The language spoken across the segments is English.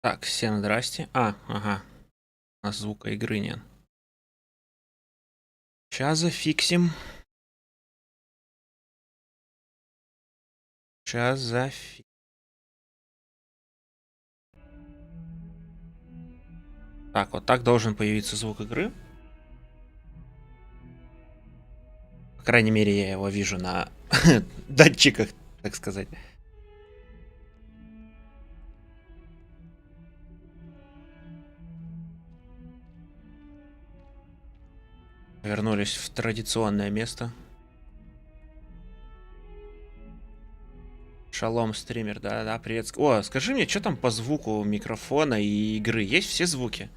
Так, всем здрасте. Ага. У нас звука игры нет. Сейчас зафиксим. Так, вот так должен появиться звук игры. По крайней мере, я его вижу на датчиках, так сказать. Вернулись в традиционное место. Шалом, стример, да, привет. О, скажи мне, что там по звуку микрофона и игры? Есть все звуки?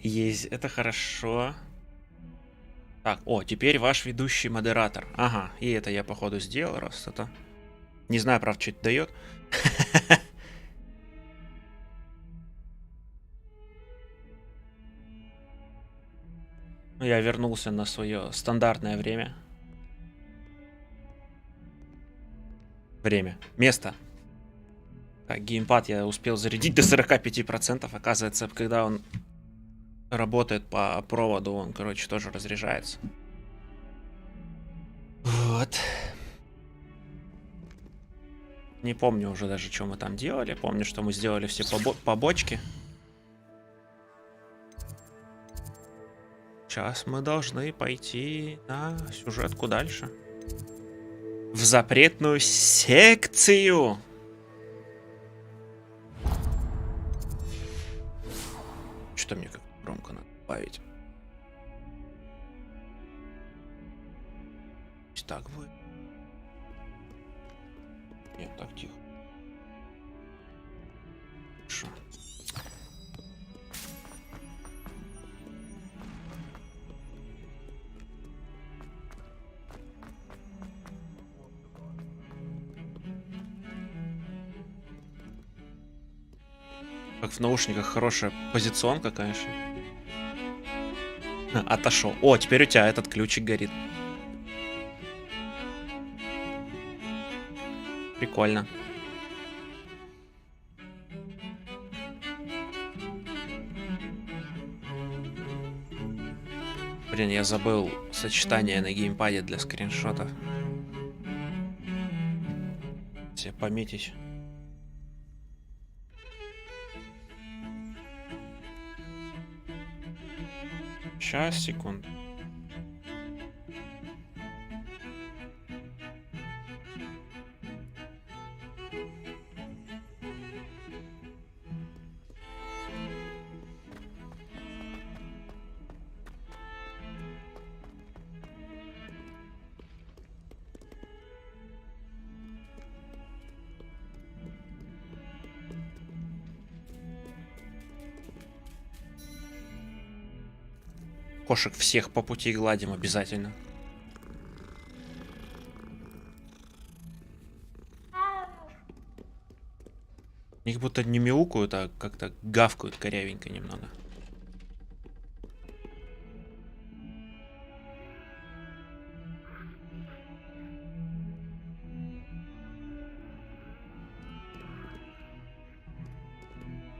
Есть, это хорошо. Так, теперь ваш ведущий модератор. Ага, и это я, походу, сделал, раз это... Не знаю, правда, что это дает. Я вернулся на свое стандартное время. Место. Так, геймпад я успел зарядить до 45%. Оказывается, когда он работает по проводу, он, короче, тоже разряжается. Вот. Не помню уже даже, что мы там делали. Помню, что мы сделали все побочки. Сейчас мы должны пойти на сюжетку дальше. В запретную секцию. Что мне как громко надо добавить? Так, вы. Нет, так тихо. Хорошо. Как в наушниках хорошая позиционка, конечно. Отошел. О, теперь у тебя этот ключик горит. Прикольно. Блин, я забыл сочетание на геймпаде для скриншотов. Себе пометить. Сейчас, секунду. Кошек всех по пути гладим обязательно. Их будто не мяукают, а как-то гавкают корявенько немного.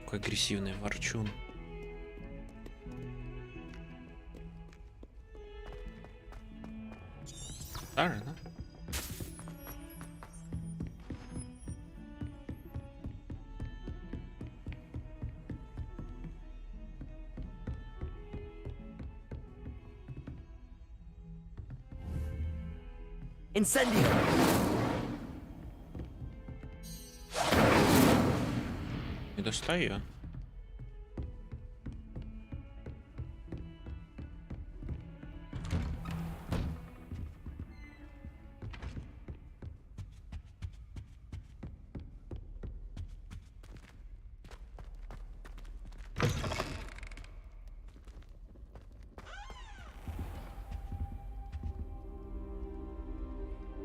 Какой агрессивный ворчун. Даже, да? Инцендио! Не достаю.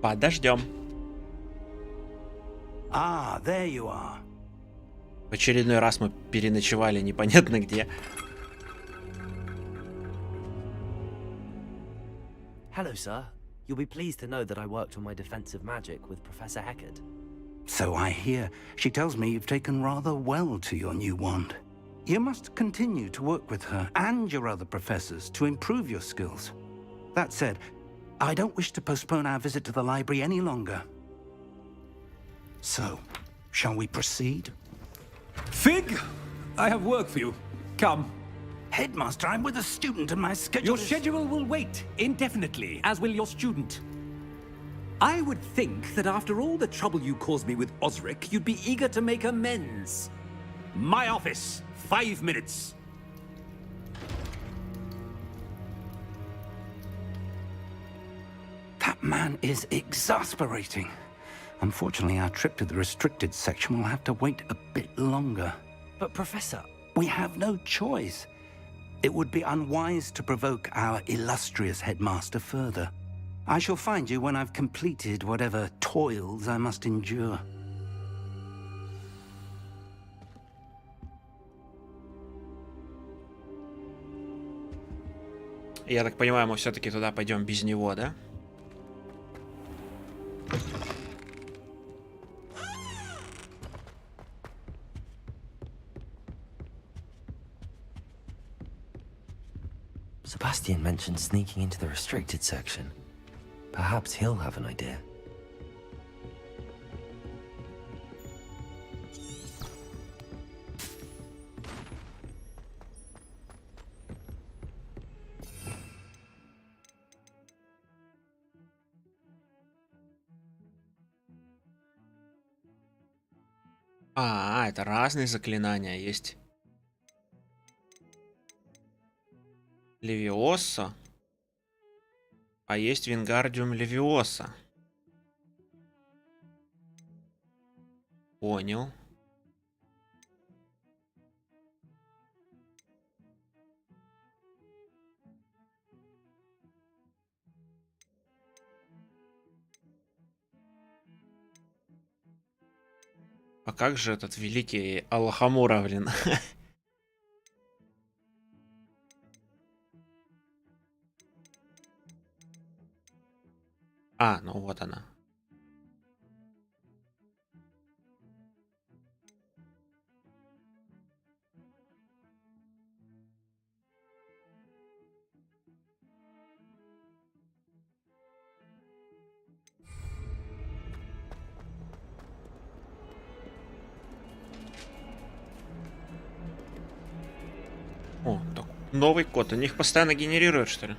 Подождем. Ah, there you are. В очередной раз мы переночевали непонятно где. Hello, sir. You'll be pleased to know that I worked on my defensive magic with Professor Heckard. So I hear. She tells me you've taken rather well to your new wand. You must continue to work with her and your other professors to improve your skills. That said, I don't wish to postpone our visit to the library any longer. So, shall we proceed? Fig, I have work for you. Come. Headmaster, I'm with a student and my schedule Your schedule will wait indefinitely, as will your student. I would think that after all the trouble you caused me with Osric, you'd be eager to make amends. My office, 5 minutes. That man is exasperating. Unfortunately, our trip to the restricted section will have to wait a bit longer. But, Professor... We have no choice. It would be unwise to provoke our illustrious headmaster further. I shall find you when I've completed whatever toils I must endure. Я так понимаю, мы все-таки туда пойдем без него, да? Sebastian mentioned sneaking into the restricted section. Perhaps he'll have an idea. Это разные заклинания есть. Левиоса. А есть Вингардиум Левиоса. Понял. А как же этот великий Аллахамура, блин? Ну вот она. О, так, новый код. Они их постоянно генерируют, что ли?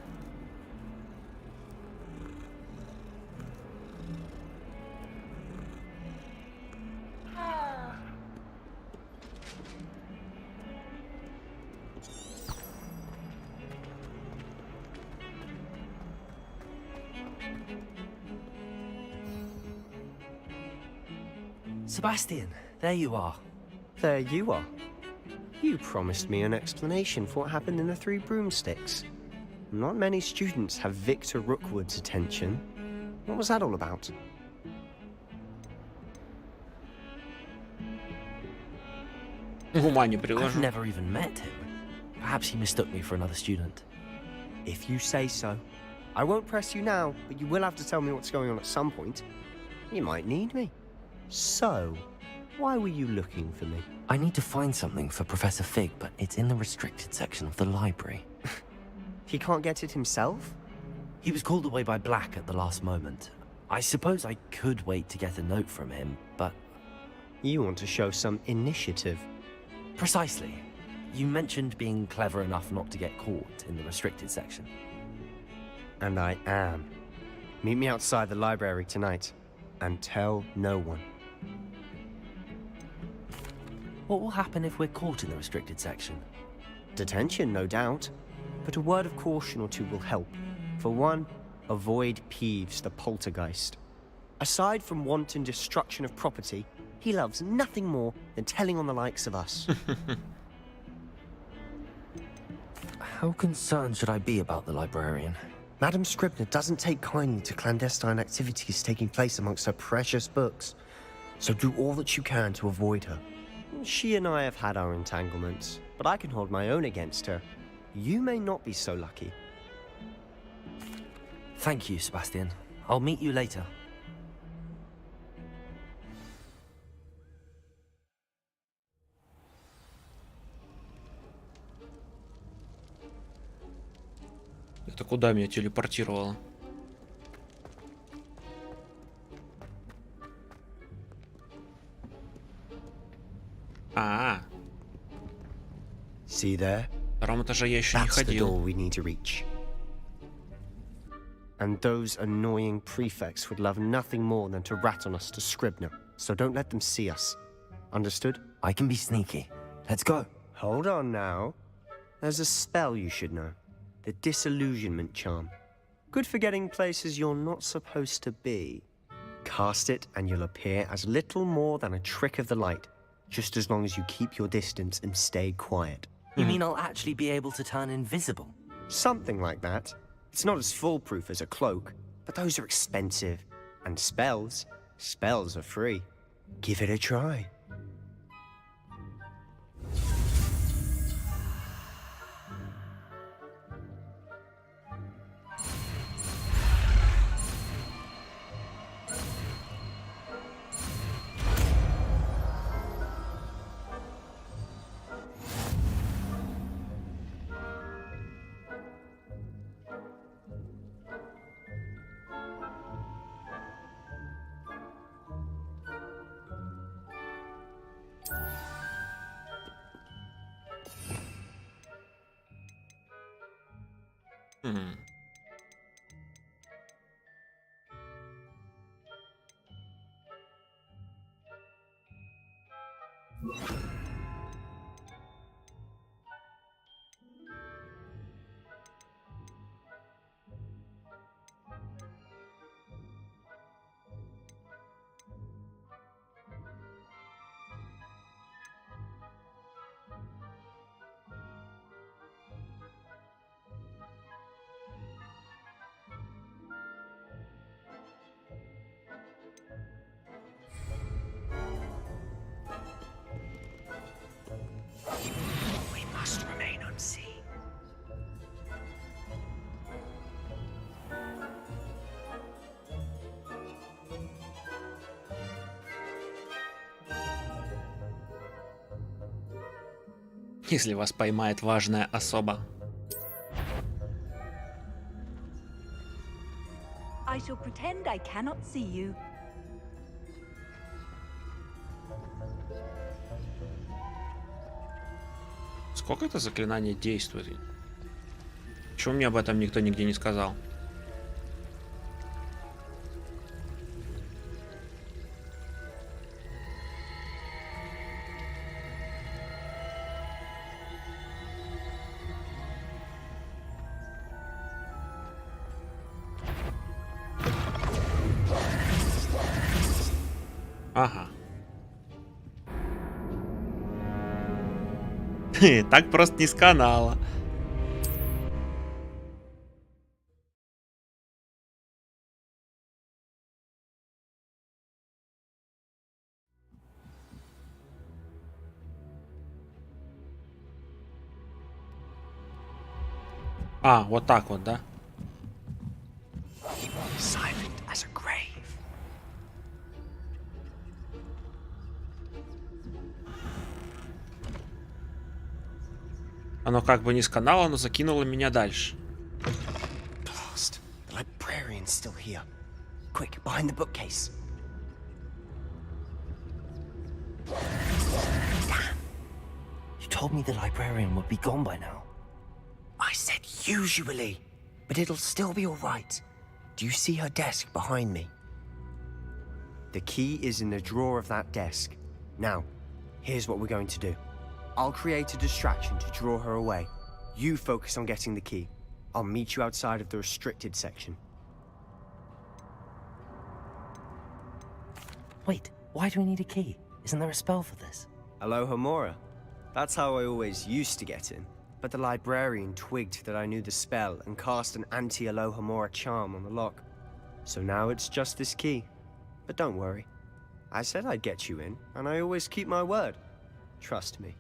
Sebastian, there you are. There you are. You promised me an explanation for what happened in the Three Broomsticks. Not many students have Victor Rookwood's attention. What was that all about? Ума не I've приложу. never even met him. Perhaps he mistook me for another student. If you say so. I won't press you now, but you will have to tell me what's going on at some point. You might need me. So, why were you looking for me? I need to find something for Professor Fig, but it's in the restricted section of the library. He can't get it himself? He was called away by Black at the last moment. I suppose I could wait to get a note from him, but... You want to show some initiative. Precisely. You mentioned being clever enough not to get caught in the restricted section. And I am. Meet me outside the library tonight. And tell no one. What will happen if we're caught in the restricted section? Detention, no doubt. But a word of caution or two will help. For one, avoid Peeves, the poltergeist. Aside from wanton destruction of property, he loves nothing more than telling on the likes of us. How concerned should I be about the librarian? Madam Scribner doesn't take kindly to clandestine activities taking place amongst her precious books. So do all that you can to avoid her. She and I have had our entanglements, but I can hold my own against her. You may not be so lucky. Thank you, Sebastian. I'll meet you later. Это куда меня телепортировало? See there? В втором этаже я еще не That's the door ходил. we need to reach. And those annoying prefects would love nothing more than to rat on us to Scribner, so don't let them see us. Understood? I can be sneaky. Let's go. Hold on now. There's a spell you should know. The Disillusionment Charm. Good for getting places you're not supposed to be. Cast it and you'll appear as little more than a trick of the light, just as long as you keep your distance and stay quiet. You mean I'll actually be able to turn invisible? Something like that. It's not as foolproof as a cloak, but those are expensive. And spells are free. Give it a try. Если вас поймает важная особа. I shall pretend I cannot see you. Сколько это заклинание действует? Чего мне об этом никто нигде не сказал? Ага. Так просто не с канала. А, вот так вот, да? Silent as a grave. Оно как бы не с канала, но закинуло меня дальше. Blast. The librarian's still here. Quick, behind the bookcase. Damn. You told me the librarian would be gone by now. I said usually, but it'll still be all right. Do you see her desk behind me? The key is in the drawer of that desk. Now, here's what we're going to do. I'll create a distraction to draw her away. You focus on getting the key. I'll meet you outside of the restricted section. Wait, why do we need a key? Isn't there a spell for this? Aloha Mora. That's how I always used to get in. But the librarian twigged that I knew the spell and cast an anti-Aloha Mora charm on the lock. So now it's just this key. But don't worry. I said I'd get you in, and I always keep my word. Trust me.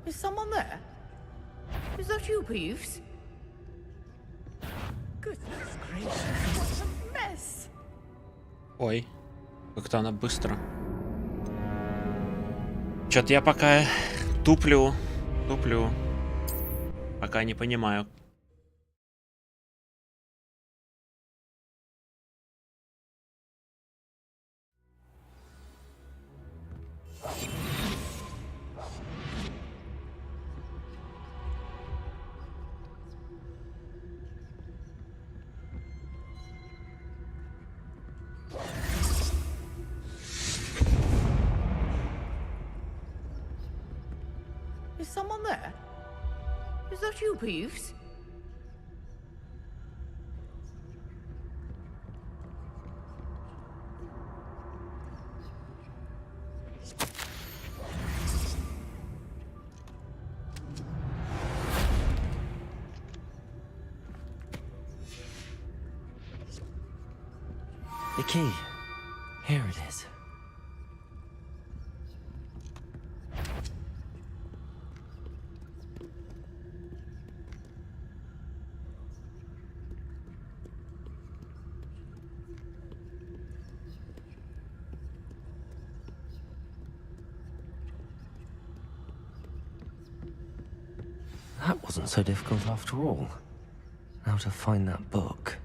Is someone there? Is that you, Peeves? Goodness gracious, what a mess! Ой, как-то она быстро. Чё-то я пока туплю. Пока не понимаю. Is someone there? Is that you, Peeves? The key. Here it is. That wasn't so difficult after all. Now to find that book.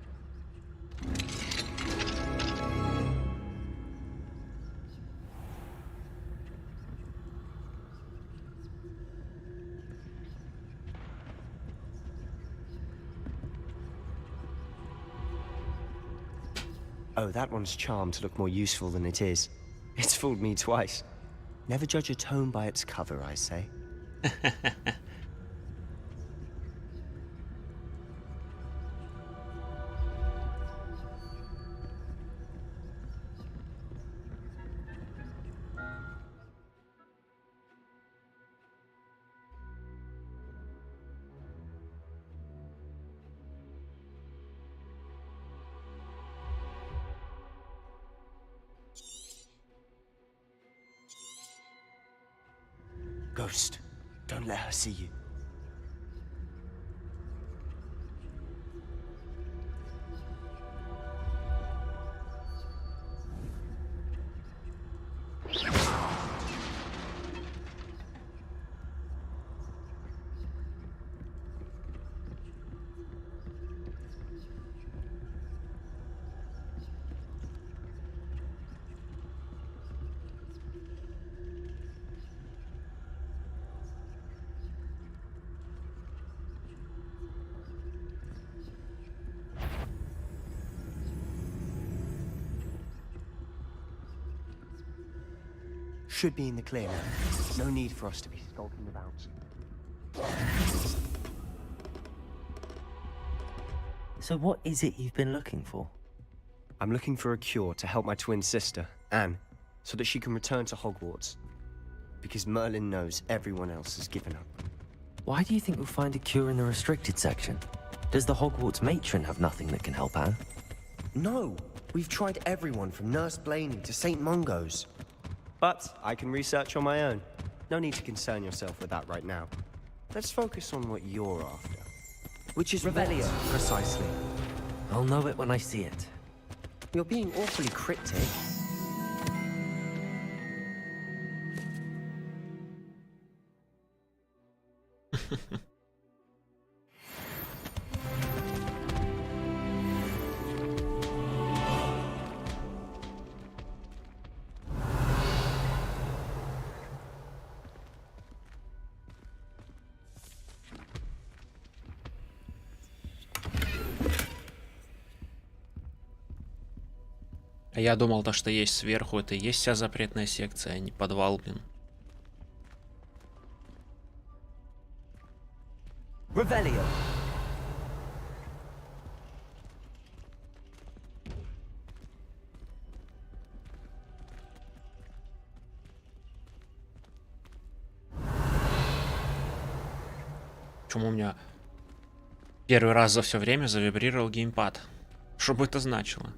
Oh, that one's charmed to look more useful than it is. It's fooled me twice. Never judge a tome by its cover, I say. Ghost, don't let her see you. Should be in the clear now. No need for us to be skulking about. So what is it you've been looking for? I'm looking for a cure to help my twin sister, Anne, so that she can return to Hogwarts. Because Merlin knows everyone else has given up. Why do you think we'll find a cure in the restricted section? Does the Hogwarts matron have nothing that can help Anne? No! We've tried everyone from Nurse Blaney to St. Mungo's. But I can research on my own. No need to concern yourself with that right now. Let's focus on what you're after. Which is Revelio, precisely. I'll know it when I see it. You're being awfully cryptic. А я думал, то, что есть сверху, это и есть вся запретная секция, а не подвал, блин. Revelio. Почему у меня первый раз за все время завибрировал геймпад? Что бы это значило?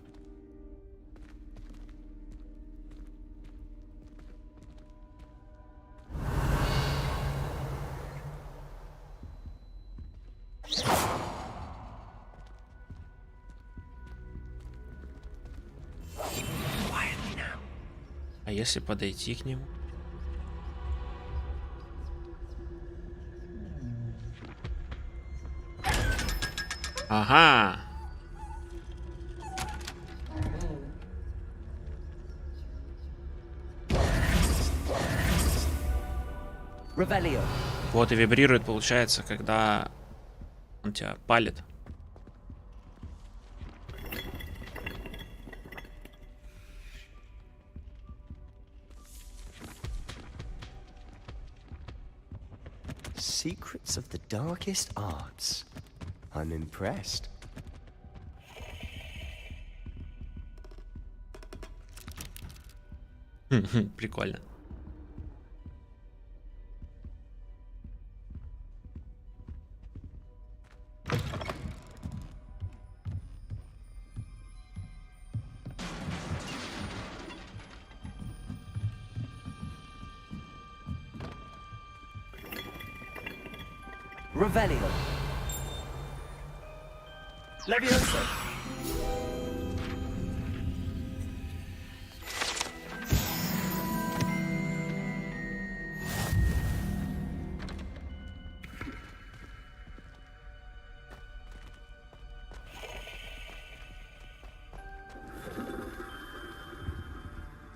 А если подойти к нему? Ага. Revelio. Вот и вибрирует, получается, когда он тебя палит. Secrets of the darkest arts. I'm impressed. Прикольно. Revelio. Levioso.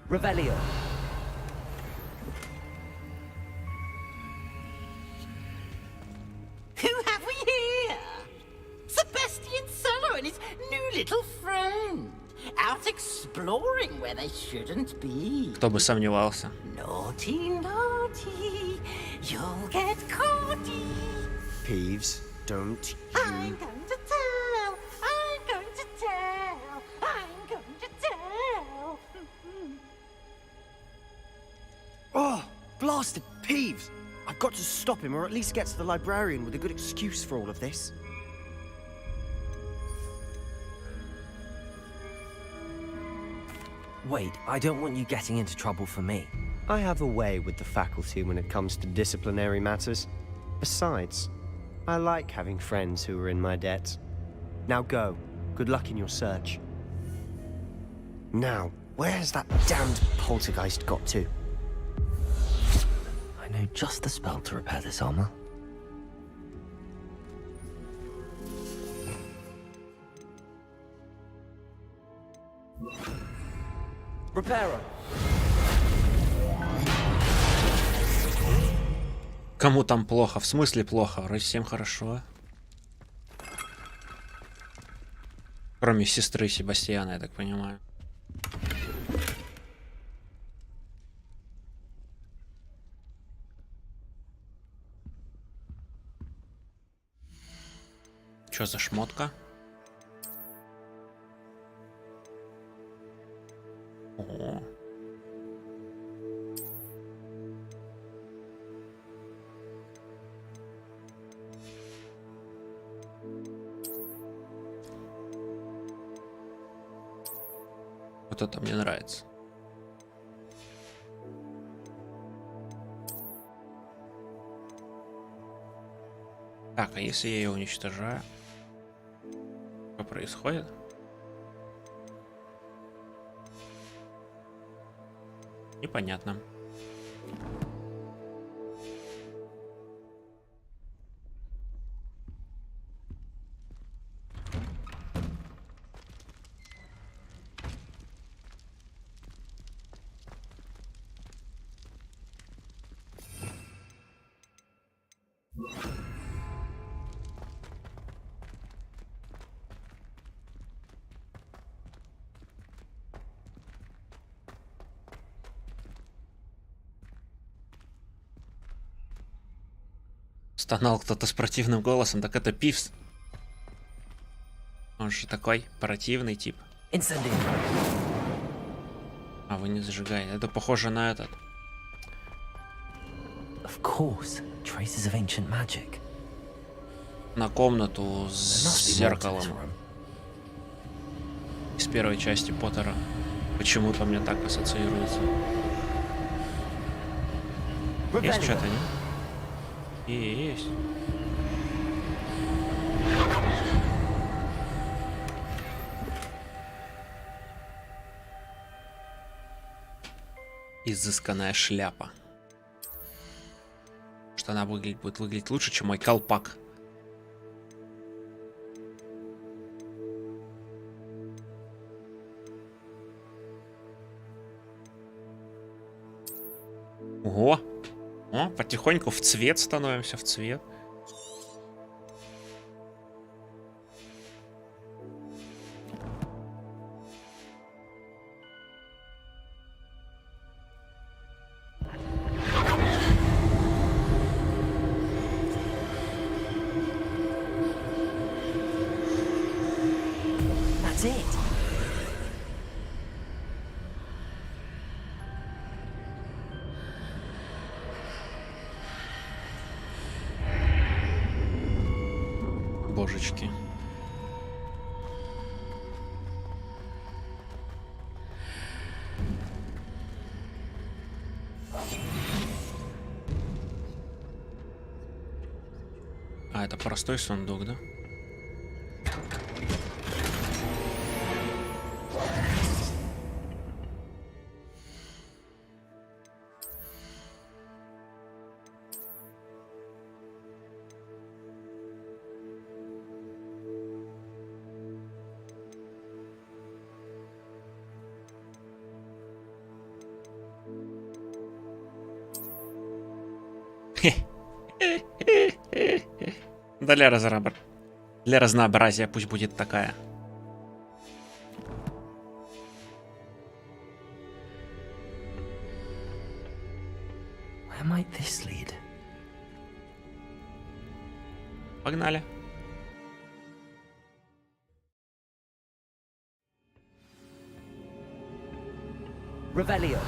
Revelio. Who have we here? Sebastian Solo and his new little friend. Out exploring where they shouldn't be. Кто бы сомневался. Naughty, naughty. You'll get caughty. Peeves, don't I'm you... going to tell. I'm going to tell. I'm going to tell. Oh, blasted Peeves! I've got to stop him, or at least get to the librarian with a good excuse for all of this. Wait, I don't want you getting into trouble for me. I have a way with the faculty when it comes to disciplinary matters. Besides, I like having friends who are in my debt. Now go. Good luck in your search. Now, where's that damned poltergeist got to? I know just the spell to repair this armor. Repairer. Кому там плохо? В смысле плохо? Вроде всем хорошо. Кроме сестры Себастьяна, я так понимаю. Чё за шмотка? О. Вот это мне нравится. Так, а если я ее уничтожаю? Что происходит? Непонятно. Стонал кто-то с противным голосом, так это Пивс. Он же такой противный тип. Incendio. А вы не зажигаете. Это похоже на этот. Of course, traces of ancient magic. на комнату с зеркалом из первой части Поттера. Почему-то мне так ассоциируется. Есть что-то, нет? Есть. Изысканная шляпа. Что она будет выглядеть лучше, чем мой колпак. Ого! О, потихоньку в цвет становимся, в цвет. That's it. Божечки. А, это простой сундук, да? Да для разнообразия пусть будет такая. Where might this lead? Погнали. Revelio.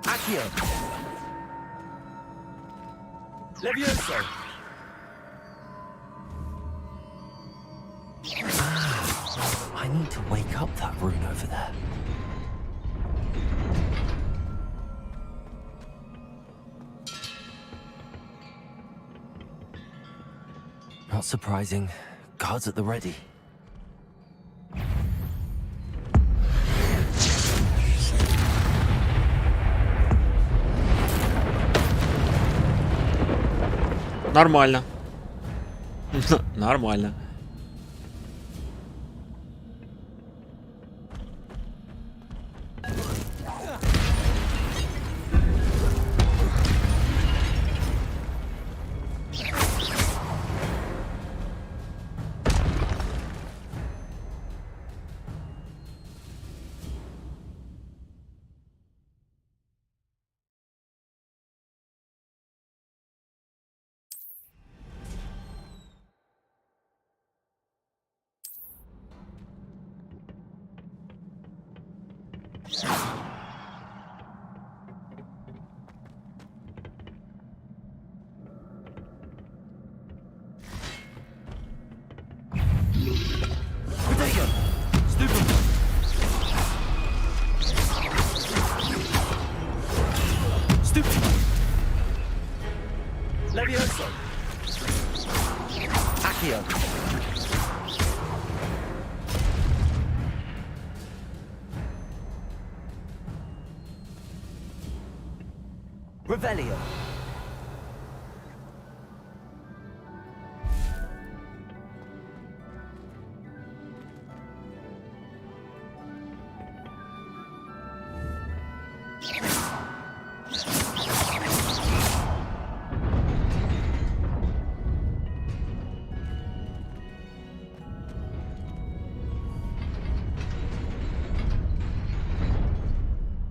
Accio. Levioso. I need to wake up that rune over there. Not surprising. Guards at the ready. Нормально. Нормально. Levioso. Accio. Revelio.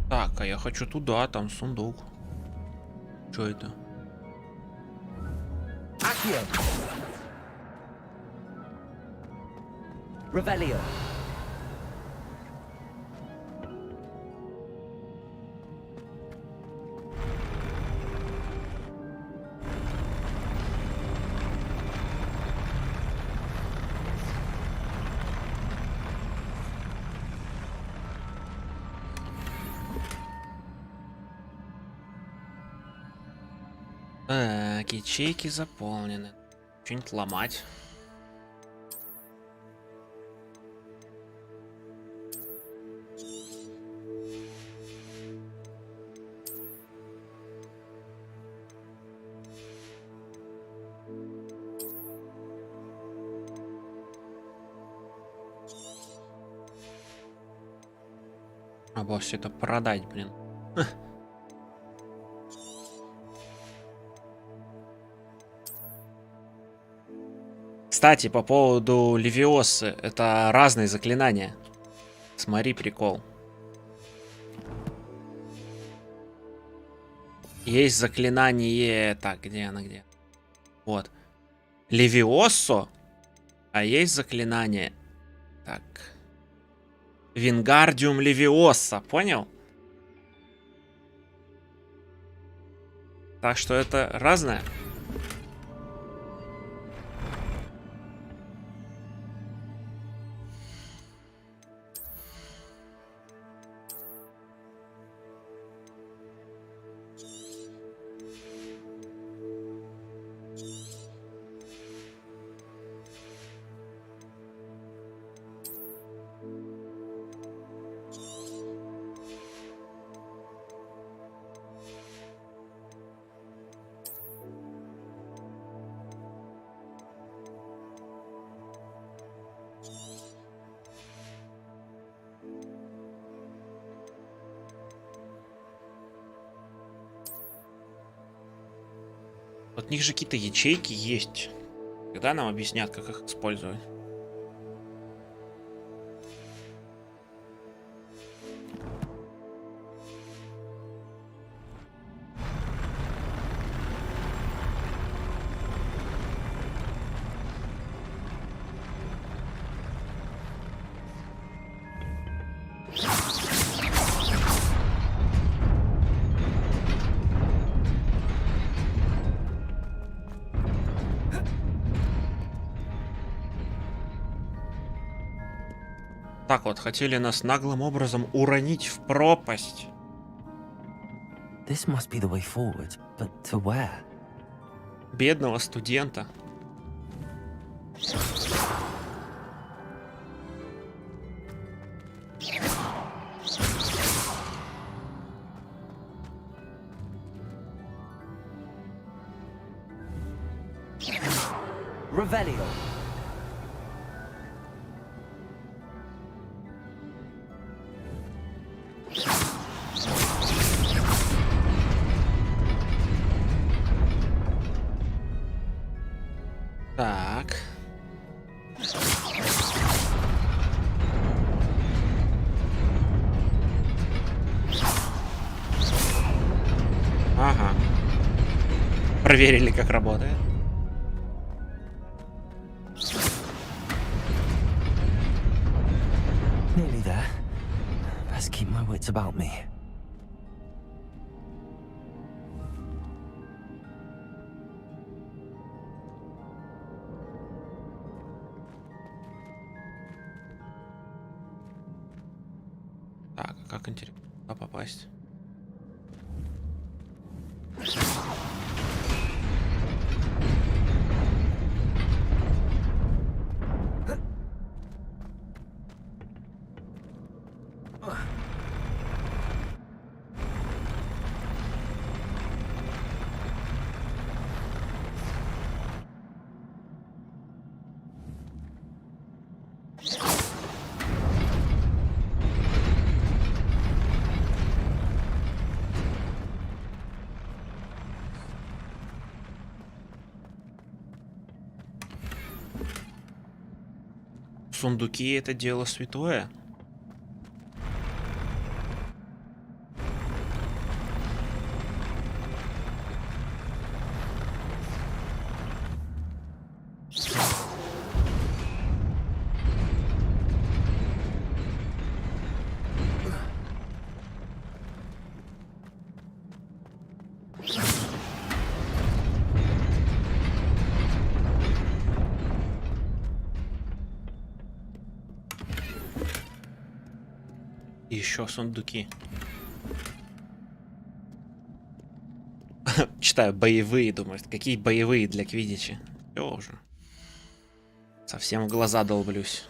Так, а я хочу туда, там сундук. Что это? Accio. Revelio. Так, ячейки заполнены. Что-нибудь ломать. А босс, это продать, блин. Кстати, по поводу Левиосы, это разные заклинания. Смотри, прикол. Есть заклинание... Так, где она, где? Вот. Левиосо. А есть заклинание... Так. Вингардиум Левиоса, понял? Так что это разное. Вот у них же какие-то ячейки есть. Когда нам объяснят, как их использовать? Так вот, хотели нас наглым образом уронить в пропасть. This must be the way forward, but to where? Бедного студента. Revelio. Так. Ага. Проверили, как работает. Nearly there. Best keep my wits about me. Так, как интересно попасть? Сундуки — это дело святое. И еще сундуки. Читаю боевые, думаю, какие боевые для квиддича. Все уже. Совсем в глаза долблюсь.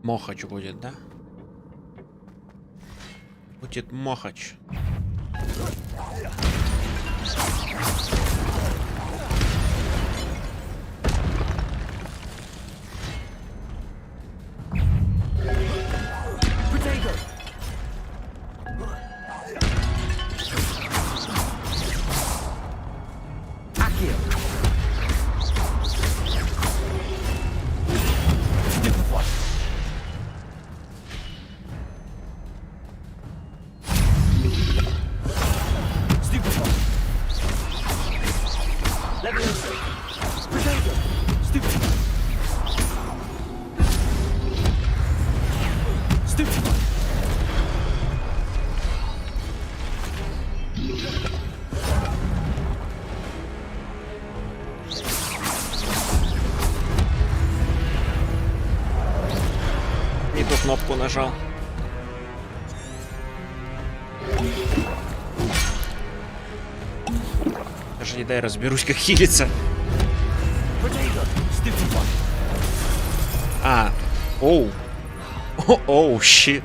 Мохач будет, да? Будет мохач. Кнопку нажал. Даже не дай разберусь, как хилиться. А, оу. Оу, щит.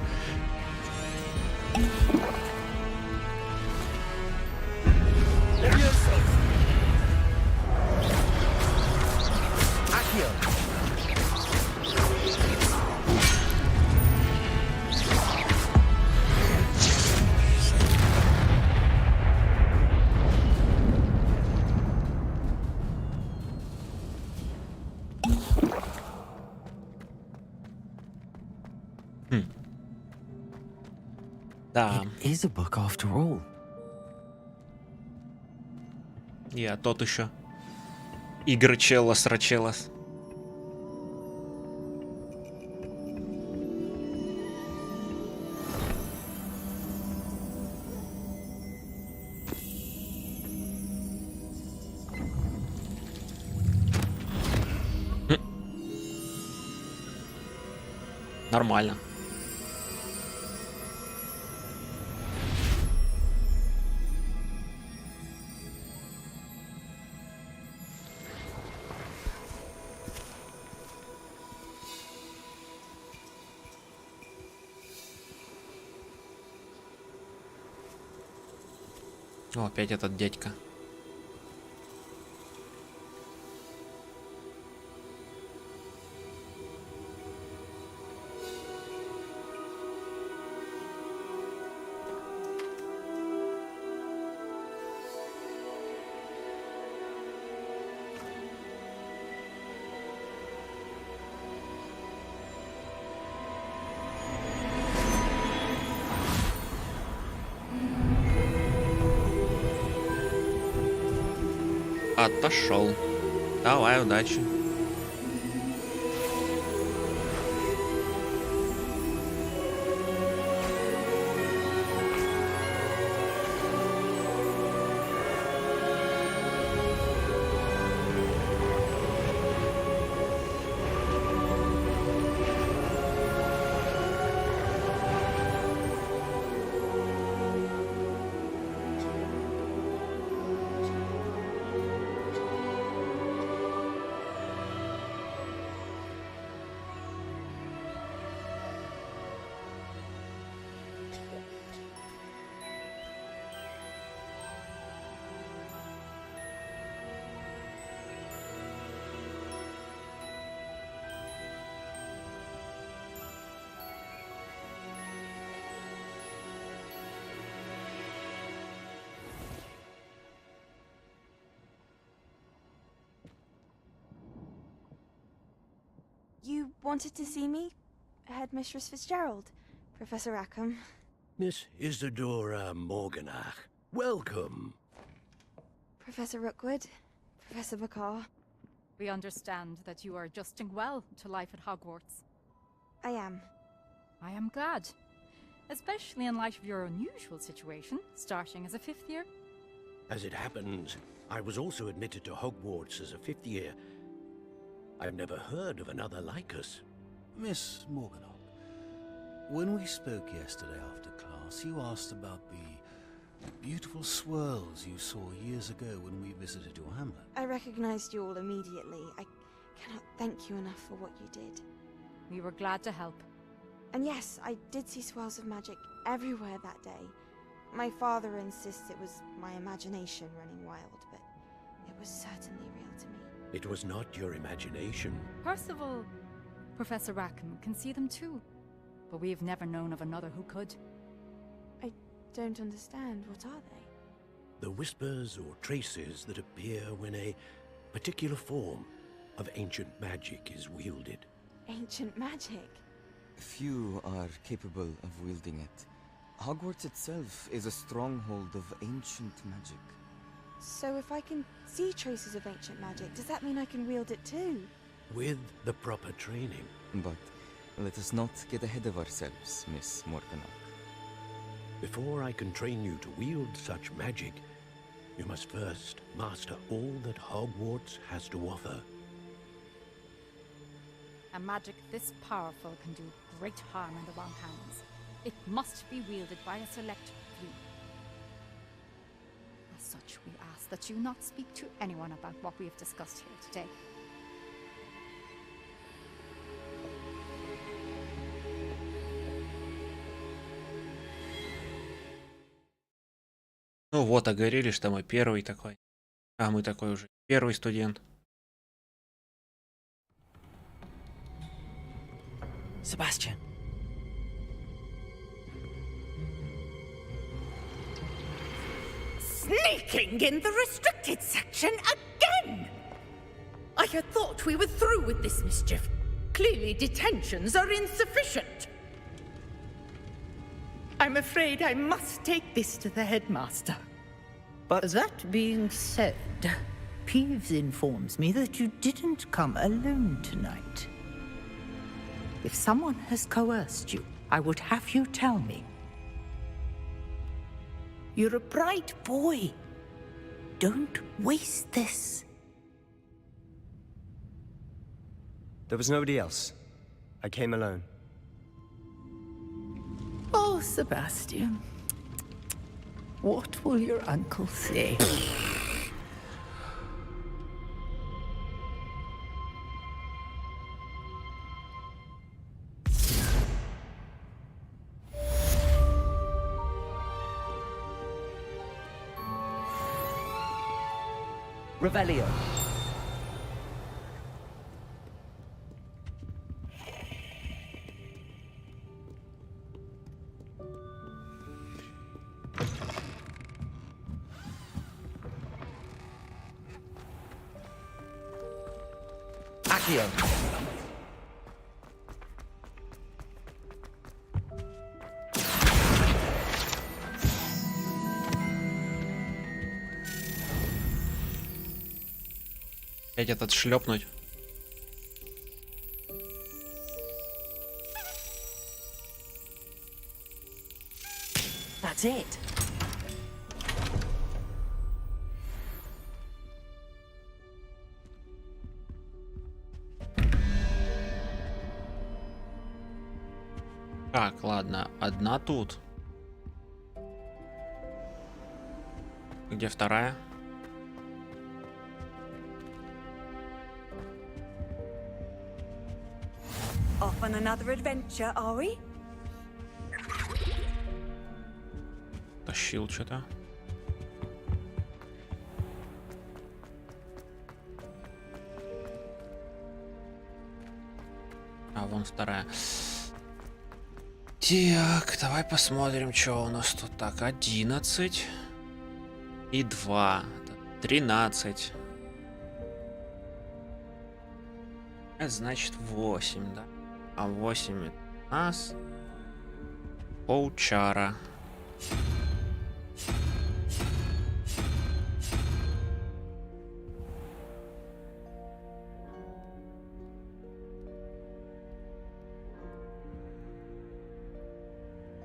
Да. It is a book after all. Я тот еще. Игры Челос Рачелос. Нормально. О, опять этот дядька. Отошел. Давай, удачи. You wanted to see me? Headmistress Fitzgerald, Professor Rackham. Miss Isadora Morganach, welcome. Professor Rookwood, Professor Bakar. We understand that you are adjusting well to life at Hogwarts. I am. I am glad. Especially in light of your unusual situation, starting as a 5th year. As it happens, I was also admitted to Hogwarts as a 5th year. I've never heard of another like us. Miss Morganock, when we spoke yesterday after class, you asked about the beautiful swirls you saw years ago when we visited your hamlet. I recognized you all immediately. I cannot thank you enough for what you did. We were glad to help. And yes, I did see swirls of magic everywhere that day. My father insists it was my imagination running wild, but it was certainly real to me. It was not your imagination. Percival, Professor Rackham can see them too. But we have never known of another who could. I don't understand. What are they? The whispers or traces that appear when a particular form of ancient magic is wielded. Ancient magic? Few are capable of wielding it. Hogwarts itself is a stronghold of ancient magic. So if I can see traces of ancient magic, does that mean I can wield it too? With the proper training. But let us not get ahead of ourselves, Miss Morganock. Before I can train you to wield such magic, you must first master all that Hogwarts has to offer. A magic this powerful can do great harm in the wrong hands. It must be wielded by a select few. As such, we ask that you not speak to anyone about what we have discussed here today. Ну вот, а говорили, что мы первый такой. А мы такой уже первый студент. Sebastian. Sneaking in the restricted section again! I had thought we were through with this mischief. Clearly detentions are insufficient. I'm afraid I must take this to the headmaster. But that being said, Peeves informs me that you didn't come alone tonight. If someone has coerced you, I would have you tell me. You're a bright boy. Don't waste this. There was nobody else. I came alone. Oh, Sebastian. What will your uncle say? Revelio. Accio. Опять этот шлепнуть. That's it. Так, ладно, одна тут. Где вторая? Off on another adventure, are we? Тащил что-то. А, вон вторая. Так, давай посмотрим, что у нас тут. Так, 11 и 2. 13. Это значит 8, да? А 8 у нас полчара.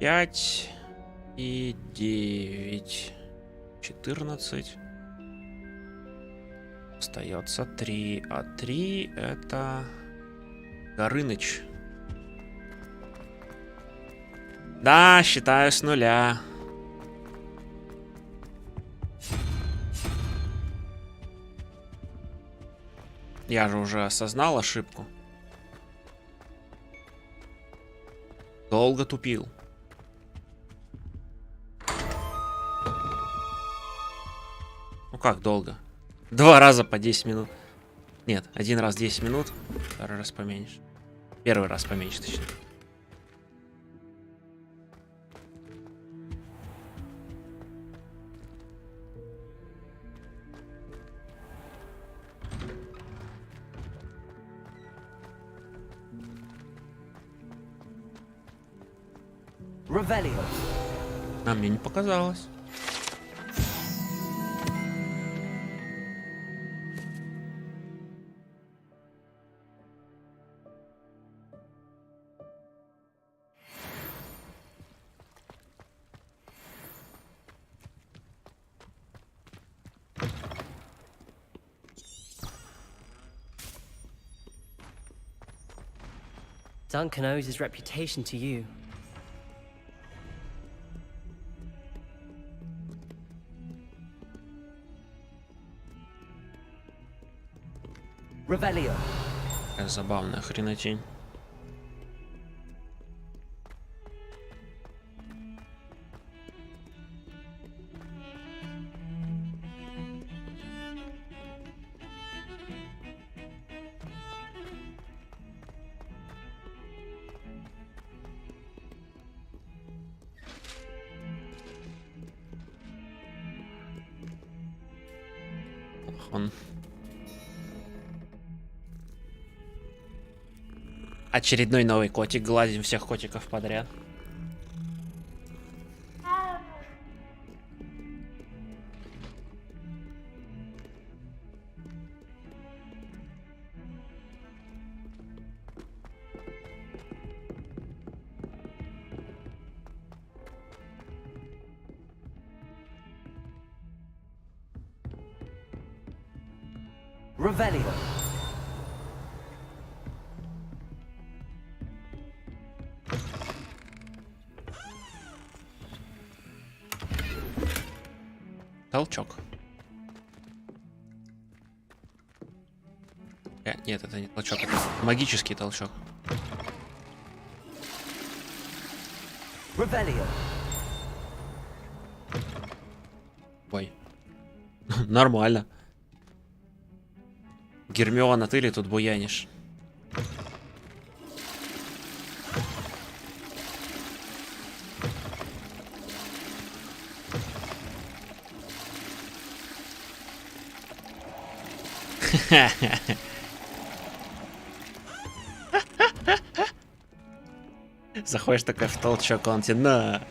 5 и 9. 14. Остается 3. А 3 это Горыныч. Да, считаю с нуля. Я же уже осознал ошибку. Долго тупил. Ну как долго? 2 раза по 10 минут. Нет, 1 раз 10 минут, 2 раз поменьше. 1 раз поменьше, точнее. Revelio. А мне не показалось. Duncan owes his reputation to you. Revelio. Какая забавная хренотень. Он. Очередной новый котик. Гладим всех котиков подряд. Revelio. Толчок. Нет, это не толчок, это магический толчок. Revelio. Ой. Нормально. Гермиона, ты ли тут буянишь? Заходишь такой в толчок, он тебе на.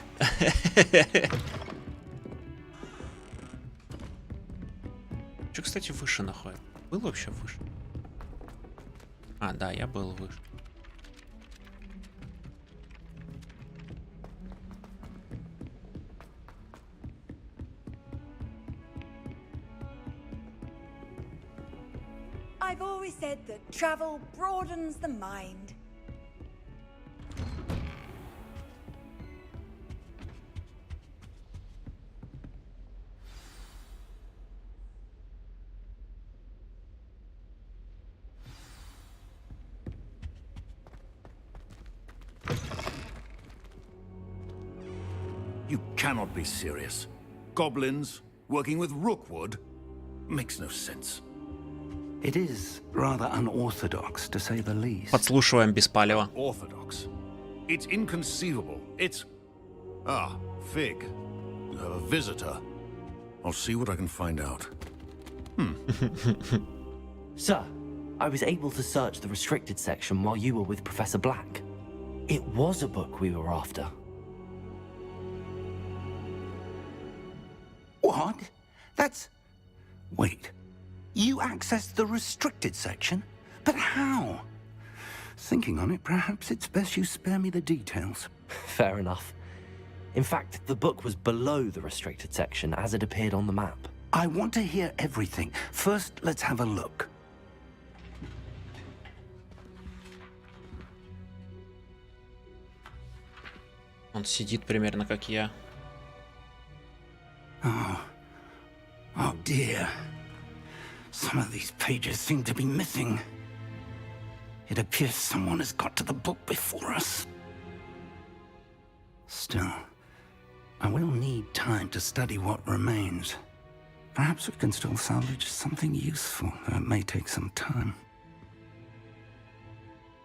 Че, кстати, выше находит? Был вообще выше? А, да, я был выше. I've always said that travel broadens the mind. You cannot be serious. Goblins working with Rookwood makes no sense. It is rather unorthodox, to say the least. Подслушиваем без палева. Orthodox. It's inconceivable. It's... Ah, Fig. You have a visitor. I'll see what I can find out. Sir, I was able to search the restricted section while you were with Professor Black. It was a book we were after. What? That's... Wait. You accessed the restricted section? But how? Thinking on it, perhaps it's best you spare me the details. Fair enough. In fact, the book was below the restricted section as it appeared on the map. I want to hear everything. First, let's have a look. Он сидит примерно как я. Oh dear. Some of these pages seem to be missing. It appears someone has got to the book before us. Still, I will need time to study what remains. Perhaps we can still salvage something useful, though it may take some time.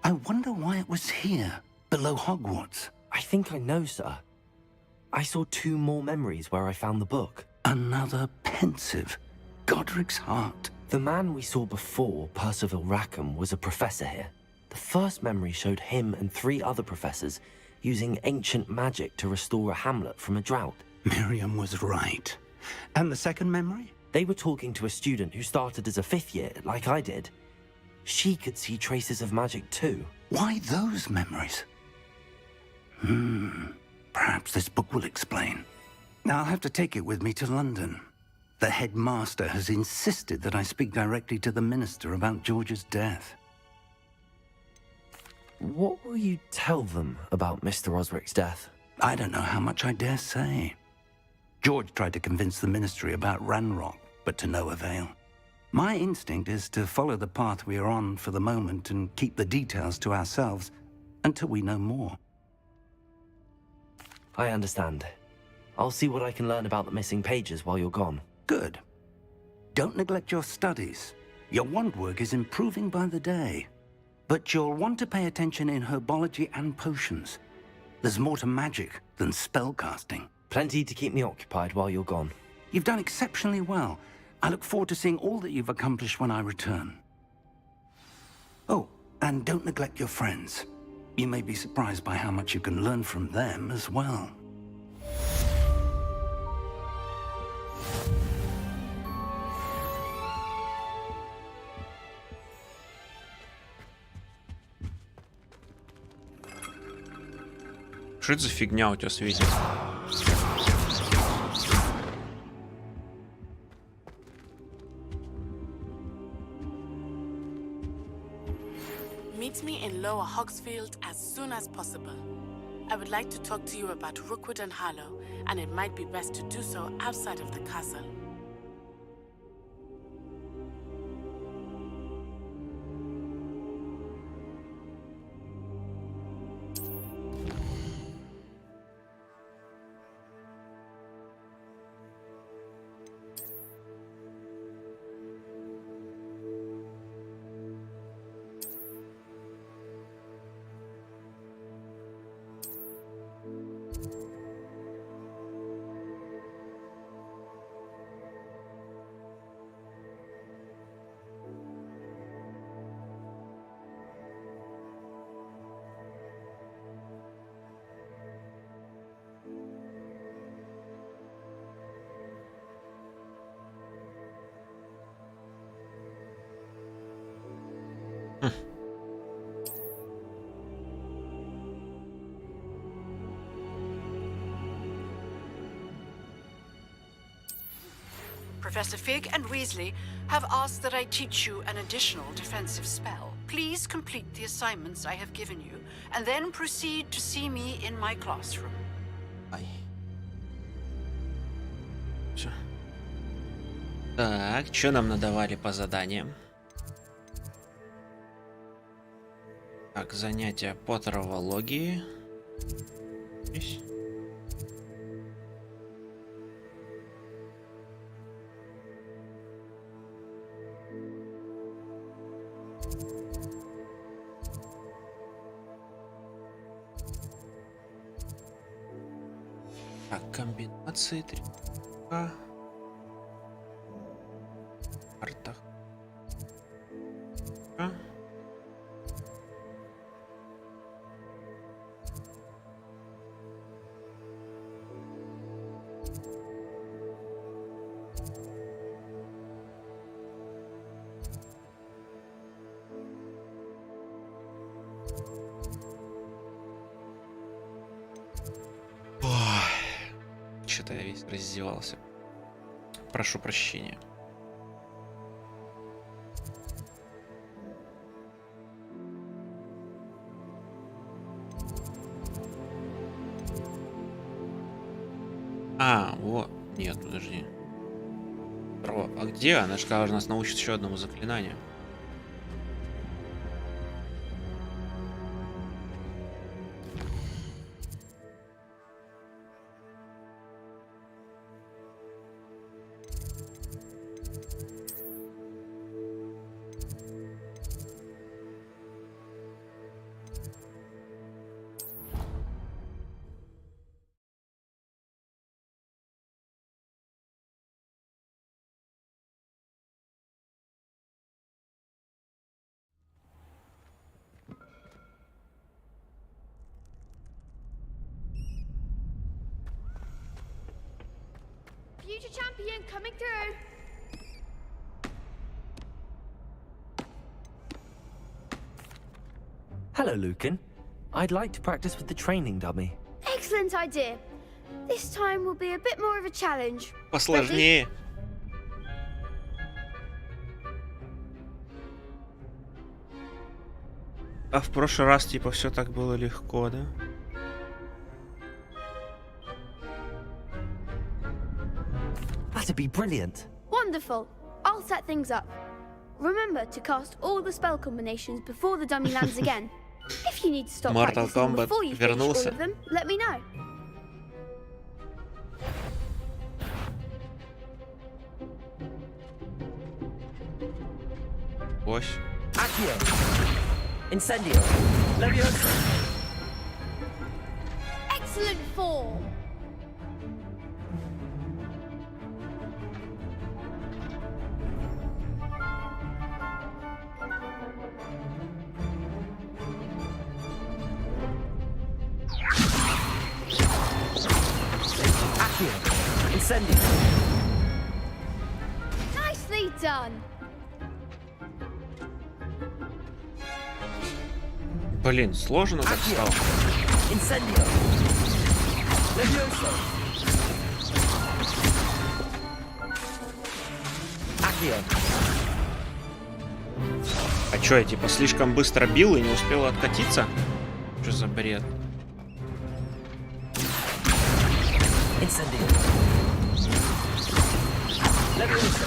I wonder why it was here, below Hogwarts. I think I know, sir. I saw 2 more memories where I found the book. Another pensive. Godric's heart. The man we saw before, Percival Rackham, was a professor here. The first memory showed him and 3 other professors using ancient magic to restore a hamlet from a drought. Miriam was right. And the second memory? They were talking to a student who started as a 5th year, like I did. She could see traces of magic too. Why those memories? Perhaps this book will explain. Now I'll have to take it with me to London. The headmaster has insisted that I speak directly to the minister about George's death. What will you tell them about Mr. Osric's death? I don't know how much I dare say. George tried to convince the ministry about Ranrock, but to no avail. My instinct is to follow the path we are on for the moment and keep the details to ourselves until we know more. I understand. I'll see what I can learn about the missing pages while you're gone. Good. Don't neglect your studies. Your wand work is improving by the day. But you'll want to pay attention in herbology and potions. There's more to magic than spellcasting. Plenty to keep me occupied while you're gone. You've done exceptionally well. I look forward to seeing all that you've accomplished when I return. Oh, and don't neglect your friends. You may be surprised by how much you can learn from them as well. Что это за фигня у тебя светит? Meet me in Lower Hogsfield as soon as possible. I would like to talk to you about Rookwood and Harlow, and it might be best to do so outside of the castle. Professor Fig and Weasley have asked that I teach you an additional defensive spell. Please complete the assignments I have given you, and then proceed to see me in my classroom. Так, что нам надавали по заданиям? Так, занятия по травологии. Здесь. Так, комбинации 3. Картах. Ой. что-то я весь раздевался. Прошу прощения. А, вот. Нет, подожди. А где? Она же сказала, нас научит еще одному заклинанию. Future champion coming through. Hello, Lucan. I'd like to practice with the training dummy. Excellent idea. This time will be a bit more of a challenge. Посложнее. А в прошлый раз типа все так было легко, да? That'd be brilliant. Wonderful. I'll set things up. Remember to cast all the spell combinations before the dummy lands again. If you need to stop Mortal practicing Kombat before you finish all вернулся. of them, let me know. Ось. Accio. Incendio. Leviosa. Excellent form. Accio. Incendio. Nicely done. Блин, сложно так стало. Incendio. Leviosa. Accio. А чё, я типа слишком быстро бил и не успел откатиться? Что за бред? Incendio. Leviosa.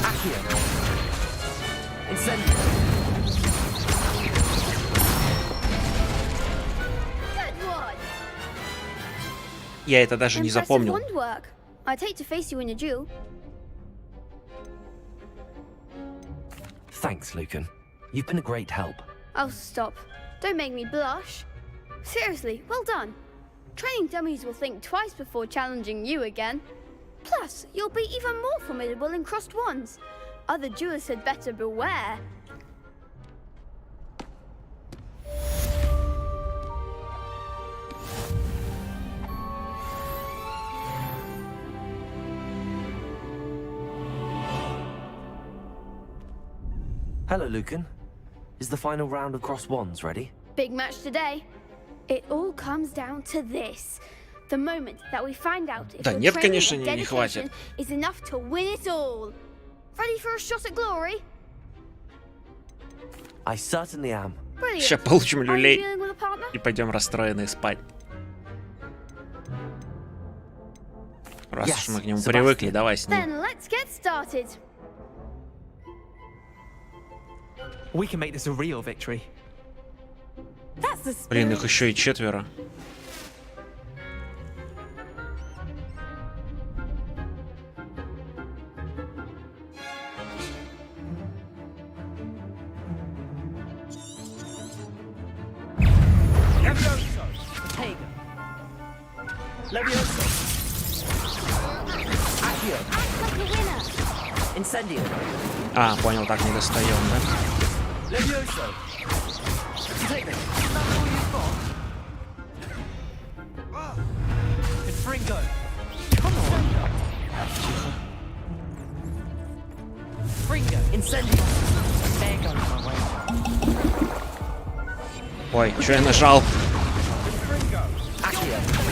Accio. Incendio. Good one. Я это даже не Impressive запомнил. wand work. I'd hate to face you in a duel. Thanks, Lucan. You've been a great help. Oh, stop. Don't make me blush. Seriously, well done. Training dummies will think twice before challenging you again. Plus, you'll be even more formidable in crossed wands. Other duelists had better beware. Hello, Lucan. Is the final round of cross wands ready? Big match today. It all comes down to this. The moment that we find out if Да your нет, training конечно, and не хватит. dedication is enough to win it all. Ready for a shot at glory? I certainly am. Brilliant. Сейчас получим Are you люлей dealing with a partner? и пойдем расстроенные спать. Раз уж мы к нему привыкли, давай с ним. Then let's get started. We can make this a real victory. That's the Блин, spirit. их еще и четверо. Levioso. Tega. Levioso. Accio. Act like a winner. Incendio. А, понял, так не достаем, да? Levioso. Tega. Is that all you've got? Confringo. Come on. Fringo. Incendio. There goes my way. Ой, что я нажал? Accio.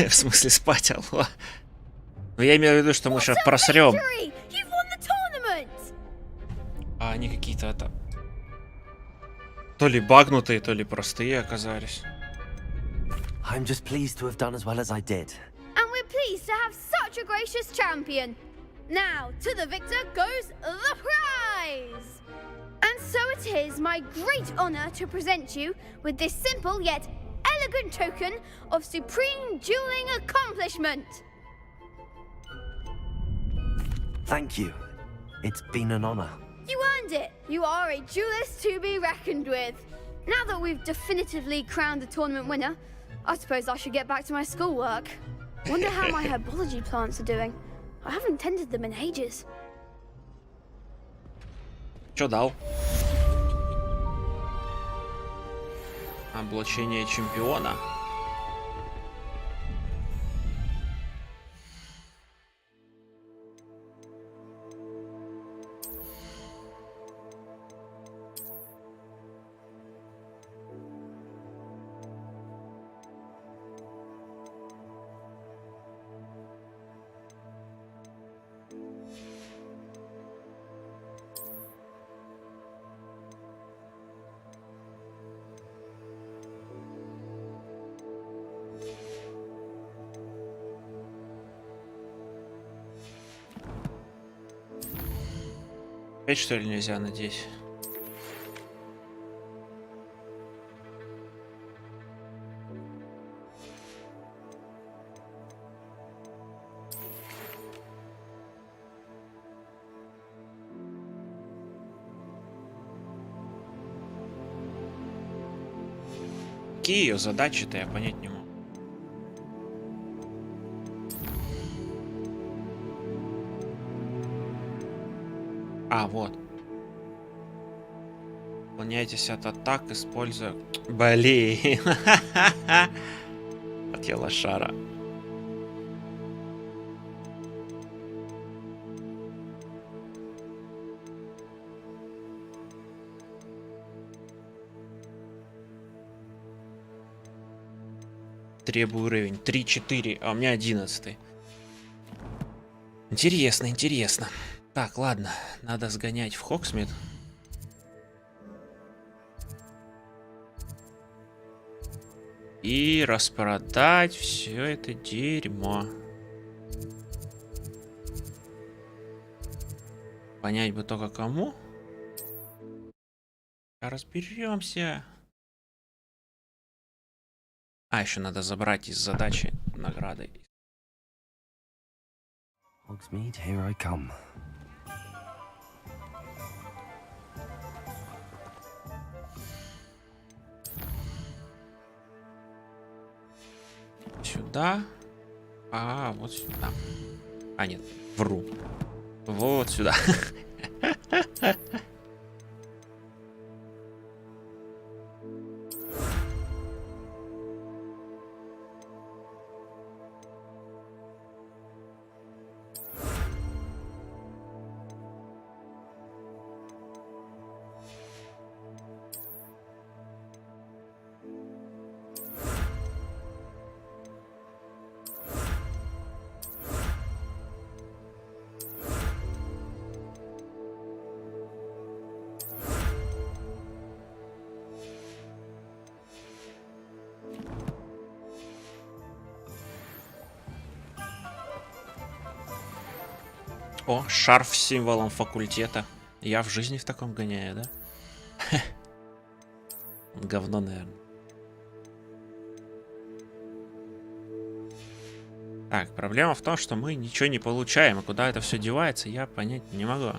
В смысле спать, алло. Ну я имею в виду, что мы сейчас просрем. А они какие-то это... То ли багнутые, то ли простые оказались. I'm just pleased to have done as well as I did. And we're pleased to have such a gracious champion. Now, to the victor goes the prize! And so it is my great honor to present you with this simple yet elegant token of supreme dueling accomplishment. Thank you. It's been an honor. You earned it. You are a duelist to be reckoned with. Now that we've definitively crowned the tournament winner, I suppose I should get back to my schoolwork. Wonder how my herbology plants are doing. I haven't tended them in ages. Чё дал? Облачение чемпиона. Опять что ли нельзя надеть? Какие ее задачи-то, я понять не могу. А, вот. Уклоняйтесь от атак, используя... Блин. От лошара. Требую уровень 3-4, а у меня 11. Интересно, интересно. Так, ладно, надо сгонять в Хоксмит. И распродать все это дерьмо. Понять бы только кому. Разберемся. А, еще надо забрать из задачи награды. Hogsmeade, here I come. Сюда. А, вот сюда. А, нет, вру. Вот сюда. О, шарф с символом факультета. Я в жизни в таком гоняю, да? Говно, наверное. Так, проблема в том, что мы ничего не получаем, и куда это все девается, я понять не могу.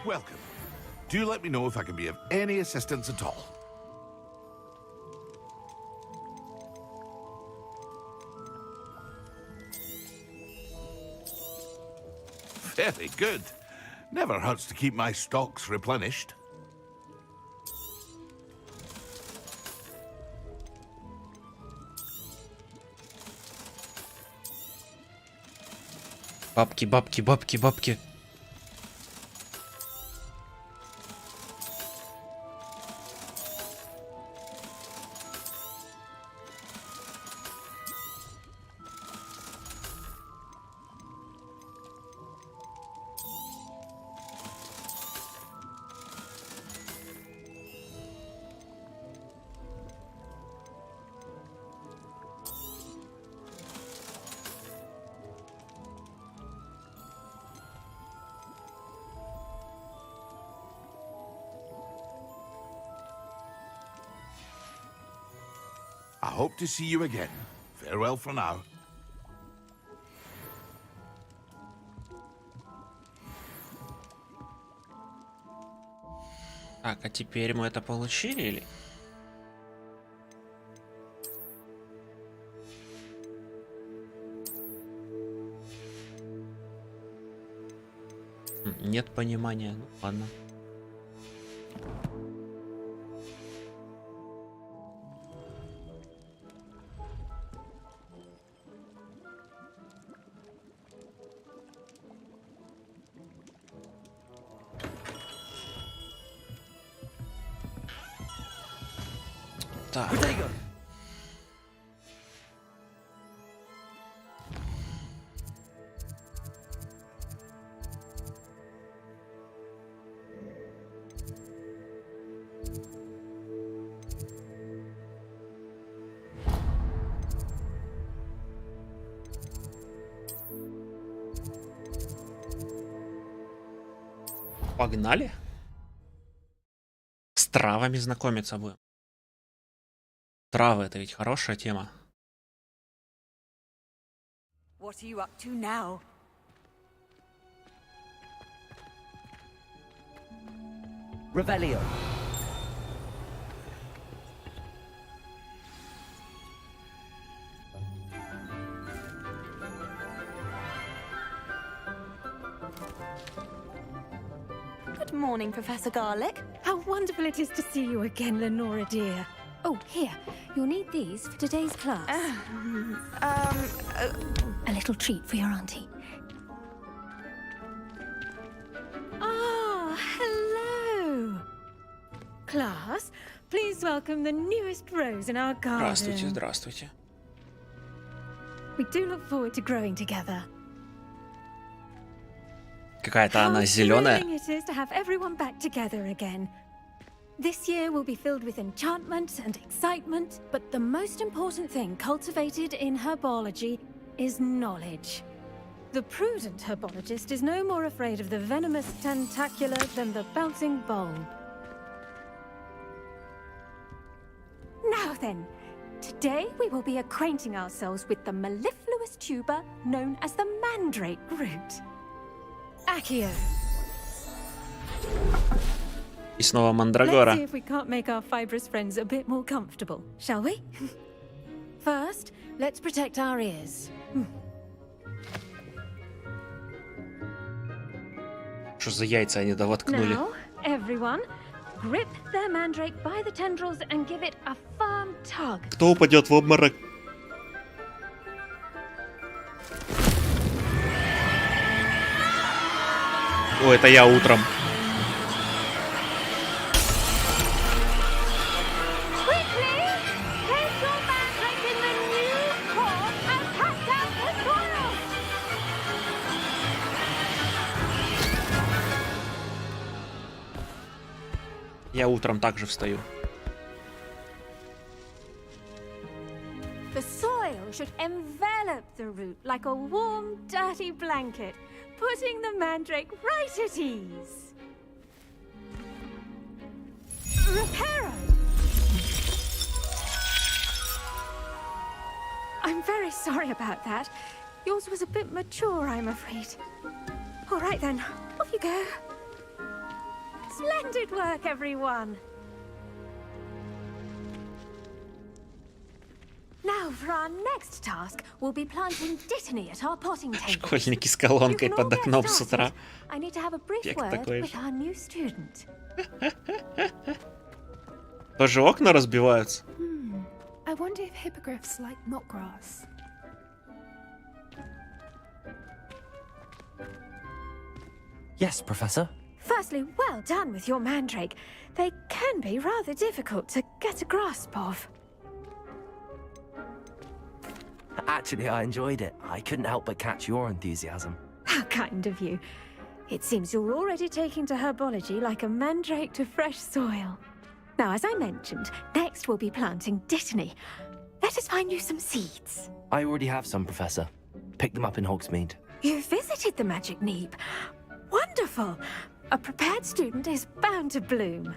welcome. Do let me know if I can be of any assistance at all. Very good. Never hurts to keep my stocks replenished. Бабки, бабки, бабки, бабки. I hope to see you again. Farewell for now. Так, а теперь мы это получили или? Нет понимания, ну ладно. Так. Погнали. С травами знакомиться будем. Травы — это ведь хорошая тема. What are you up to now? Revelio. Good morning, Professor Garlic. How wonderful it is to see you again, Lenora dear. Oh, here. You'll need these for today's class. A little treat for your auntie. Ah, hello. Class, please welcome the newest rose in our garden. Здравствуйте, здравствуйте. We do look forward to growing together. Какая-то она зеленая. How thrilling it is to have everyone back together again. This year will be filled with enchantment and excitement, but the most important thing cultivated in herbology is knowledge. The prudent herbologist is no more afraid of the venomous tentacular than the bouncing bulb. Now then, today we will be acquainting ourselves with the mellifluous tuber known as the mandrake root. Accio. И снова мандрагора. Let's see if we can't make our fibrous friends a bit more comfortable, shall we? First, let's protect our ears. Что за яйца они воткнули? Now, everyone, grip their mandrake by the tendrils and give it a firm tug. Кто упадет в обморок? О, это я утром. Я утром также встаю. The soil should envelop the root like a warm, dirty blanket, putting the mandrake right at ease. Reparo! I'm very sorry about that. Yours was a bit mature, I'm afraid. All right then, off you go. Splendid work, everyone! Now, for our next task, we'll be planting Dittany at our potting table. Школьники с колонкой под окном с утра. I need to have a brief Эффект word такой with же. our new student. Тоже окна разбиваются. I wonder if hippogriffs like knotgrass. Yes, Professor. Firstly, well done with your mandrake. They can be rather difficult to get a grasp of. Actually, I enjoyed it. I couldn't help but catch your enthusiasm. How kind of you. It seems you're already taking to herbology like a mandrake to fresh soil. Now, as I mentioned, next we'll be planting Dittany. Let us find you some seeds. I already have some, Professor. Picked them up in Hogsmeade. You visited the Magic Neep. Wonderful! A prepared student is bound to bloom.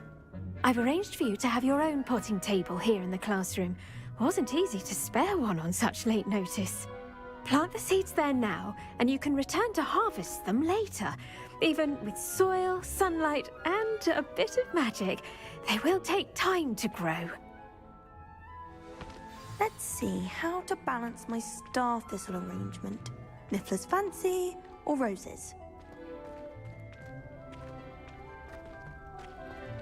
I've arranged for you to have your own potting table here in the classroom. Wasn't easy to spare one on such late notice. Plant the seeds there now, and you can return to harvest them later. Even with soil, sunlight, and a bit of magic, they will take time to grow. Let's see how to balance my star thistle arrangement. Niffler's fancy or roses?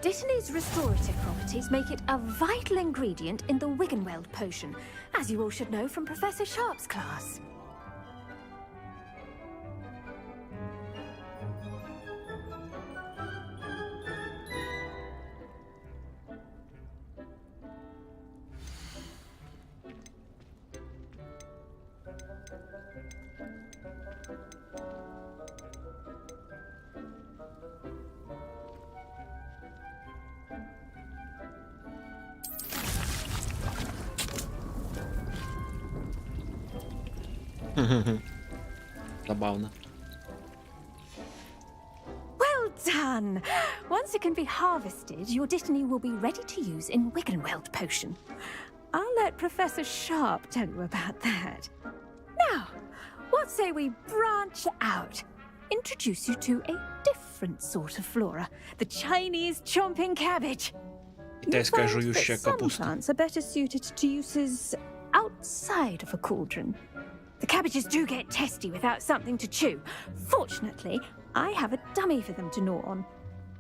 Dittany's restorative properties make it a vital ingredient in the Wiggenweld potion, as you all should know from Professor Sharp's class. Забавно. Well done! Once it can be harvested, your Dittany will be ready to use in Wiggenweld potion. I'll let Professor Sharp tell you about that. Now, what say we branch out? Introduce you to a different sort of flora, the Chinese chomping cabbage. Китайская жующая Some капуста. plants are better suited to uses outside of a cauldron. The cabbages do get testy without something to chew. Fortunately, I have a dummy for them to gnaw on.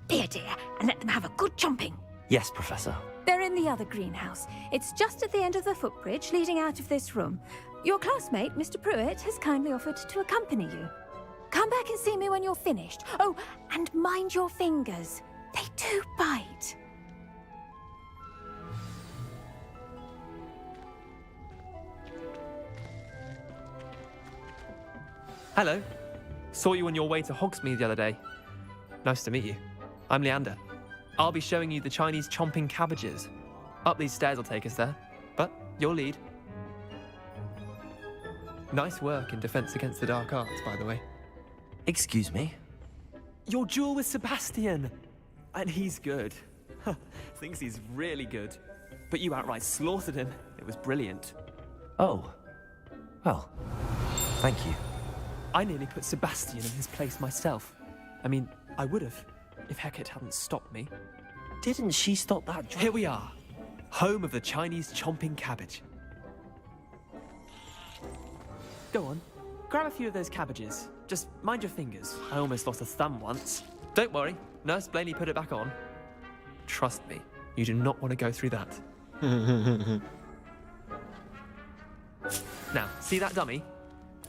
Be a dear and let them have a good chomping. Yes, Professor. They're in the other greenhouse. It's just at the end of the footbridge leading out of this room. Your classmate, Mr. Pruitt, has kindly offered to accompany you. Come back and see me when you're finished. Oh, and mind your fingers. They do bite. Hello. Saw you on your way to Hogsmeade the other day. Nice to meet you. I'm Leander. I'll be showing you the Chinese chomping cabbages. Up these stairs will take us there, but you'll lead. Nice work in Defense Against the Dark Arts, by the way. Excuse me? Your duel with Sebastian! And he's good. Thinks he's really good. But you outright slaughtered him. It was brilliant. Oh. Well, thank you. I nearly put Sebastian in his place myself. I mean, I would have, if Hecate hadn't stopped me. Didn't she stop that? Here we are. Home of the Chinese chomping cabbage. Go on. Grab a few of those cabbages. Just mind your fingers. I almost lost a thumb once. Don't worry. Nurse Blaney put it back on. Trust me. You do not want to go through that. Now, see that dummy?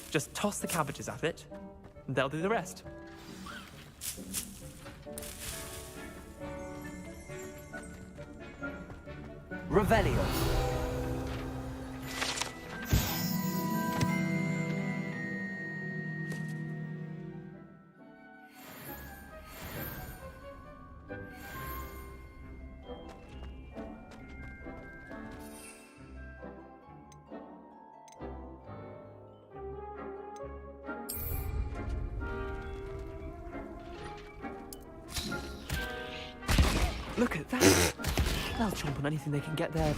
Just toss the cabbages at it, and they'll do the rest. Revelio. Look at that. They'll chomp on anything they can get their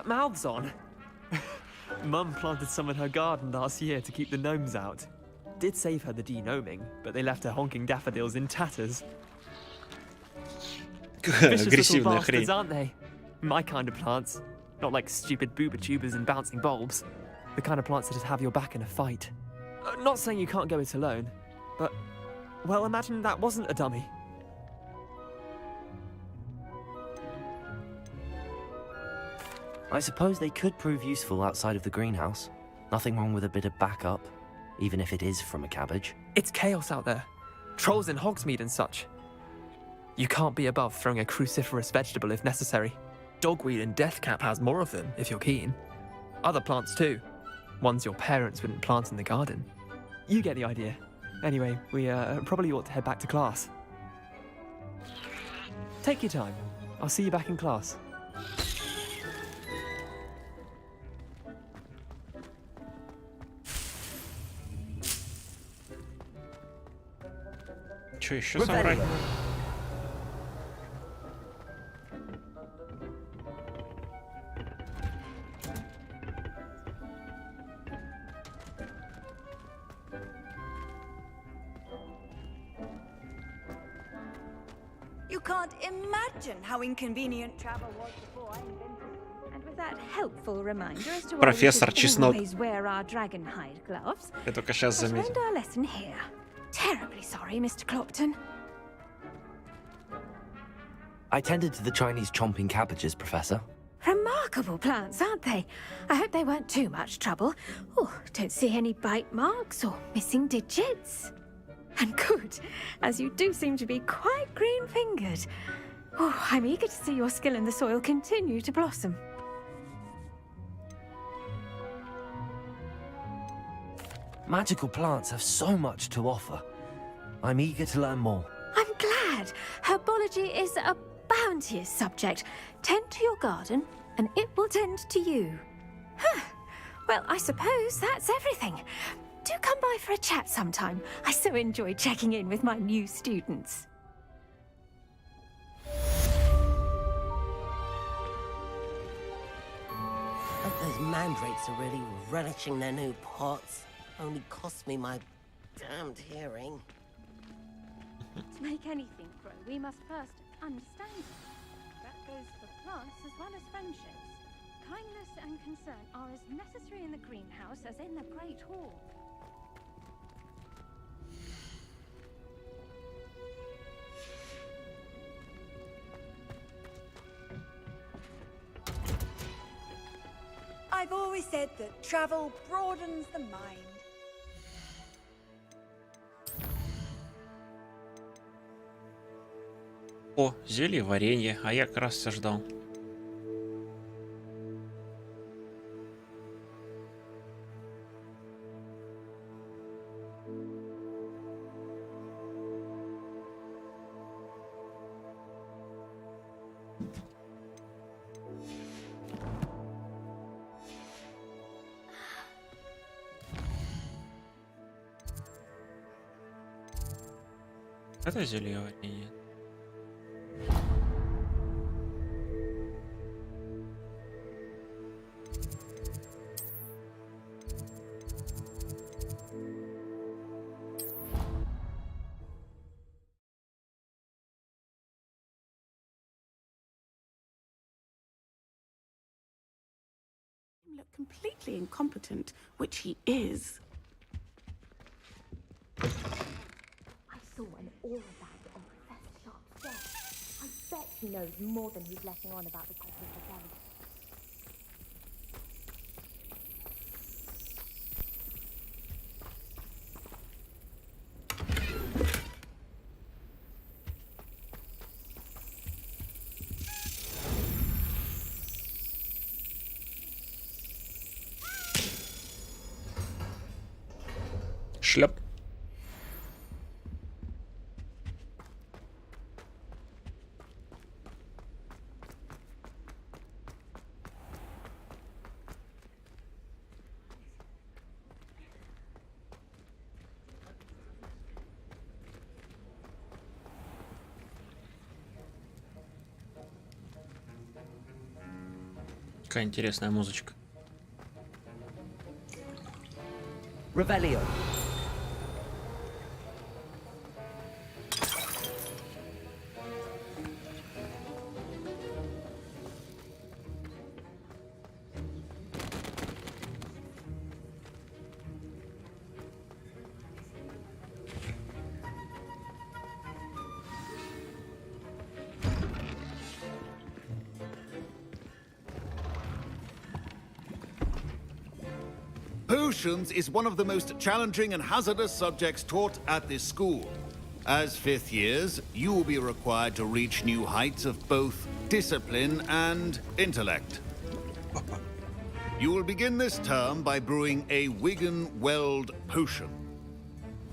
mouths on. Mum planted some in her garden last year to keep the gnomes out. Did save her the de-gnoming, but they left her honking daffodils in tatters. Vicious little Агрессивная bastards, хрень. aren't they? My kind of plants. Not like stupid booba tubers and bouncing bulbs. The kind of plants that just have your back in a fight. Not saying you can't go it alone, but, well, imagine that wasn't a dummy. I suppose they could prove useful outside of the greenhouse. Nothing wrong with a bit of backup, even if it is from a cabbage. It's chaos out there. Trolls in Hogsmeade and such. You can't be above throwing a cruciferous vegetable if necessary. Dogweed and deathcap has more of them, if you're keen. Other plants too. Ones your parents wouldn't plant in the garden. You get the idea. Anyway, we probably ought to head back to class. Take your time. I'll see you back in class. Что еще собрать? You can't imagine how inconvenient travel was before I invented it. And with that helpful reminder as to why Профессор we should Чеснок. always wear our dragon hide gloves. Я только сейчас Let's заметил. end our lesson here. Terribly sorry, Mr. Clopton. I tended to the Chinese chomping cabbages, Professor. Remarkable plants, aren't they? I hope they weren't too much trouble. Oh, don't see any bite marks or missing digits. And good, as you do seem to be quite green-fingered. Oh, I'm eager to see your skill in the soil continue to blossom. Magical plants have so much to offer. I'm eager to learn more. I'm glad. Herbology is a bounteous subject. Tend to your garden, and it will tend to you. Huh. Well, I suppose that's everything. Do come by for a chat sometime. I so enjoy checking in with my new students. Those mandrakes are really relishing their new pots. Only cost me my damned hearing. To make anything grow, we must first understand it. That goes for plants as well as friendships. Kindness and concern are as necessary in the greenhouse as in the Great Hall. I've always said that travel broadens the mind. О, зелье, варенье, а я как раз все ждал. Это зелье, варенье. Look completely incompetent, which he is. I saw an aura bag on Professor Sharp's desk. I bet he knows more than he's letting on about the Goblin Rebellion. Шляп. Какая интересная музычка. Revelio. Potions is one of the most challenging and hazardous subjects taught at this school. As fifth years, you will be required to reach new heights of both discipline and intellect. You will begin this term by brewing a Wiggen-Weld potion.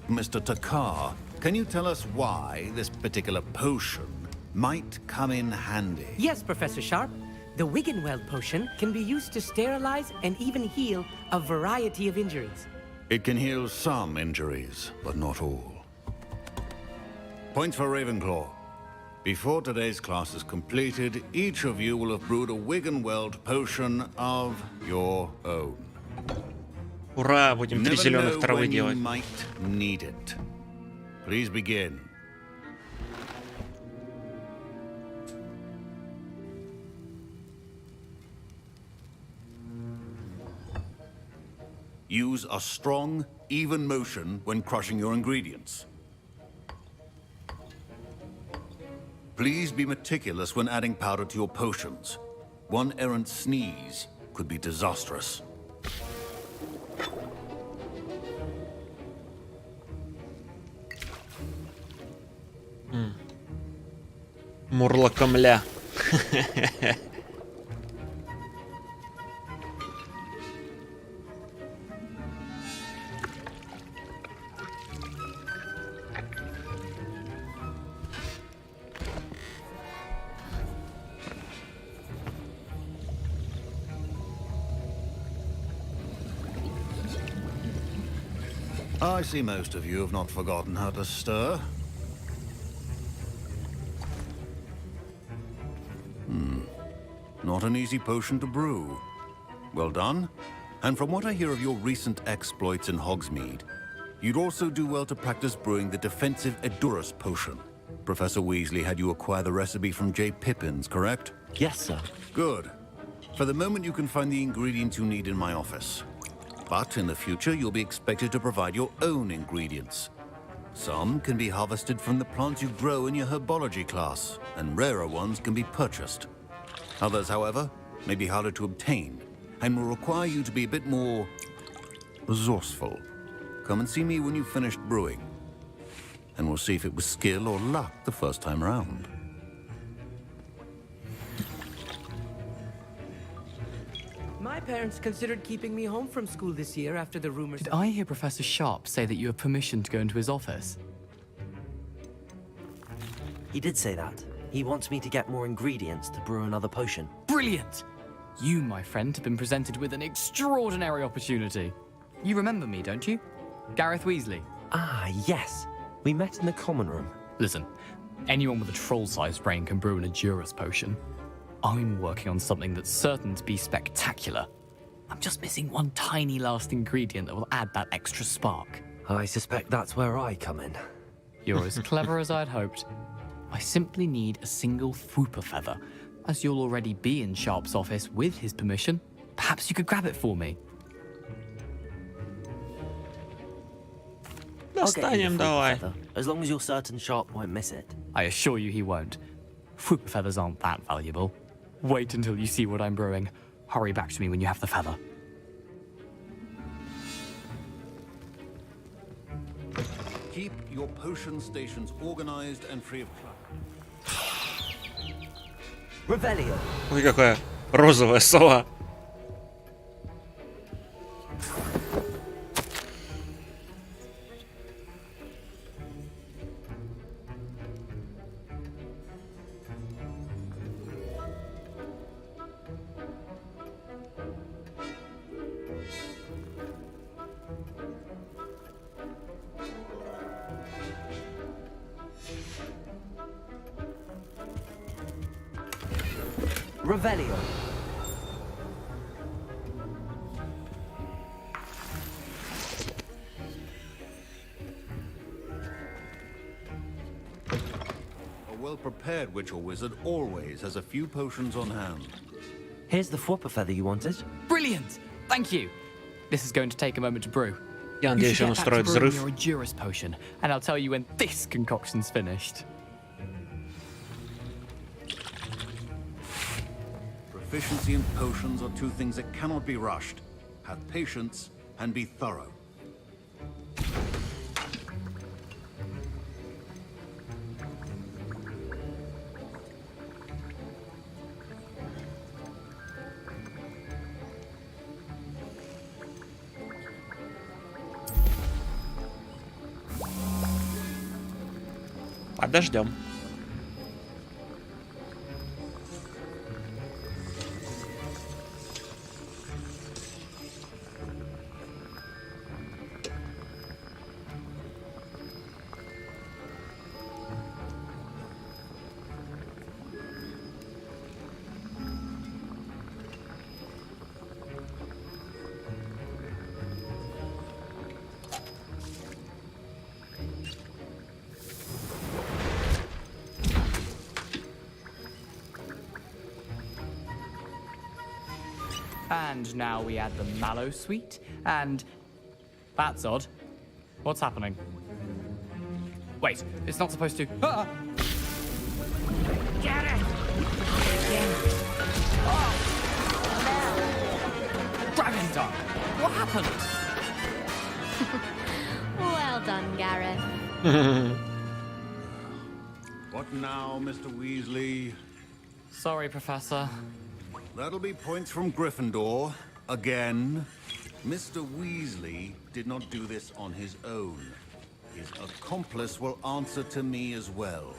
Mr. Takar, can you tell us why this particular potion might come in handy? Yes, Professor Sharp. The Wiggen-Weld potion can be used to sterilize and even heal a variety of injuries. It can heal some injuries, but not all. Points for Ravenclaw. Before today's class is completed, each of you will have brewed a Wiggen-Weld potion of your own. Ура, будем 3 зеленых травы делать. Might need it. Please begin. Use a strong, even motion when crushing your ingredients. Please be meticulous when adding powder to your potions. One errant sneeze could be disastrous. Мурлокомля. I see most of you have not forgotten how to stir. Not an easy potion to brew. Well done. And from what I hear of your recent exploits in Hogsmeade, you'd also do well to practice brewing the defensive Edurus potion. Professor Weasley had you acquire the recipe from J. Pippins, correct? Yes, sir. Good. For the moment, you can find the ingredients you need in my office. But in the future, you'll be expected to provide your own ingredients. Some can be harvested from the plants you grow in your herbology class, and rarer ones can be purchased. Others, however, may be harder to obtain, and will require you to be a bit more resourceful. Come and see me when you've finished brewing, and we'll see if it was skill or luck the first time round. My parents considered keeping me home from school this year after the rumors. Did I hear Professor Sharp say that you have permission to go into his office? He did say that. He wants me to get more ingredients to brew another potion. Brilliant! You, my friend, have been presented with an extraordinary opportunity. You remember me, don't you? Gareth Weasley. Ah, yes. We met in the common room. Listen, anyone with a troll-sized brain can brew an Edurus potion. I'm working on something that's certain to be spectacular. I'm just missing one tiny last ingredient that will add that extra spark. I suspect that's where I come in. You're as clever as I'd hoped. I simply need a single Fwooper feather. As you'll already be in Sharp's office with his permission, perhaps you could grab it for me. Doстанем, давай. As long as you're certain Sharp won't miss it. I assure you he won't. Fwooper feathers aren't that valuable. Wait until you see what I'm brewing. Hurry back to me when you have the feather. Keep your potion stations organized and free of clutter. Revelio. Ой, какая розовая сова. Revelio. A well-prepared witch or wizard always has a few potions on hand. Here's the Fwooper feather you wanted. Brilliant! Thank you. This is going to take a moment to brew. Я надеюсь, он устроит взрыв. Your Edurus potion, and I'll tell you when this concoction's finished. Proficiency in potions are two things that cannot be rushed. Have patience and be thorough. Подождем. And now we add the mallow sweet, and that's odd. What's happening? Wait, it's not supposed to. Ah! Get it! Dragon Dog! What happened? Well done, Gareth. What now, Mr. Weasley? Sorry, Professor. That'll be points from Gryffindor. Again. Mr. Weasley did not do this on his own. His accomplice will answer to me as well.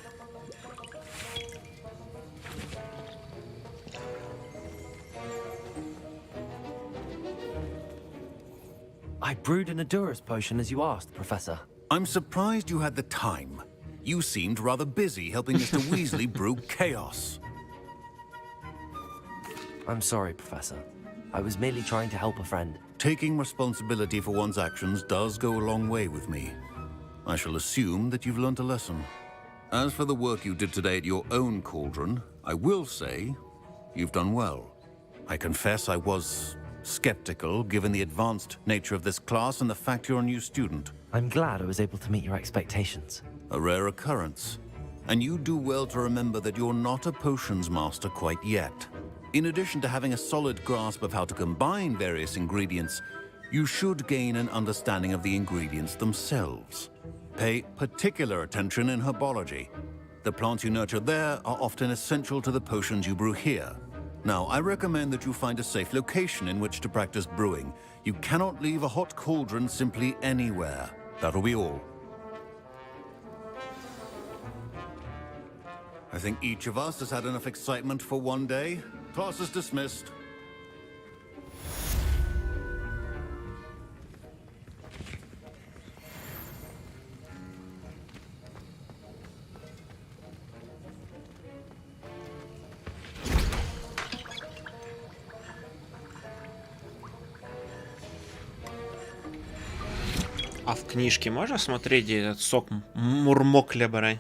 I brewed an Adurus potion as you asked, Professor. I'm surprised you had the time. You seemed rather busy helping Mr. Weasley brew chaos. I'm sorry, Professor. I was merely trying to help a friend. Taking responsibility for one's actions does go a long way with me. I shall assume that you've learnt a lesson. As for the work you did today at your own cauldron, I will say you've done well. I confess I was skeptical, given the advanced nature of this class and the fact you're a new student. I'm glad I was able to meet your expectations. A rare occurrence. And you do well to remember that you're not a potions master quite yet. In addition to having a solid grasp of how to combine various ingredients, you should gain an understanding of the ingredients themselves. Pay particular attention in herbology. The plants you nurture there are often essential to the potions you brew here. Now, I recommend that you find a safe location in which to practice brewing. You cannot leave a hot cauldron simply anywhere. That'll be all. I think each of us has had enough excitement for one day. Class is dismissed. А в книжке можно смотреть этот сок мурмокля брать?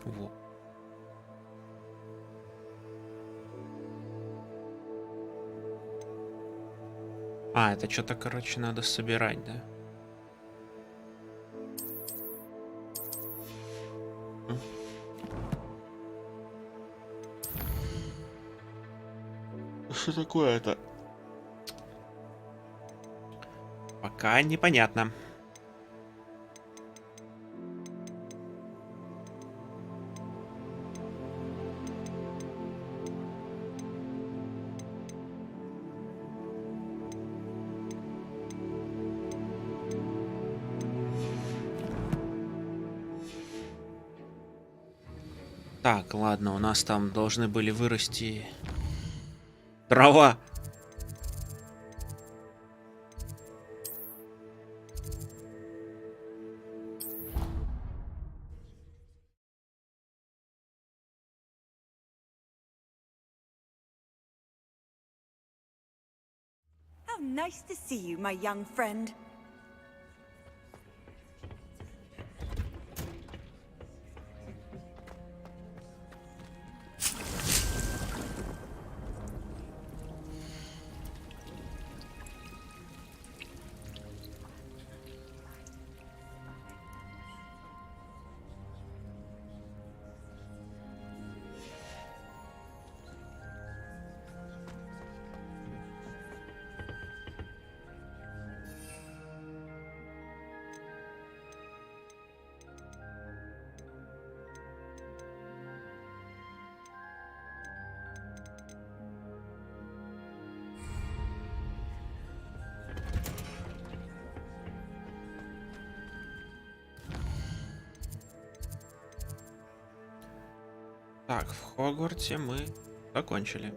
Во. А, это что-то, короче, надо собирать, да? Что такое это? Пока непонятно. Так, ладно, у нас там должны были вырасти трава. How nice to see you, my young friend. Так, в Хогвартсе мы закончили.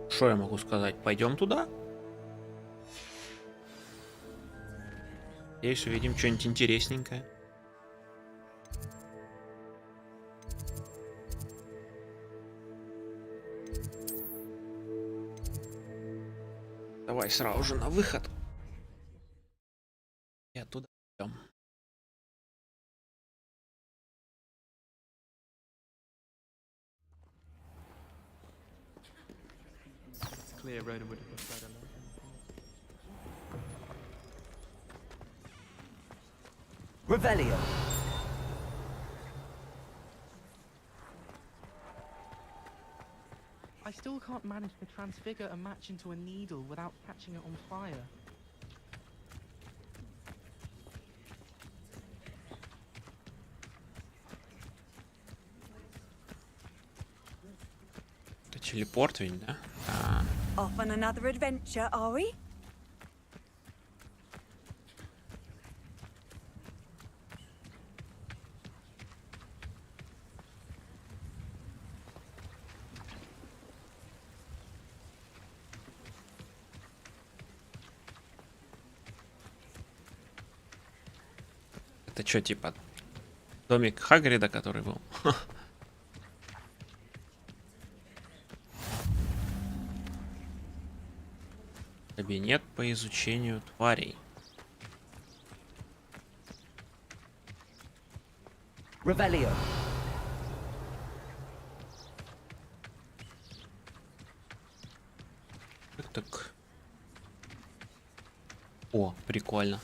Что я могу сказать? Пойдем туда? Надеюсь, увидим что-нибудь интересненькое. Давай сразу же на выход. И оттуда идем. Clear road and would have preferred a local. Revelio. I still can't manage to transfigure a match into a needle without catching it on fire. Это телепорт ведь, да? Off on another adventure, are we? Это что, типа домик Хагрида, который был? Кабинет по изучению тварей. Revelio. Так. О, прикольно.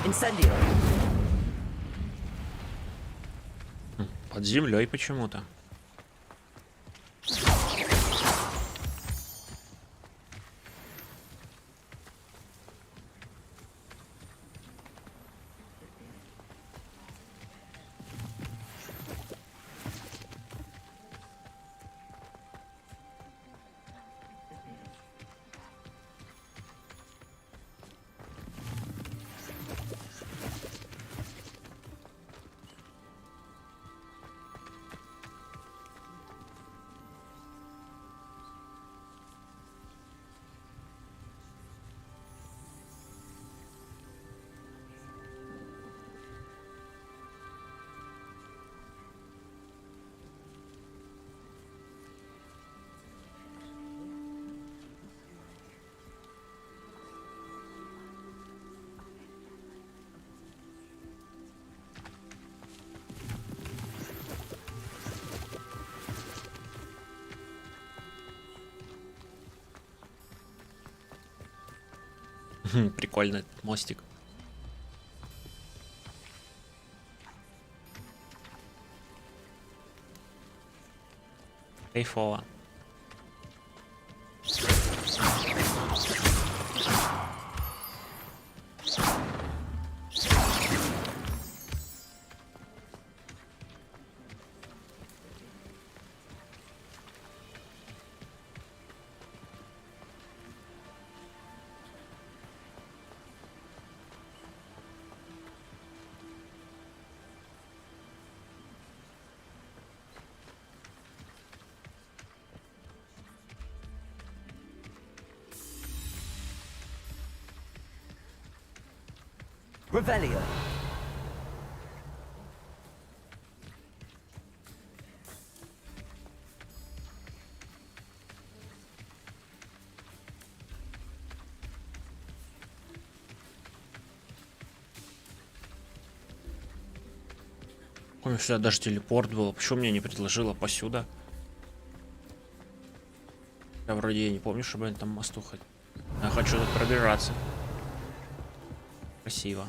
Incendio. Под землей почему-то. Прикольный этот мостик. Кайфово. Revelio. Помню, сюда даже телепорт был. Почему мне не предложила посюда? Я вроде не помню, чтобы я там мосту ходил. Я хочу тут пробираться. Красиво.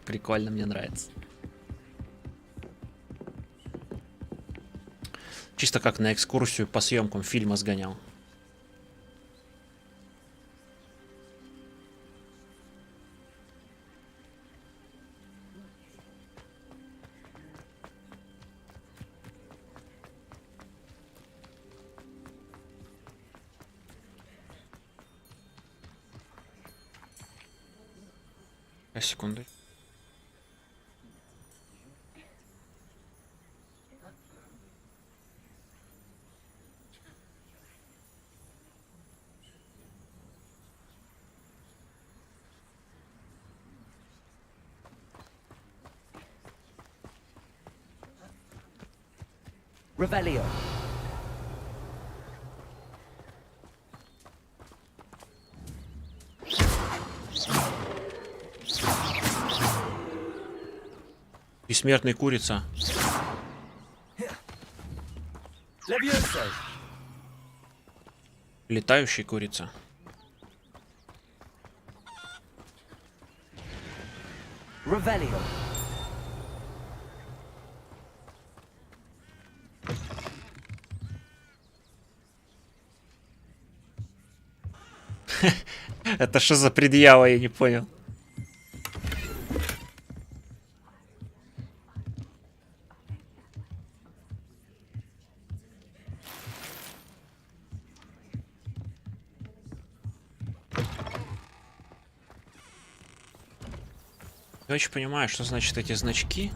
Прикольно, мне нравится. Чисто как на экскурсию по съемкам фильма сгонял. Секунду. Revelio. Бессмертный курица. Летающий курица. Revelio. Это что за предъява, я не понял. Не очень понимаю, что значит эти значки.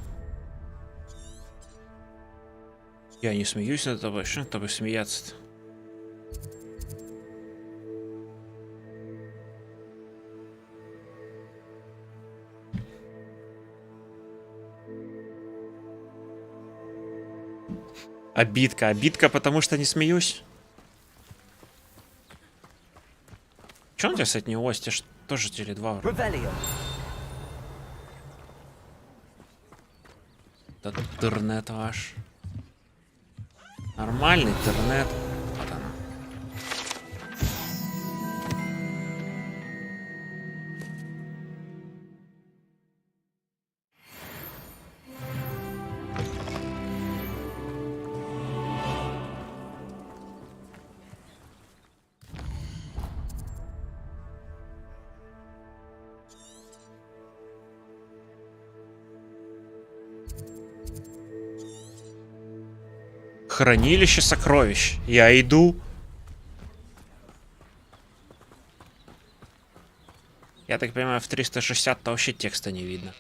Я не смеюсь над тобой. Что над тобой смеяться-то? Обидка. Обидка, потому что не смеюсь. Че он тебя с этим ости? Тоже теле2. Это интернет ваш. Нормальный интернет. Вот она. Хранилище сокровищ. Я иду. Я так понимаю, в 360-то вообще текста не видно.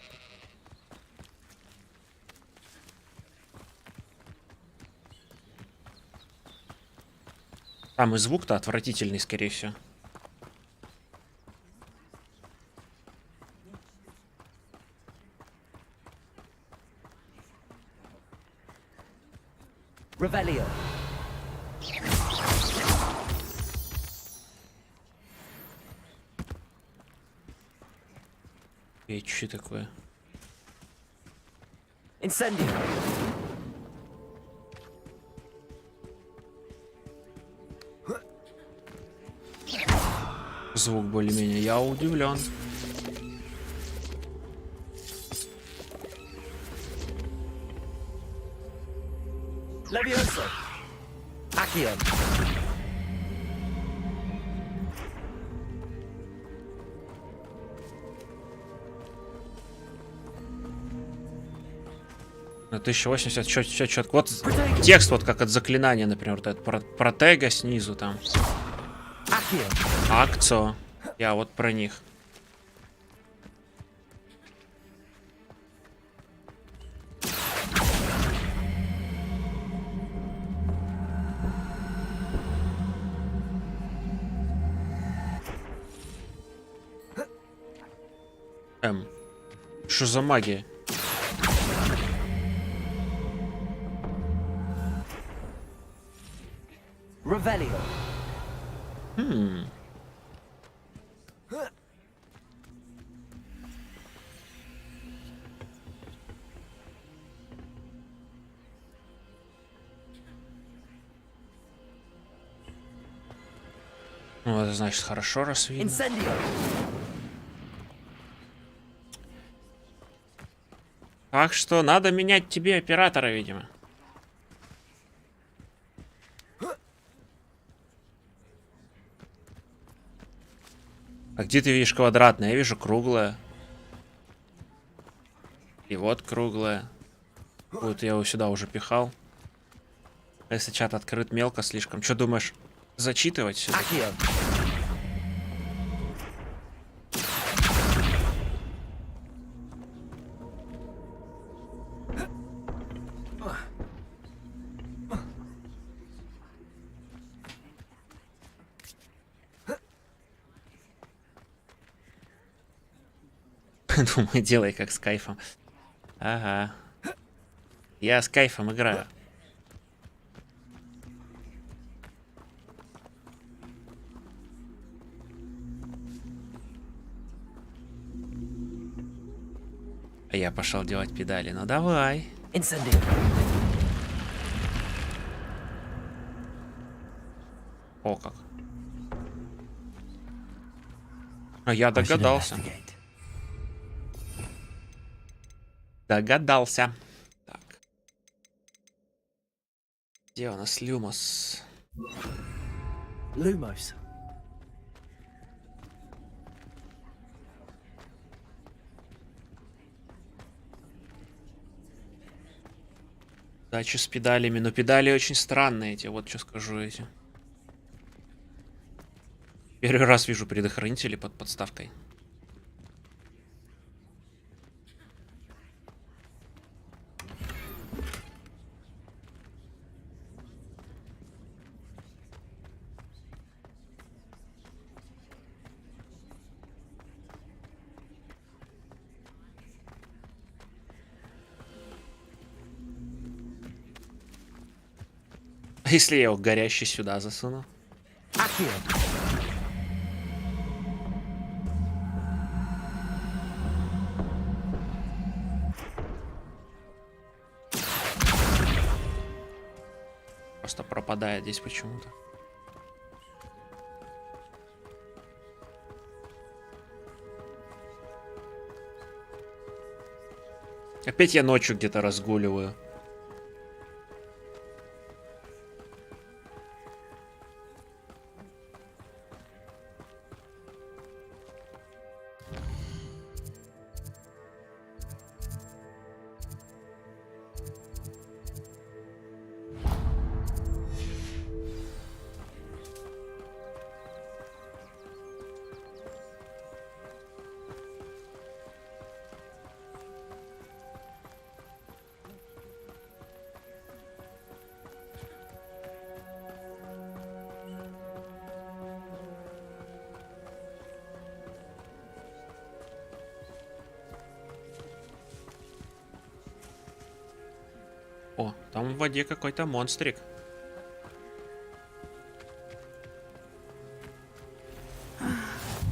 Там и звук-то отвратительный, скорее всего. Revelio. И что такое? Incendio. Звук более-менее. Я удивлен. Levioso. Accio. На 1080 все четко. Вот текст вот как от заклинания, например, вот этот протега снизу там. Акцио. Я вот про них. Что за магия? Revelio. Ну, это значит хорошо, раз видно. Incendio. Так что надо менять тебе оператора, видимо. А где ты видишь квадратное? Я вижу круглое. И вот круглое. Вот я его сюда уже пихал. Если чат открыт мелко слишком. Что думаешь, зачитывать сюда? Думаю, делай как с кайфом. Ага. Я с кайфом играю. А я пошел делать педали. Ну давай. О как. А я догадался. Догадался. Так. Где у нас Люмос? Lumos. Дачу с педалями. Но педали очень странные эти. Вот что скажу эти. Первый раз вижу предохранители под подставкой. А если я его горящий сюда засуну? Просто пропадает здесь почему-то. Опять я ночью где-то разгуливаю. Там в воде какой-то монстрик.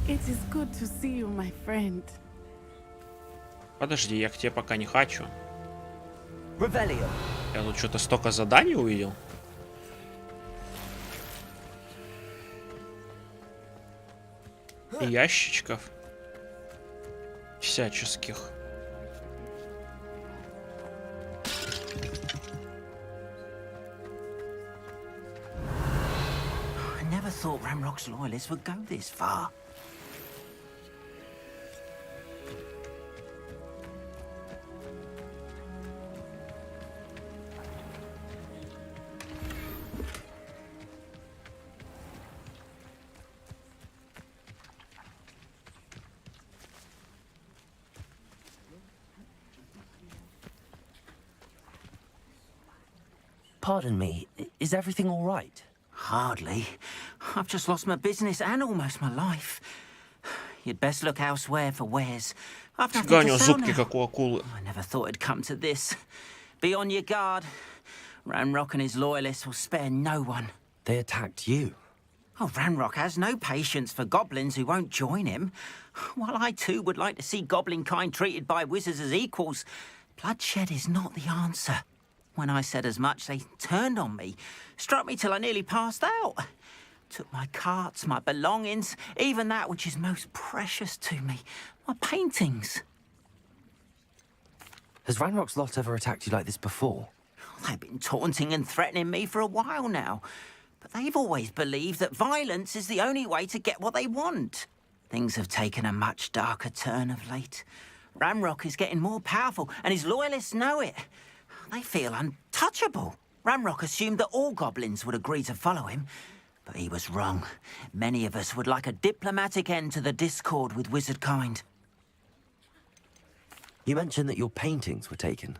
It is good to see you, my friend. Подожди, я к тебе пока не хочу. Revelio. Я тут что-то столько заданий увидел. Ящичков. Всяческих. I never thought Ramrock's loyalists would go this far. Pardon me, is everything all right? Hardly. I've just lost my business and almost my life. You'd best look elsewhere for wares. I've nothing to sell now. I never thought it'd come to this. Be on your guard. Ranrock and his loyalists will spare no one. They attacked you? Oh, Ranrock has no patience for goblins who won't join him. While I too would like to see goblin kind treated by wizards as equals, bloodshed is not the answer. When I said as much, they turned on me, struck me till I nearly passed out. Took my carts, my belongings, even that which is most precious to me, my paintings. Has Ranrock's lot ever attacked you like this before? They've been taunting and threatening me for a while now, but they've always believed that violence is the only way to get what they want. Things have taken a much darker turn of late. Ranrock is getting more powerful, and his loyalists know it. They feel untouchable. Ranrock assumed that all goblins would agree to follow him, but he was wrong. Many of us would like a diplomatic end to the discord with wizard kind. You mentioned that your paintings were taken.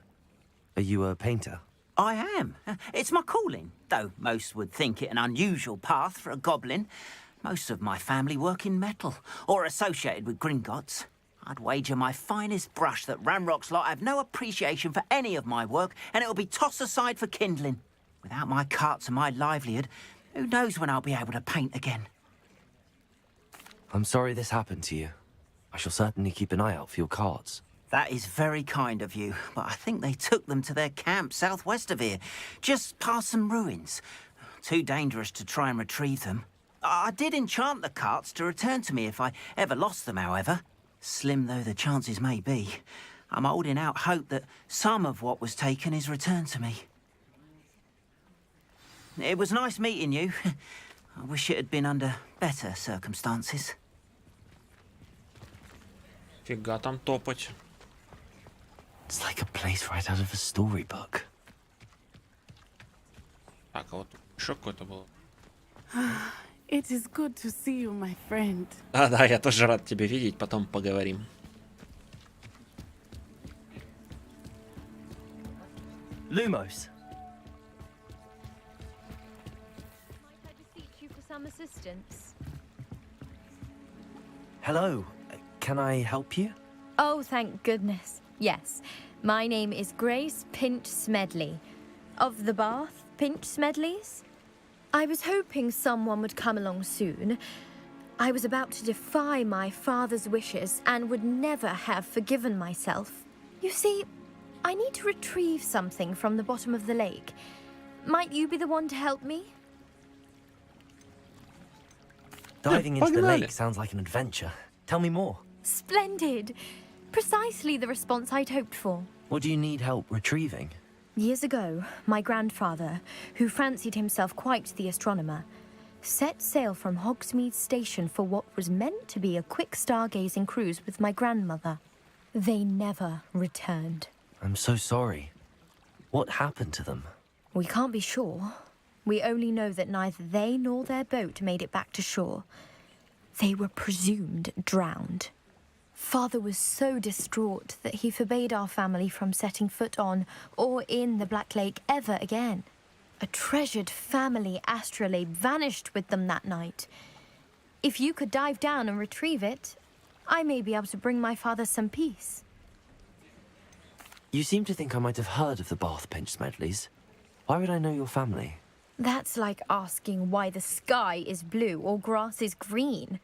Are you a painter? I am. It's my calling, though most would think it an unusual path for a goblin. Most of my family work in metal, or associated with Gringotts. I'd wager my finest brush that Ranrock's lot have no appreciation for any of my work, and it'll be tossed aside for kindling. Without my carts and my livelihood, who knows when I'll be able to paint again? I'm sorry this happened to you. I shall certainly keep an eye out for your carts. That is very kind of you, but I think they took them to their camp southwest of here, just past some ruins. Too dangerous to try and retrieve them. I did enchant the carts to return to me if I ever lost them, however. Slim though the chances may be, I'm holding out hope that some of what was taken is returned to me. It was nice meeting you. I wish it had been under better circumstances. Фига там топать. It's like a place right out of a storybook. Так, а вот еще какой-то был. It is good to see you, my friend. Да, я тоже рад тебя видеть, потом поговорим. Lumos. Might I beseech you for some assistance? Hello. Can I help you? Oh, thank goodness. Yes. My name is Grace Pinch Smedley. Of the Bath Pinch Smedleys? I was hoping someone would come along soon. I was about to defy my father's wishes and would never have forgiven myself. You see, I need to retrieve something from the bottom of the lake. Might you be the one to help me? Diving into the lake sounds like an adventure. Tell me more. Splendid. Precisely the response I'd hoped for. What do you need help retrieving? Years ago, my grandfather, who fancied himself quite the astronomer, set sail from Hogsmeade Station for what was meant to be a quick stargazing cruise with my grandmother. They never returned. I'm so sorry. What happened to them? We can't be sure. We only know that neither they nor their boat made it back to shore. They were presumed drowned. Father was so distraught that he forbade our family from setting foot on or in the Black Lake ever again. A treasured family astrolabe vanished with them that night. If you could dive down and retrieve it, I may be able to bring my father some peace. You seem to think I might have heard of the Bath Pinch Smedleys. Why would I know your family? That's like asking why the sky is blue or grass is green.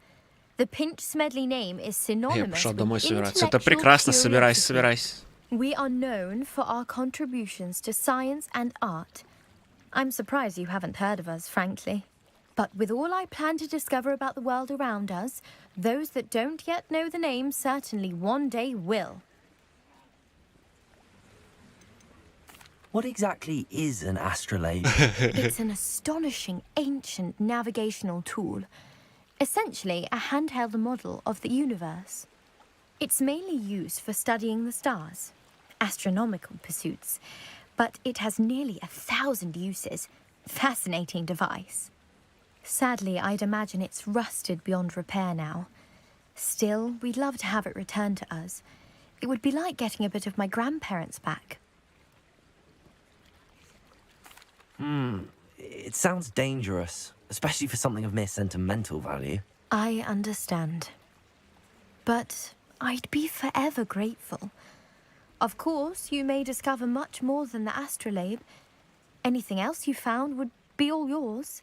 The Pinch Smedley name is Я synonymous пошел with домой собираться. Это intellectual прекрасно. Собирайся, curiosity. собирайся. We are known for our contributions to science and art. I'm surprised you haven't heard of us, frankly. But with all I plan to discover about the world around us, those that don't yet know the name certainly one day will. What exactly is an astrolabe? It's an astonishing ancient navigational tool. Essentially, a handheld model of the universe. It's mainly used for studying the stars, astronomical pursuits, but it has nearly 1,000 uses. Fascinating device. Sadly, I'd imagine it's rusted beyond repair now. Still, we'd love to have it returned to us. It would be like getting a bit of my grandparents back. It sounds dangerous, especially for something of mere sentimental value. I understand. But I'd be forever grateful. Of course, you may discover much more than the astrolabe. Anything else you found would be all yours.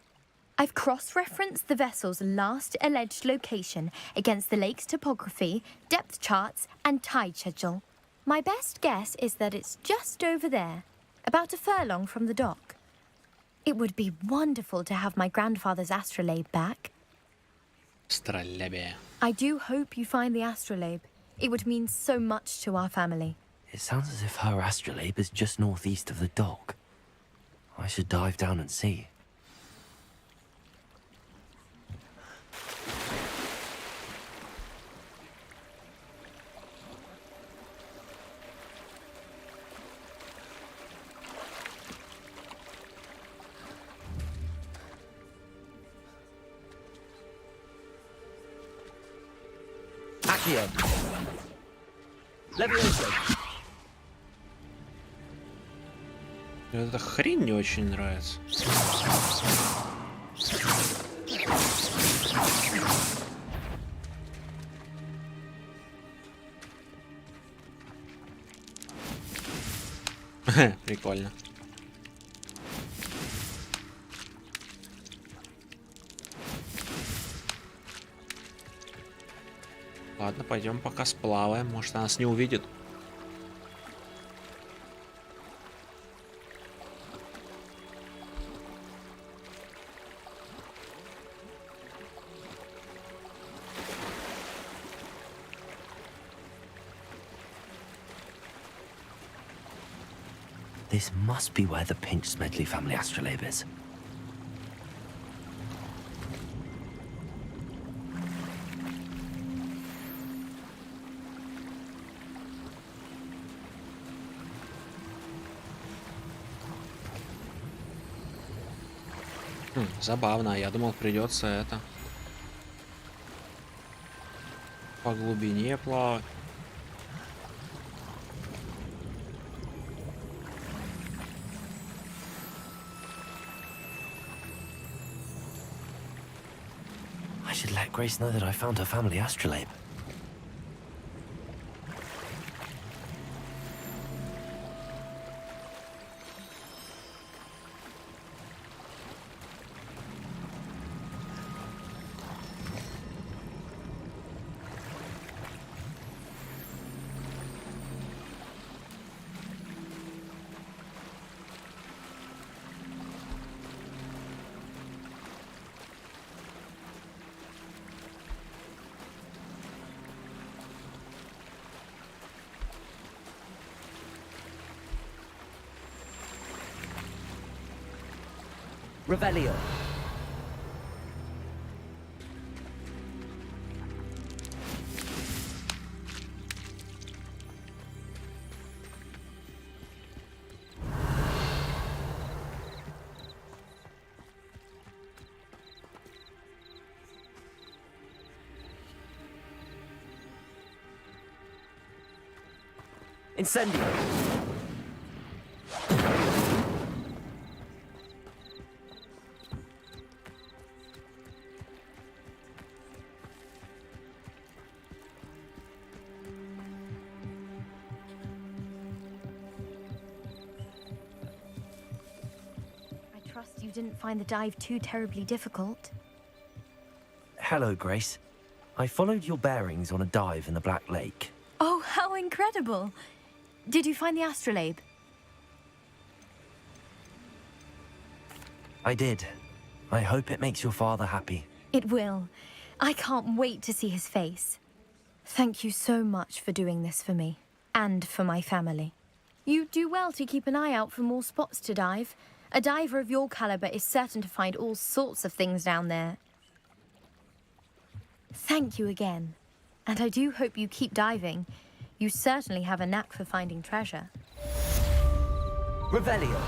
I've cross-referenced the vessel's last alleged location against the lake's topography, depth charts, and tide schedule. My best guess is that it's just over there, about a furlong from the dock. It would be wonderful to have my grandfather's astrolabe back. Astrolabe. I do hope you find the astrolabe. It would mean so much to our family. It sounds as if her astrolabe is just northeast of the dock. I should dive down and see. Accio. Levioso. Эта хрень не очень нравится. Прикольно. Ладно, пойдем пока сплаваем. Может, она нас не увидит. This must be where the Pinch Smedley family astrolabe is. Забавно, я думал, придется это по глубине плавать. I should let Grace know that I found her family astrolabe. Revelio. Incendio. trust you didn't find the dive too terribly difficult. Hello, Grace. I followed your bearings on a dive in the Black Lake. Oh, how incredible! Did you find the astrolabe? I did. I hope it makes your father happy. It will. I can't wait to see his face. Thank you so much for doing this for me, and for my family. You do well to keep an eye out for more spots to dive. A diver of your caliber is certain to find all sorts of things down there. Thank you again. And I do hope you keep diving. You certainly have a knack for finding treasure. Revelio.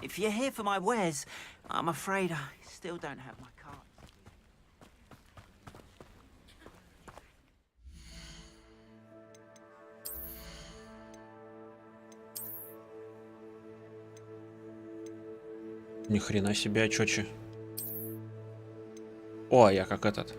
If you're here for my wares, I'm afraid I still don't have my card. Ни хрена себе, а чё? О, я как этот.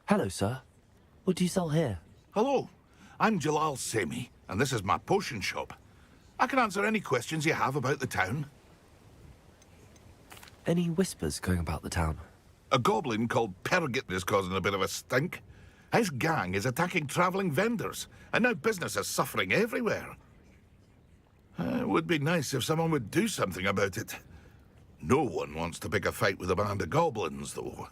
Hello, sir. What do you sell here? Hello, I'm Jalal Semi, and this is my potion shop. I can answer any questions you have about the town. Any whispers going about the town? A goblin called Pergit is causing a bit of a stink. His gang is attacking travelling vendors, and now business is suffering everywhere. It would be nice if someone would do something about it. No one wants to pick a fight with a band of goblins, though.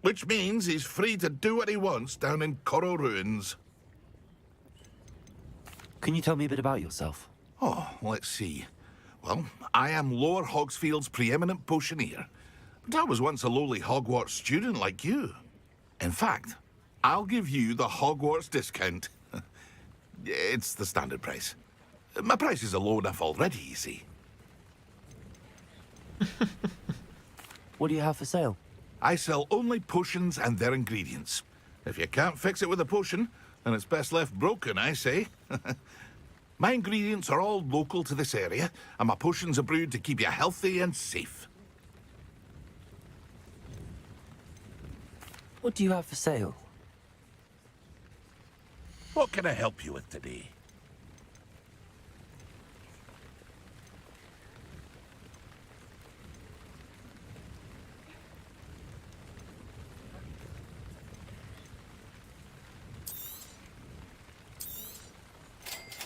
Which means he's free to do what he wants down in Coral Ruins. Can you tell me a bit about yourself? Oh, let's see. Well, I am Lower Hogsfield's preeminent potioneer. But I was once a lowly Hogwarts student like you. In fact, I'll give you the Hogwarts discount. It's the standard price. My prices are low enough already, you see. What do you have for sale? I sell only potions and their ingredients. If you can't fix it with a potion, then it's best left broken, I say. My ingredients are all local to this area, and my potions are brewed to keep you healthy and safe. What do you have for sale? What can I help you with today?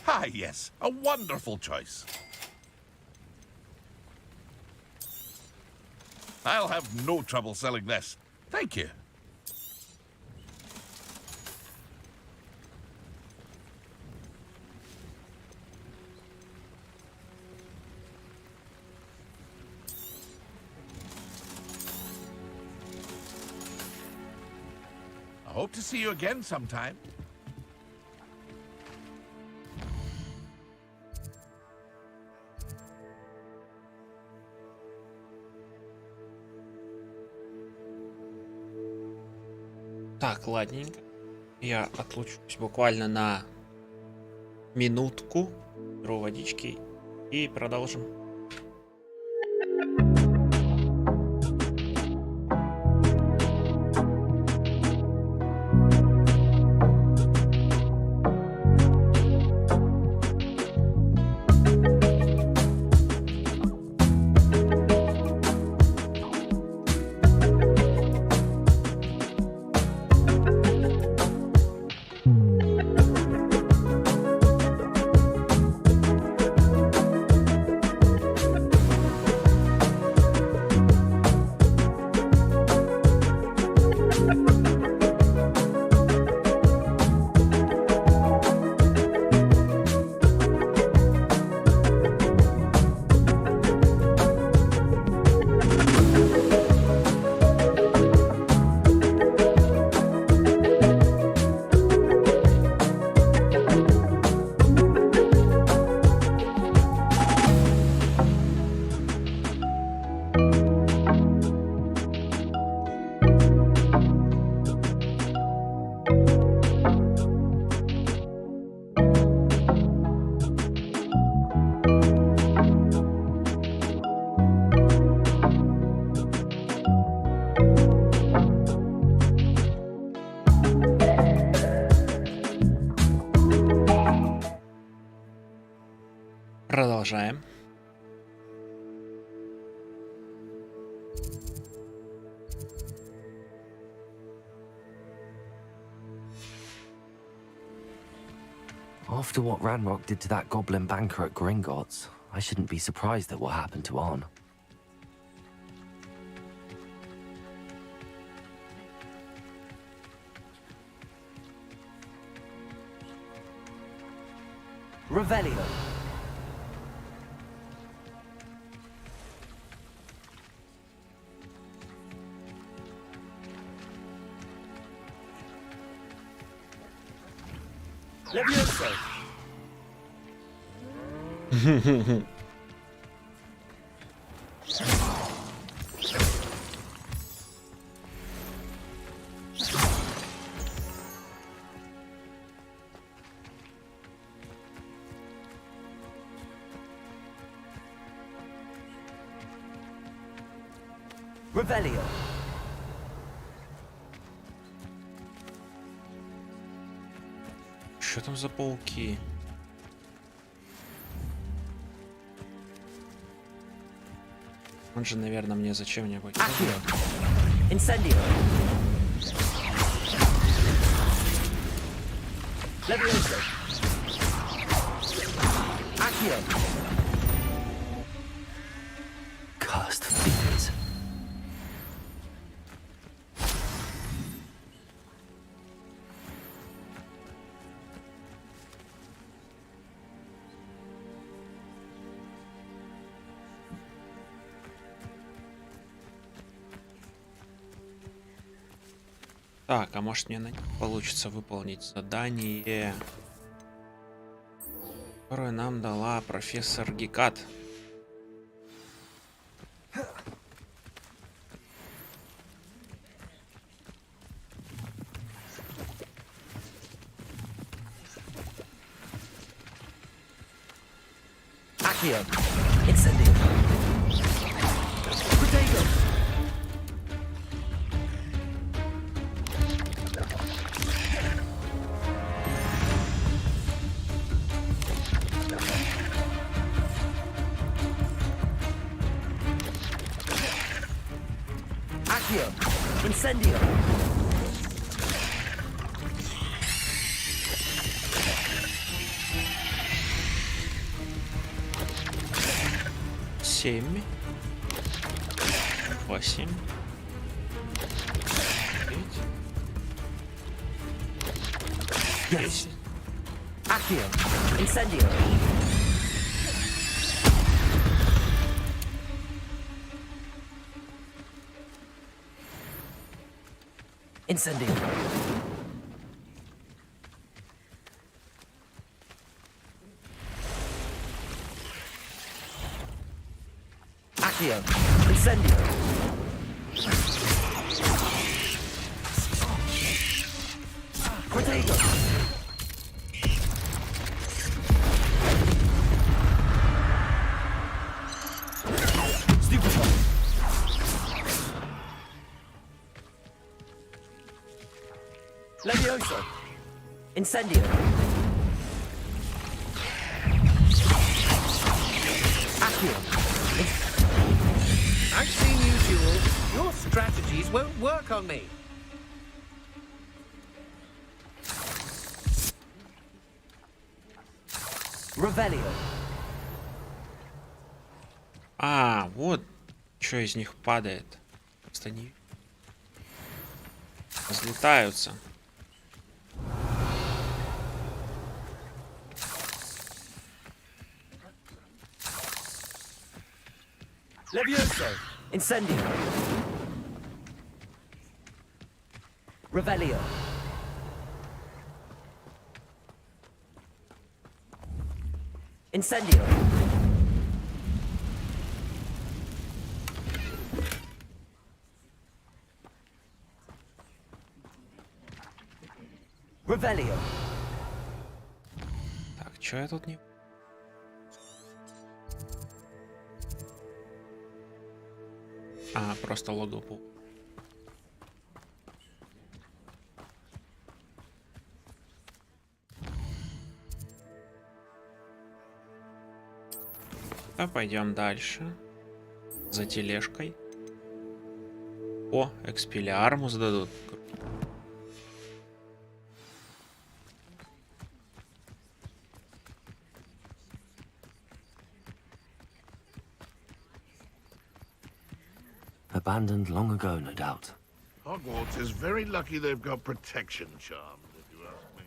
Ah, yes, a wonderful choice. I'll have no trouble selling this. Thank you. I hope to see you again sometime. Так, ладненько. Я отлучусь буквально на минутку, беру водички и продолжим. Продолжаем. After what Ranrock did to that goblin banker at Gringotts, I shouldn't be surprised at what happened to On. Revelio. Levioso. Revelio. Что там за пауки? Он же, наверное, мне зачем-нибудь. Incendio. Levioso. Accio. Cursed fiends. Так, а может мне получится выполнить задание, которое нам дала профессор Гикат. Accio. Incendio. Protego. Accio. Incendio. Семь. 8. 9. 10. Accio. Incendio. Incendio. Accio. Incendio. Protego! Stupefy! Levioso! Incendio! Accio! I've seen you duel. Your strategies won't work on me. Revelio. А, вот что из них падает. Просто они взлетаются. Levioso! Incendio! Revelio! Incendio! Revelio! Так, что я тут не... А, просто логопу. А пойдем дальше. За тележкой. О, экспелиармус дадут. Abandoned long ago, no doubt. Hogwarts is very lucky they've got protection charms, if you ask me.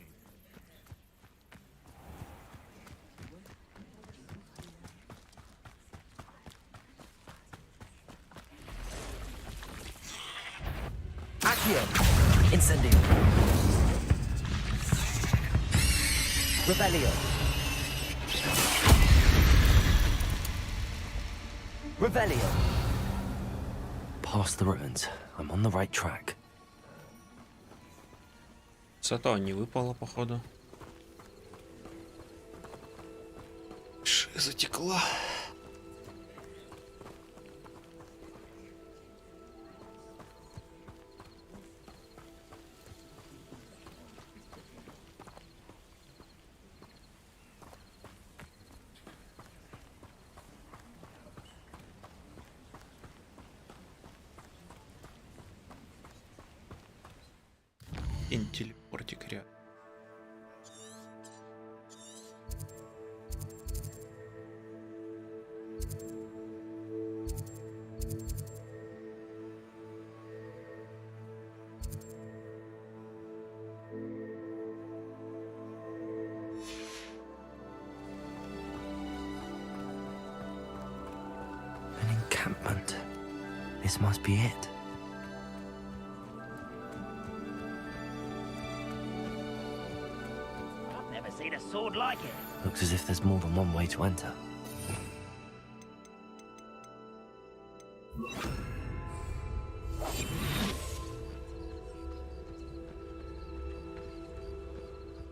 Accio! Incendio! Revelio! Revelio! Past the ruins. I'm on the right track. Зато не выпало, походу. Шея затекла. Телепортик рядом. An encampment. This must be it. Seen a sword like it. Looks as if there's more than one way to enter.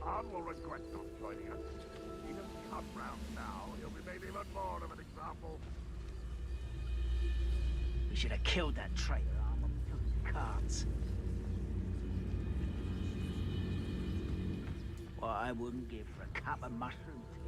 Anne will regret not joining us. He doesn't come round now. He'll be made even more of an example. We should have killed that traitor arm when we took his cards. What I wouldn't give for a cup of mushroom tea.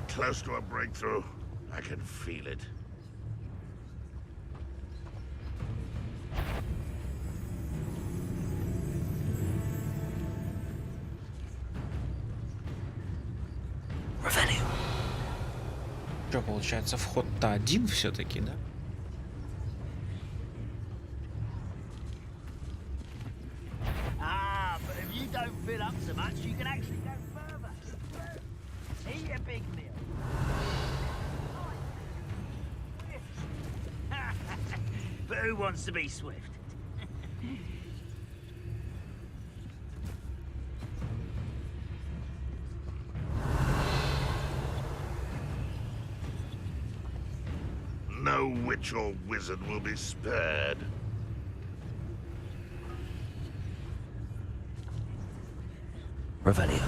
close to a breakthrough. I can feel it. Что, получается, вход-то один все-таки, да? Ah, but if you don't fill up so much, you can actually go further. Eat a big meal. But who wants to be swift? No witch or wizard will be spared. Revelio.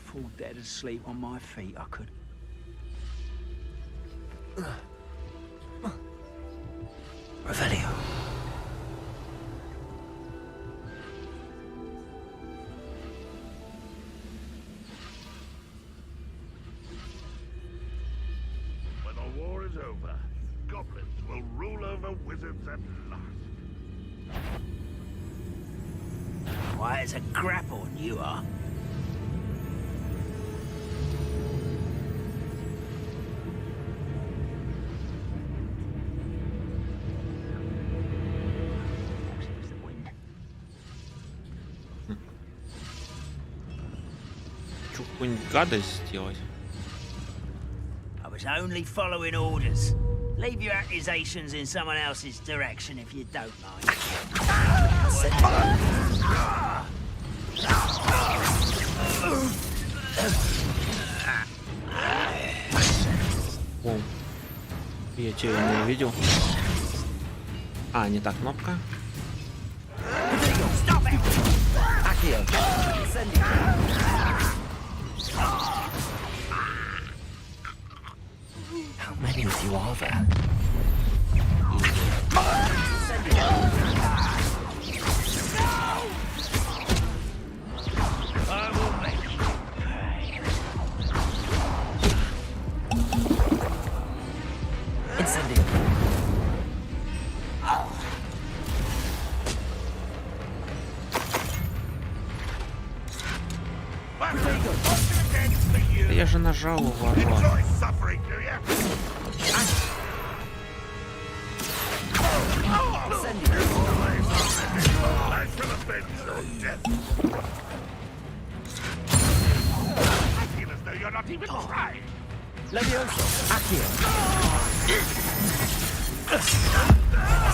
Fall dead asleep on my feet, I could. Revelio. When the war is over, goblins will rule over wizards at last. Why, it's a grapple, you are. Какую-нибудь гадость сделать. I was only following orders. Leave your accusations in someone else's direction if you don't mind. О, я тебя не увидел. А, не та кнопка. How many of you are there? I will make you pay. Incendio. Я же нажал его.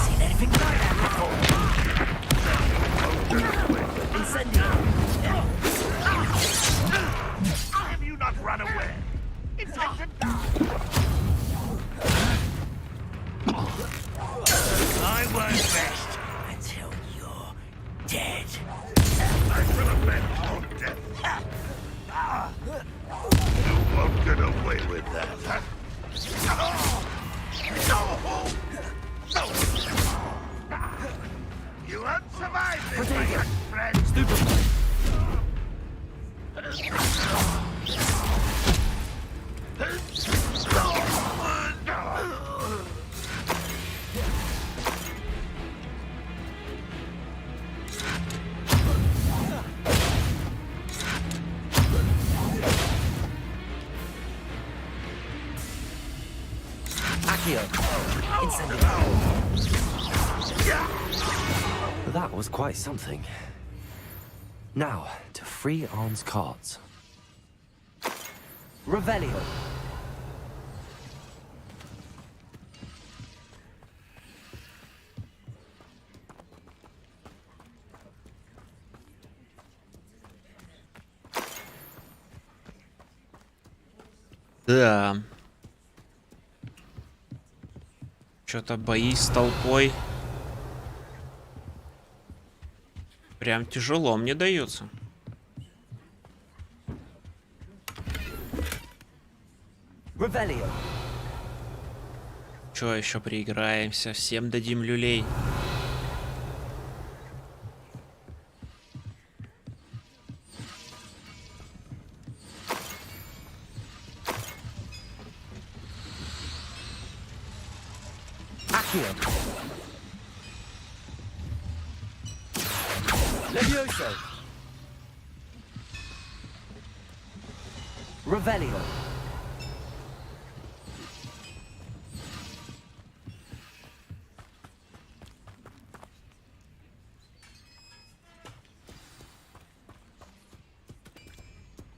Seen anything like that before? Incendio. Have you not run away? It's time to die. I won't rest until you're dead. I shall avenge your death. You won't get away with that, huh? You won't survive this, my young friend. That was quite something. Now, to free Arn's cards. Revelio. Да. Что-то бои с толпой. Прям тяжело мне даются. Чё, еще прииграемся? Всем дадим люлей. Levioso. Revelio.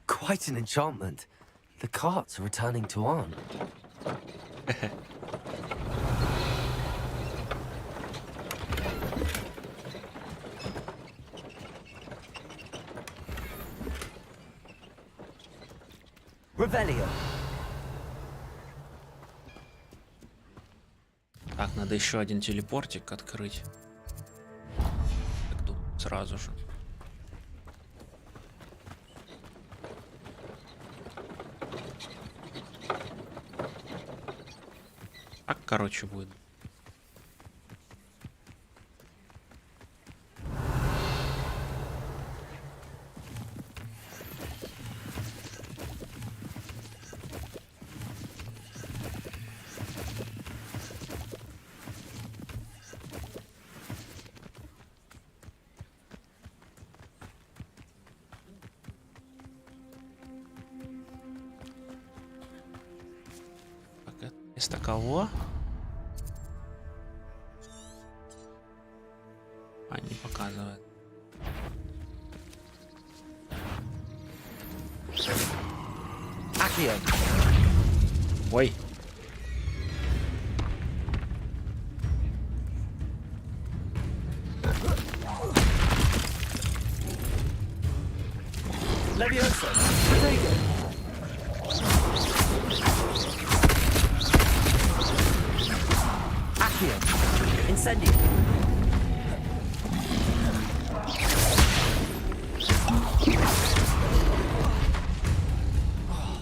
Quite an enchantment. The carts are returning to Arn. Revelio. Так, надо еще один телепортик открыть. Так тут сразу же. Так, короче, будет. Вместо кого? А, не показывает. Ой. Levioso. Incendio.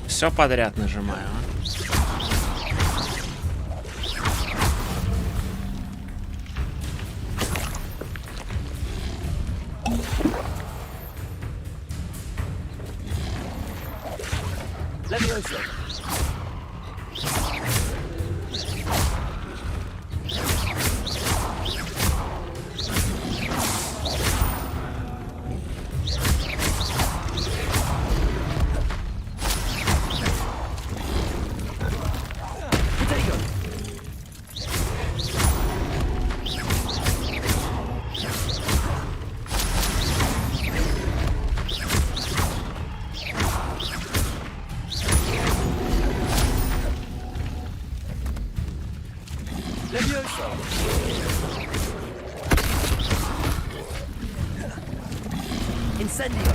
Все подряд нажимаю, а? Levioso. Incendio.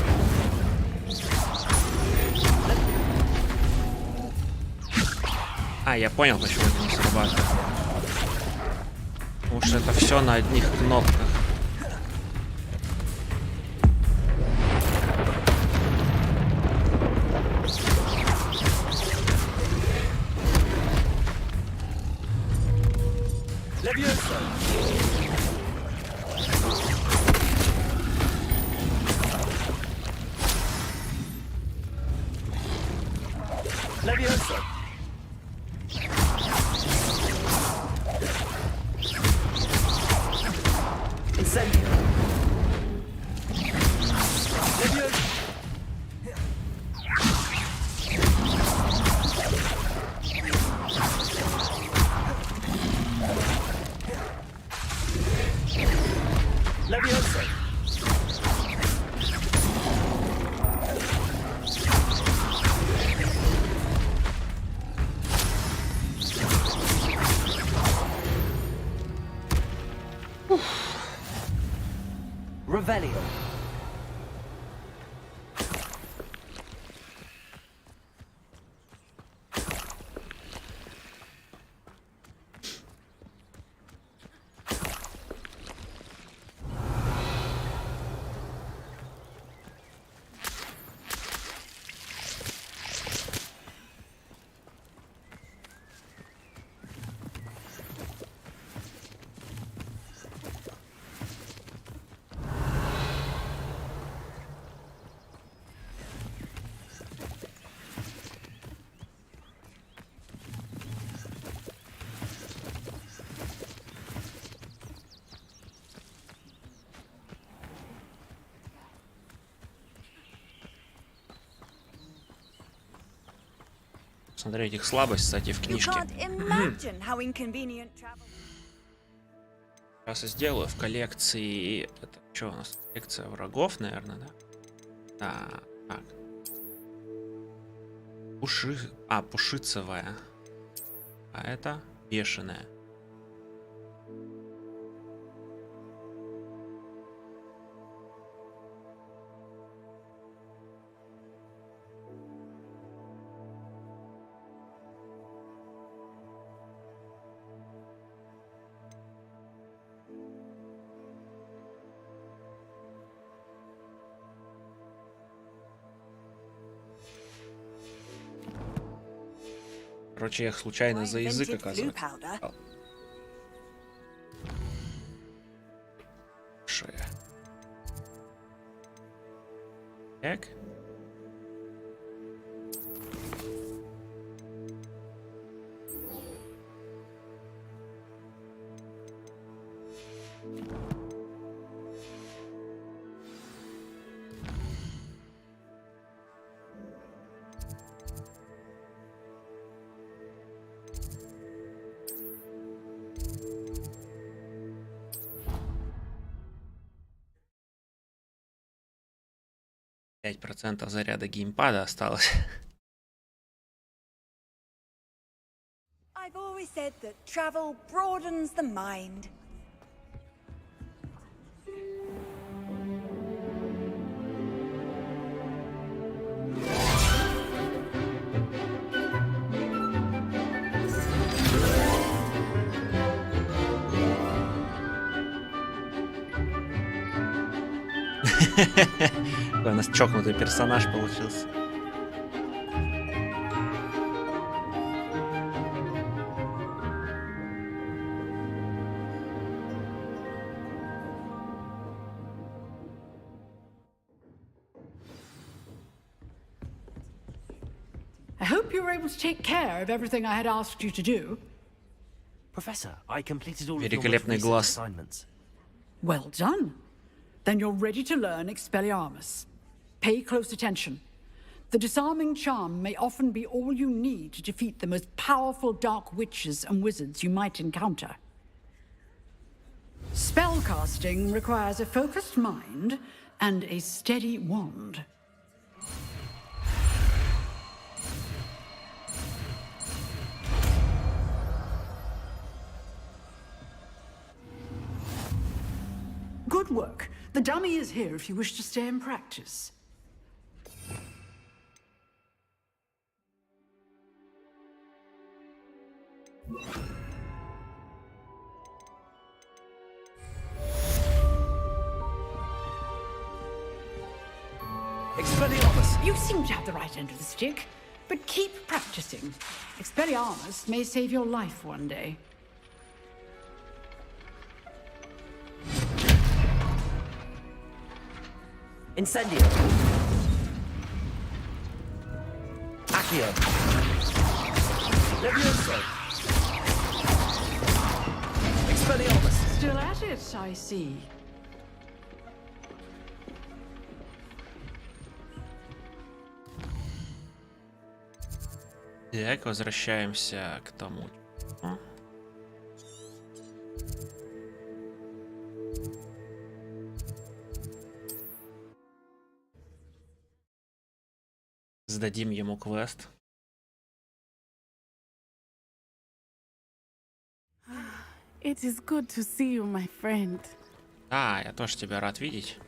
А, я понял, почему это не срабатывает. Потому что это все на одних кнопках. Levioso. Incendio. Levioso. Levioso. Revelio. посмотреть их слабость, кстати, в You книжке. can't imagine how inconvenient travel. Сейчас и сделаю в коллекции. Это что у нас? Коллекция врагов, наверное, да? Да. Так. Пушицевая. А это бешеная. Короче, я их случайно за язык, оказывается. Шея. Так. %5 заряда геймпада осталось. I've always said that travel broadens the mind. У нас чокнутый персонаж получился. I hope you were able to take care of everything I had asked you to do. Professor, I completed all of your most Великолепный recent глаз. assignments. Well done. Then you're ready to learn Expelliarmus. Pay close attention. The disarming charm may often be all you need to defeat the most powerful dark witches and wizards you might encounter. Spellcasting requires a focused mind and a steady wand. Good work. The dummy is here if you wish to stay and practice. Expelliarmus! You seem to have the right end of the stick, but keep practicing. Expelliarmus may save your life one day. Incendio! Accio! Levioso! Expelliarmus! Still at it, I see. Так, возвращаемся к тому. Сдадим ему квест. It is good to see you, my friend. Да, я тоже тебя рад видеть.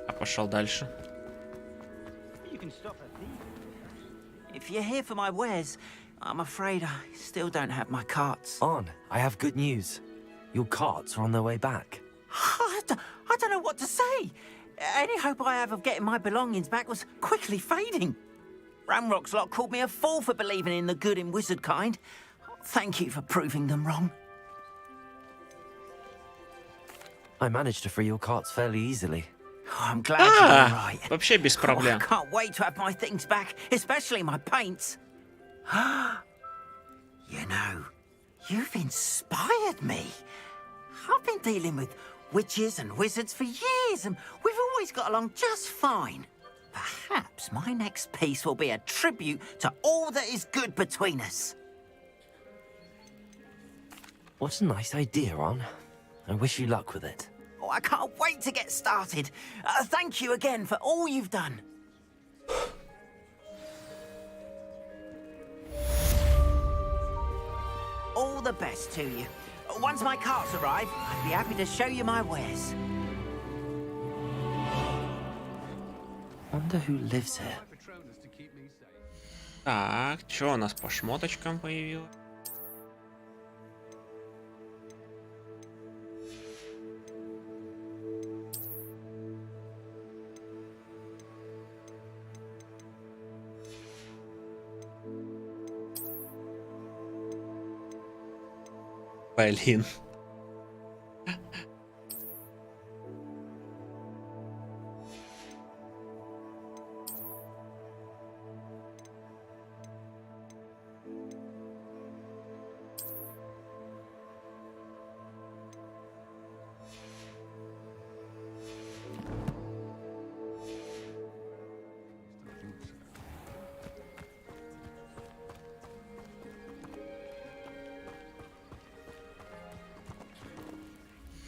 А пошел дальше. If you're here for my wares, I'm afraid I still don't have my carts. On, I have good news. Your carts are on their way back. I don't know what to say. Any hope I have of getting my belongings back was quickly fading. Ramrock's lot called me a fool for believing in the good in wizard kind. Thank you for proving them wrong. I managed to free your carts fairly easily. Oh, I'm glad you're all right. Вообще без проблем. I can't wait to have my things back, especially my paints. You know, you've inspired me. I've been dealing with witches and wizards for years, and we've always got along just fine. Perhaps my next piece will be a tribute to all that is good between us. What a nice idea, Ron. I wish you luck with it. Oh, I can't wait to get started. Thank you again for all you've done. All the best to you. Once my carts arrive, I'd be happy to show you my wares. Wonder who lives here. Так, что у нас по шмоточкам появилось? Блин.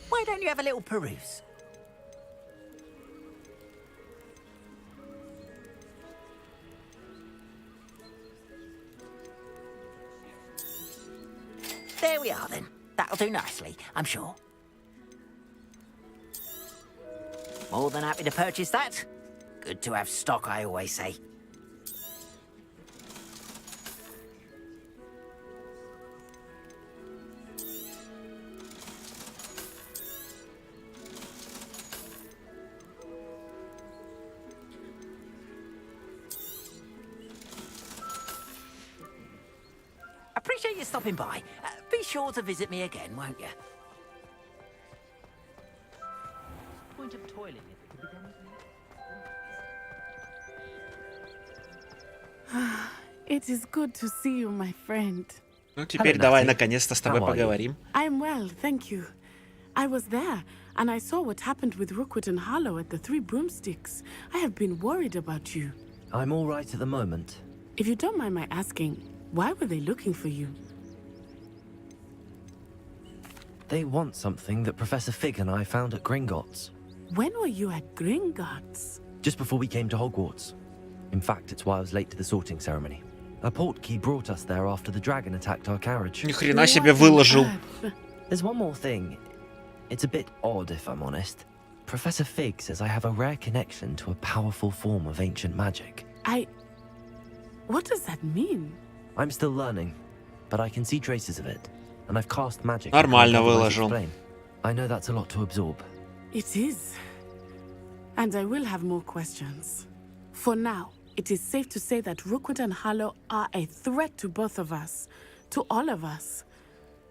Why don't you have a little peruse? There we are then. That'll do nicely, I'm sure. More than happy to purchase that. Good to have stock, I always say. Appreciate you stopping by. Be sure to visit me again, won't you? Point of toilet if it could be done. It is good to see you, my friend. Ну, теперь давай наконец-то с тобой поговорим. I'm well, thank you. I was there, and I saw what happened with Rookwood and Harlow at the Three Broomsticks. I have been worried about you. I'm all right at the moment. If you don't mind my asking, why were they looking for you? They want something that Professor Fig and I found at Gringotts. When were you at Gringotts? Just before we came to Hogwarts. In fact, it's why I was late to the sorting ceremony. A portkey brought us there after the dragon attacked our carriage. Ни хрена себе выложил. There's one more thing. It's a bit odd, if I'm honest. Professor Fig says I have a rare connection to a powerful form of ancient magic. What does that mean? I'm still learning, but I can see traces of it. And I've cast magic. Нормально выложил. I know that's a lot to absorb. It is. And I will have more questions. For now, it is safe to say that Rookwood and Harlow are a threat to both of us, to all of us.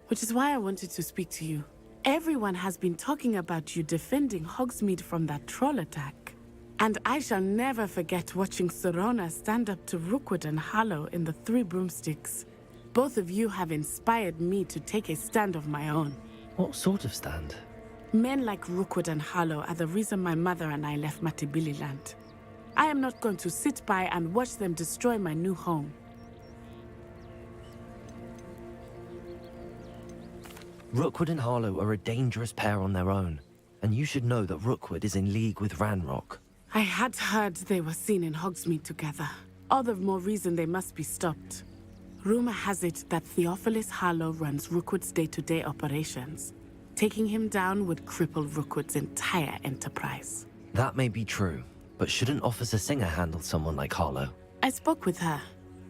Which is why I wanted to speak to you. Everyone has been talking about you defending Hogsmeade from that troll attack. And I shall never forget watching Sorona stand up to Rookwood and Harlow in the Three Broomsticks. Both of you have inspired me to take a stand of my own. What sort of stand? Men like Rookwood and Harlow are the reason my mother and I left Matibili land. I am not going to sit by and watch them destroy my new home. Rookwood and Harlow are a dangerous pair on their own. And you should know that Rookwood is in league with Ranrock. I had heard they were seen in Hogsmeade together. All the more reason they must be stopped. Rumor has it that Theophilus Harlow runs Rookwood's day-to-day operations. Taking him down would cripple Rookwood's entire enterprise. That may be true, but shouldn't Officer Singer handle someone like Harlow? I spoke with her.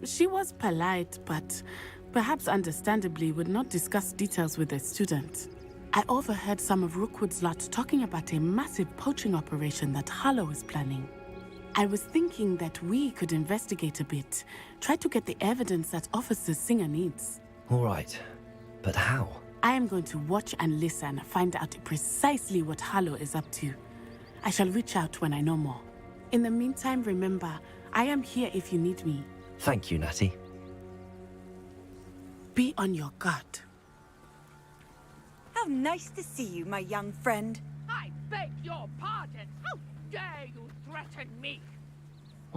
She was polite, but perhaps understandably would not discuss details with a student. I overheard some of Rookwood's lot talking about a massive poaching operation that Harlow is planning. I was thinking that we could investigate a bit, try to get the evidence that Officer Singer needs. All right, but how? I am going to watch and listen, find out precisely what Harlow is up to. I shall reach out when I know more. In the meantime, remember, I am here if you need me. Thank you, Natty. Be on your guard. How nice to see you, my young friend. I beg your pardon. How dare you threaten me?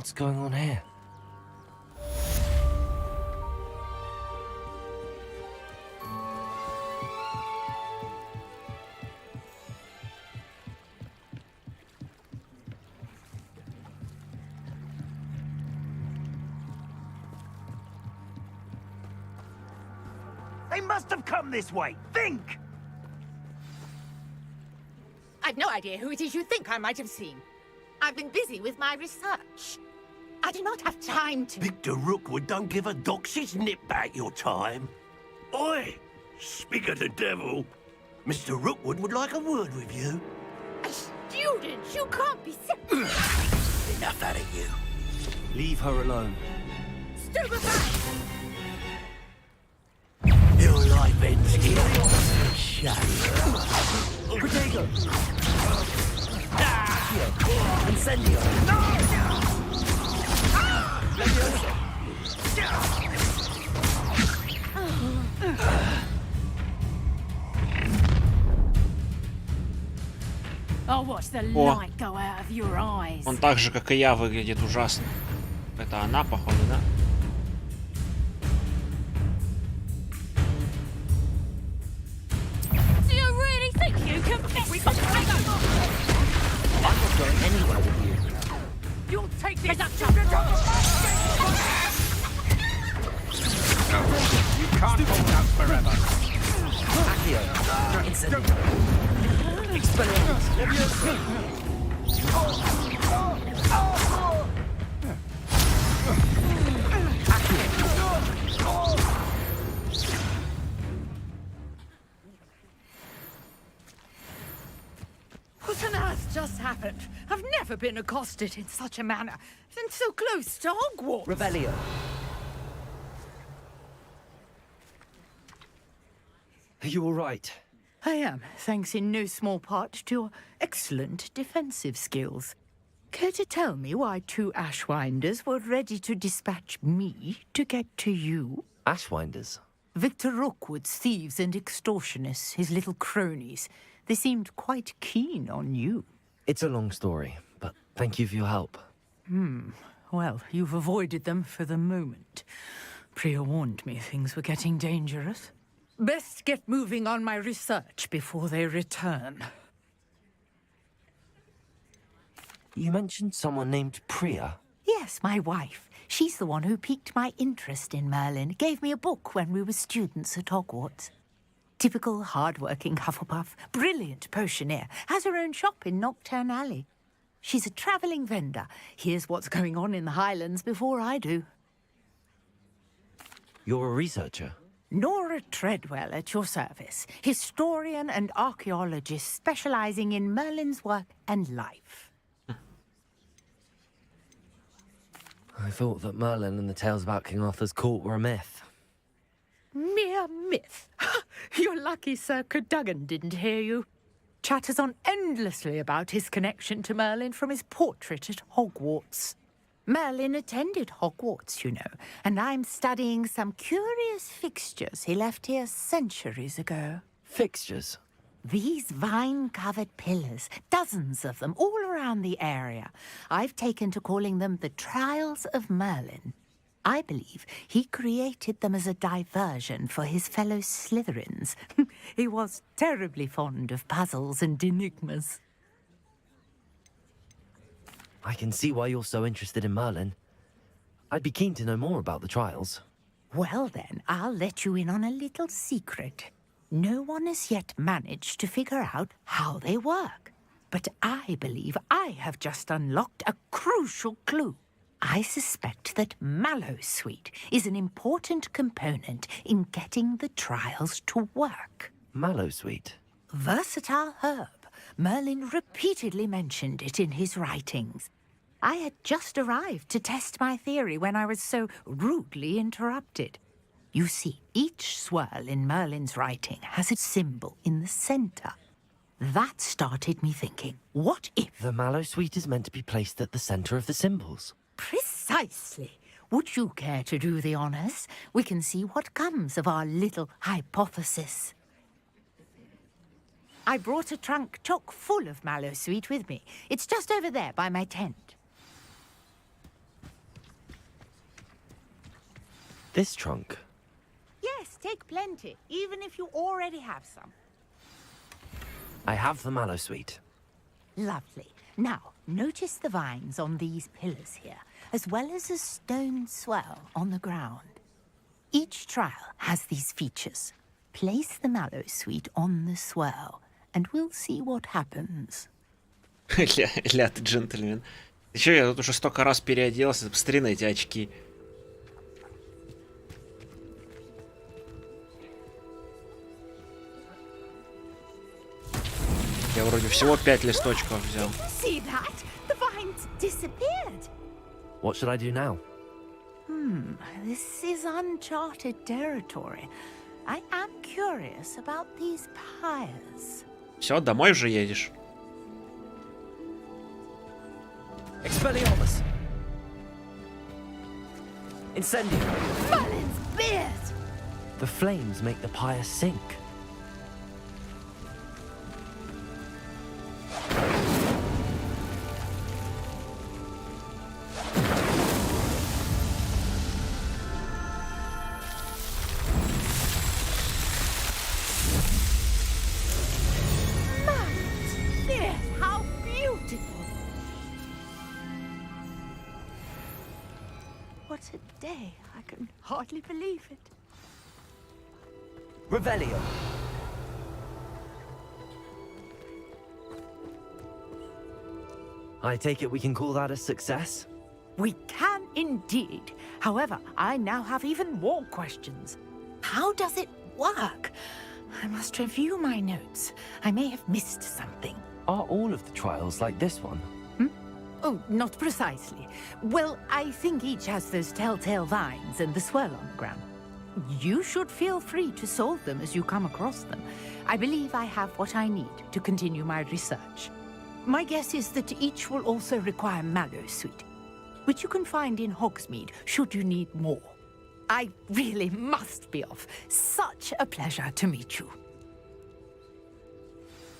What's going on here? They must have come this way. Think! I've no idea who it is you think I might have seen. I've been busy with my research. I do not have time to... Victor Rookwood don't give a doxy's nip back your time. Oi! Speak of the devil. Mr. Rookwood would like a word with you. A student? You can't be... Enough out of you. Leave her alone. Stupefy! Your life ends here. Shame. Protego! Incendio! I'll watch the light go out of your eyes. Он так же, как и я, выглядит ужасно. Это она, походу, да? Do you really think you can mess with me? I'm not going anywhere with you. You'll take this up to... You can't hold out forever. Accio. Incendio. Expelliarmus. What on earth just happened? I've never been accosted in such a manner. And so close to Hogwarts. Revelio. Are you all right? I am, thanks in no small part to your excellent defensive skills. Care to tell me why two Ashwinders were ready to dispatch me to get to you? Ashwinders? Victor Rookwood's thieves and extortionists, his little cronies. They seemed quite keen on you. It's a long story, but thank you for your help. Well, you've avoided them for the moment. Priya warned me things were getting dangerous. Best get moving on my research before they return. You mentioned someone named Priya. Yes, my wife. She's the one who piqued my interest in Merlin. Gave me a book when we were students at Hogwarts. Typical hard-working Hufflepuff, brilliant potioneer, has her own shop in Knockturn Alley. She's a travelling vendor. Hears what's going on in the Highlands before I do. You're a researcher? Nora Treadwell at your service, historian and archaeologist specialising in Merlin's work and life. I thought that Merlin and the tales about King Arthur's court were a myth. Mere myth. You're lucky Sir Cadogan didn't hear you. Chatters on endlessly about his connection to Merlin from his portrait at Hogwarts. Merlin attended Hogwarts, you know, and I'm studying some curious fixtures he left here centuries ago. Fixtures? These vine-covered pillars, dozens of them, all around the area. I've taken to calling them the Trials of Merlin. I believe he created them as a diversion for his fellow Slytherins. He was terribly fond of puzzles and enigmas. I can see why you're so interested in Merlin. I'd be keen to know more about the trials. Well then, I'll let you in on a little secret. No one has yet managed to figure out how they work. But I believe I have just unlocked a crucial clue. I suspect that Mallowsweet is an important component in getting the trials to work. Mallowsweet? Versatile herb. Merlin repeatedly mentioned it in his writings. I had just arrived to test my theory when I was so rudely interrupted. You see, each swirl in Merlin's writing has a symbol in the centre. That started me thinking, what if... The Mallowsweet is meant to be placed at the centre of the symbols. Precisely. Would you care to do the honours? We can see what comes of our little hypothesis. I brought a trunk chock full of Mallowsweet with me. It's just over there by my tent. This trunk? Yes, take plenty, even if you already have some. I have the mallow suite. Lovely. Now, notice the vines on these pillars here, as well as a stone swell on the ground. Each trial has these features. Place the mallow suite on the swell, and we'll see what happens. Ля, ты джентльмен. Ты чё, я тут уже столько раз переоделся. Посмотри на эти очки. Я вроде всего 5 листочков взял. See that? The vines disappeared. What should I do now? This is uncharted territory. I am curious about these pyres. Все, домой уже едешь? Expelliarmus! Incendio! Merlin's beard! The flames make the pyre sink. How beautiful! What a day. I can hardly believe it. Revelio! I take it we can call that a success? We can indeed. However, I now have even more questions. How does it work? I must review my notes. I may have missed something. Are all of the trials like this one? Oh, not precisely. Well, I think each has those telltale vines and the swirl on the ground. You should feel free to solve them as you come across them. I believe I have what I need to continue my research. My guess is that each will also require mallow suite, which you can find in Hogsmeade should you need more. I really must be off. Such a pleasure to meet you.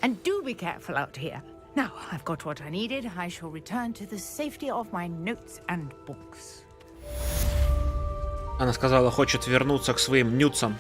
And do be careful out here. Now, I've got what I needed. I shall return to the safety of my notes and books. Она сказала, хочет вернуться к своим нюцам.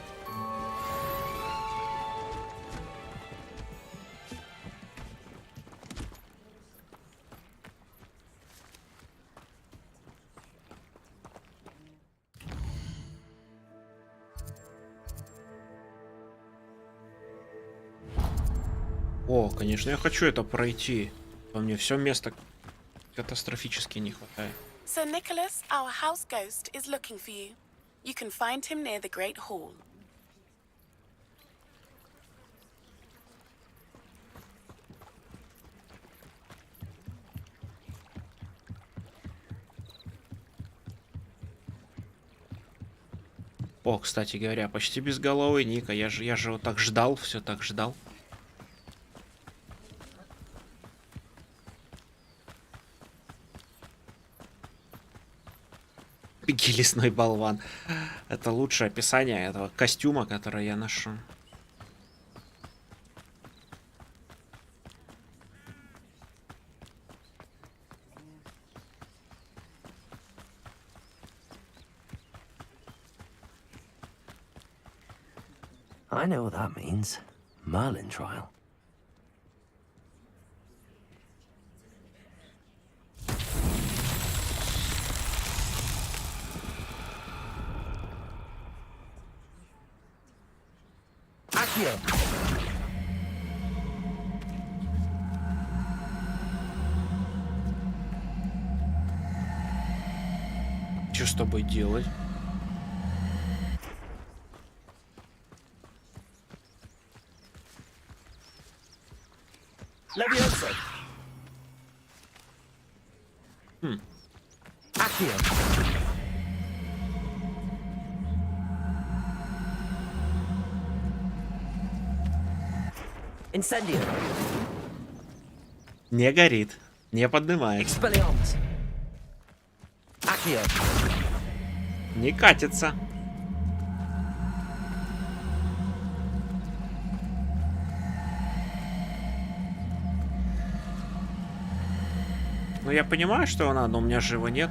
О, конечно, я хочу это пройти. Но мне все места катастрофически не хватает. Sir Nicholas, our house ghost, is looking for you. You can find him near the Great Hall. О, кстати говоря, почти безголовый Ника. Я же его так ждал, все так ждал. Беги, лесной болван. Это лучшее описание этого костюма, который я ношу. I know what that means. Merlin trial. Accio. Что с тобой делать? Levioso. Accio. Incendio. Не горит, не поднимается. Expelliarmus. Accio. Не катится. Ну, я понимаю, что надо, но у меня же его нет.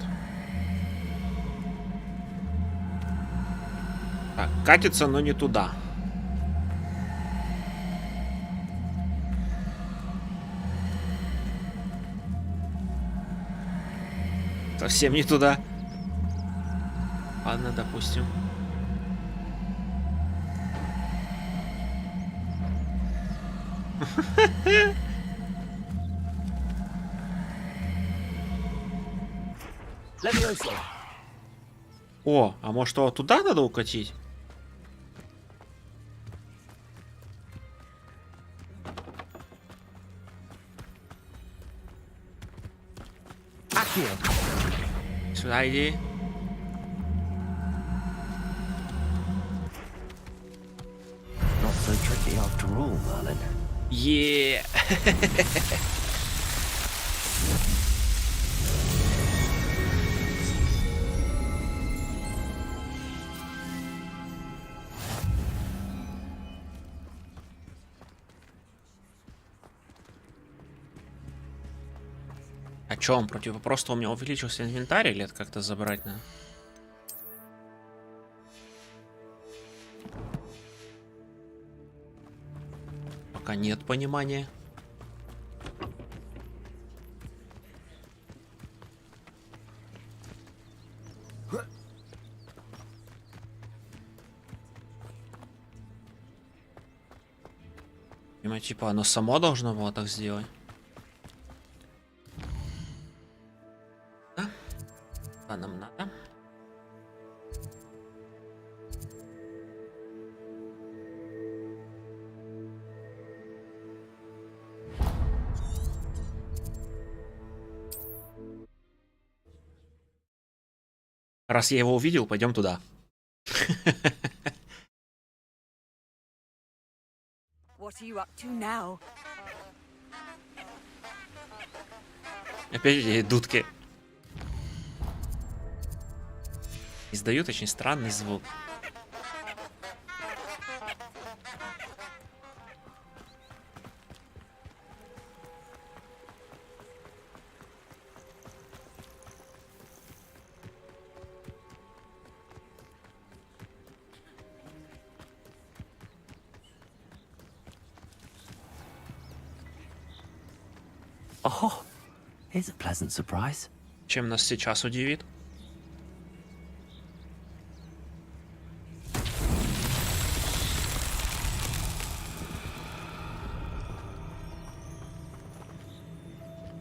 Катится, но не туда. Совсем не туда. Ладно, допустим. О, а может его туда надо укатить? Сюда иди. Not so tricky after all, Merlin. Yeah. А чё он против? Просто у меня увеличился инвентарь или это как-то забрать надо? Пока нет понимания. Типа оно само должно было так сделать. А нам надо. Раз я его увидел, пойдем туда. What are you up to now? Опять эти дудки. Издают очень странный звук. Oh, here's a pleasant surprise. Чем нас сейчас удивит?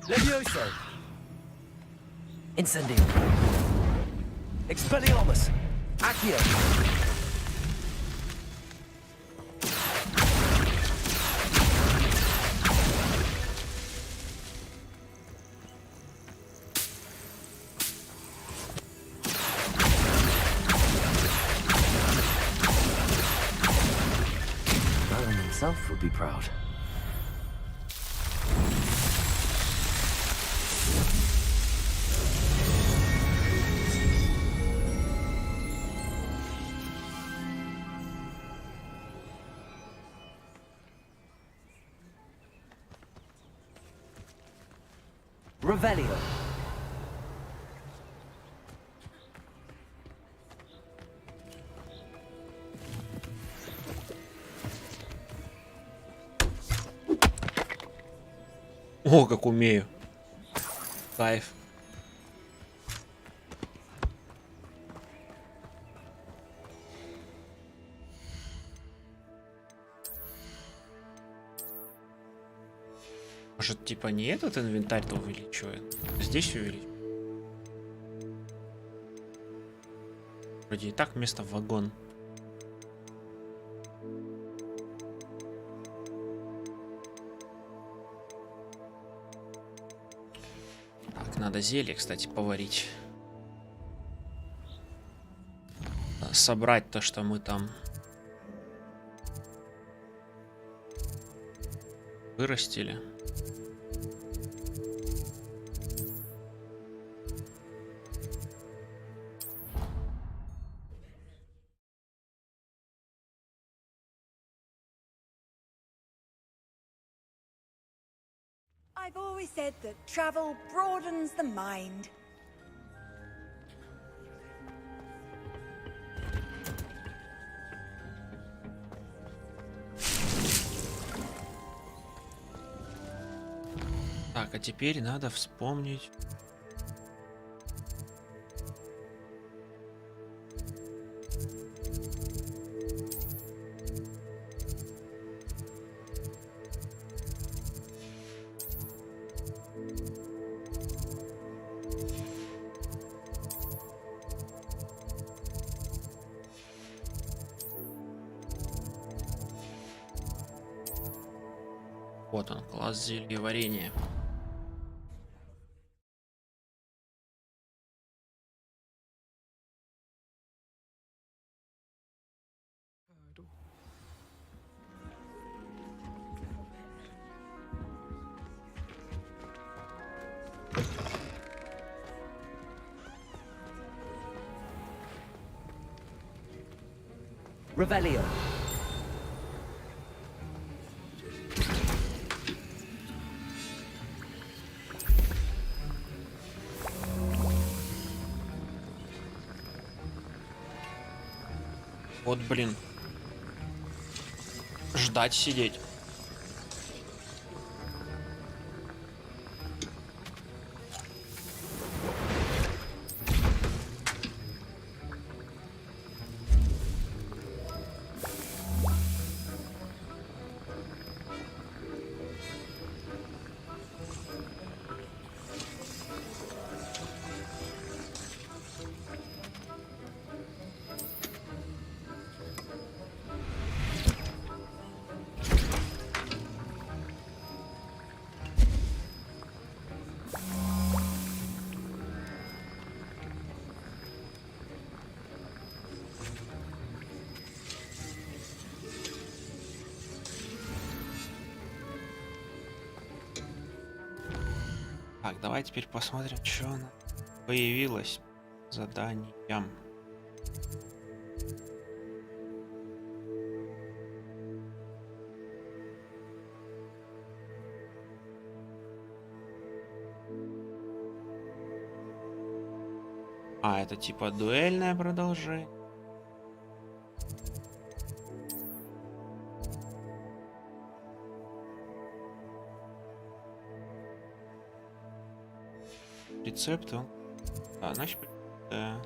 Levioso! Incendio! Expelliarmus! Accio! Merlin himself would be proud. Revelio. О, как умею. Кайф. Может, типа не этот инвентарь-то увеличивает? Здесь увеличивает. Вроде и так место в вагон. Так, надо зелье, кстати, поварить. Собрать то, что мы там вырастили. I've always said that travel broadens the mind. Так, а теперь надо вспомнить. Вот он, класс зельеварения. Revelio. Вот, блин. Ждать сидеть. Так, давай теперь посмотрим, что она появилось заданием. А, это типа дуэльное продолжение. Рецепты. А, значит, да.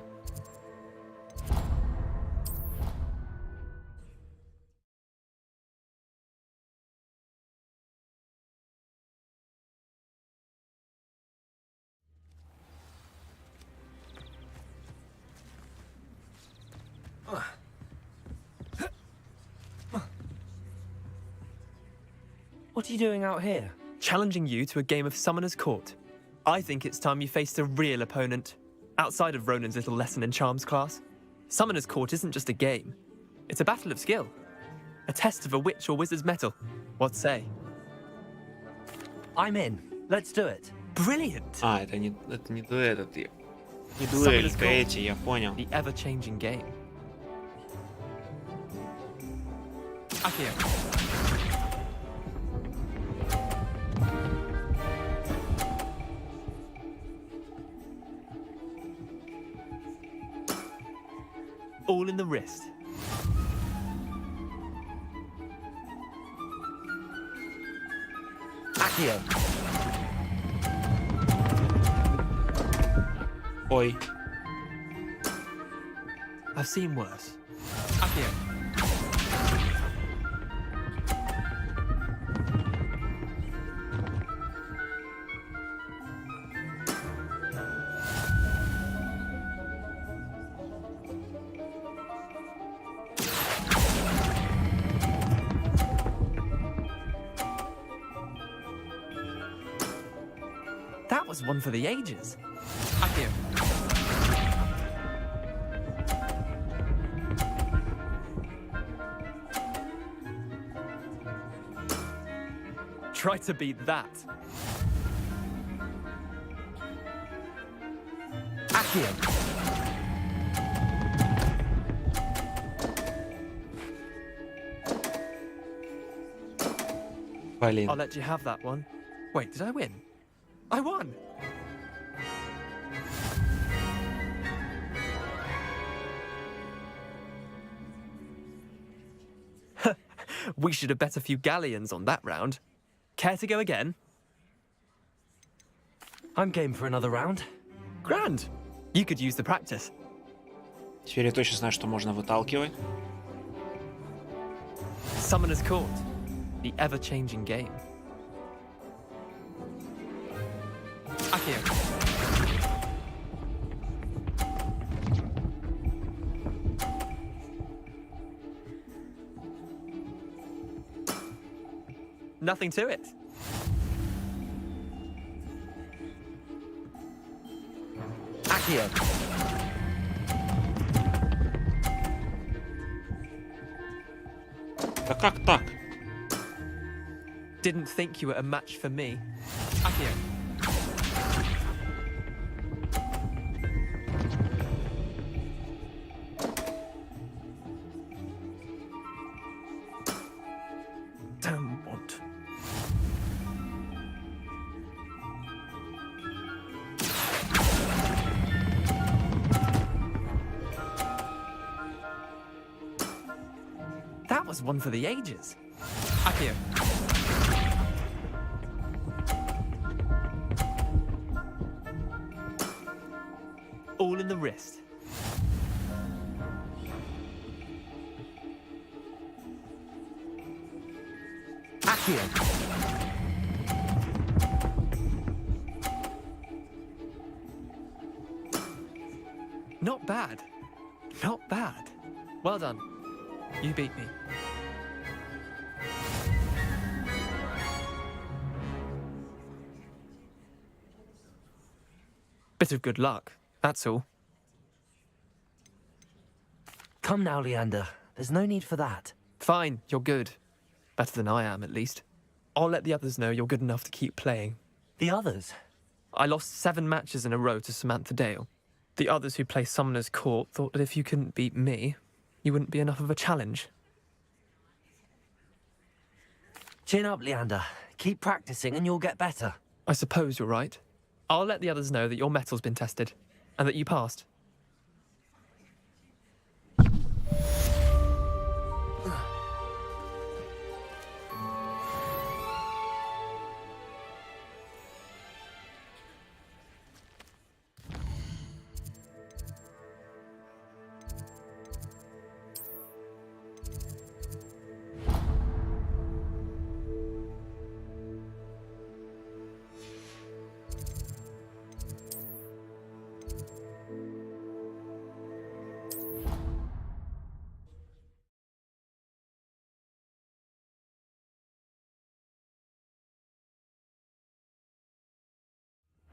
What are you doing out here? Challenging you to a game of Summoner's Court. I think it's time you faced a real opponent, outside of Ronan's little lesson in charms class. Summoner's Court isn't just a game. It's a battle of skill. A test of a witch or wizard's mettle. What say? I'm in. Let's do it. Brilliant! А, это не дуэль, это не дуэль, эти, я понял. The ever-changing game. Akio. All in the wrist. Akio. Ой. I've seen worse. Akio. That was one for the ages. Akio. Try to beat that. Akio. Блин. I'll let you have that one. Wait, did I win? I won! We should have bet a few galleons on that round. Care to go again? I'm game for another round. Grand. You could use the practice. Теперь я точно знаю, что можно выталкивать. Summoner's Court. The ever-changing game. Akio. Nothing to it. Akio. Да как так? Didn't think you were a match for me. Akio. Damn what? That was one for the ages. Akio. All in the wrist. Akio. Not bad. Not bad. Well done. You beat me. Bit of good luck, that's all. Come now, Leander. There's no need for that. Fine, you're good. Better than I am, at least. I'll let the others know you're good enough to keep playing. The others? I lost 7 matches in a row to Samantha Dale. The others who play Summoner's Court thought that if you couldn't beat me, you wouldn't be enough of a challenge. Chin up, Leander. Keep practicing and you'll get better. I suppose you're right. I'll let the others know that your metal's been tested, and that you passed.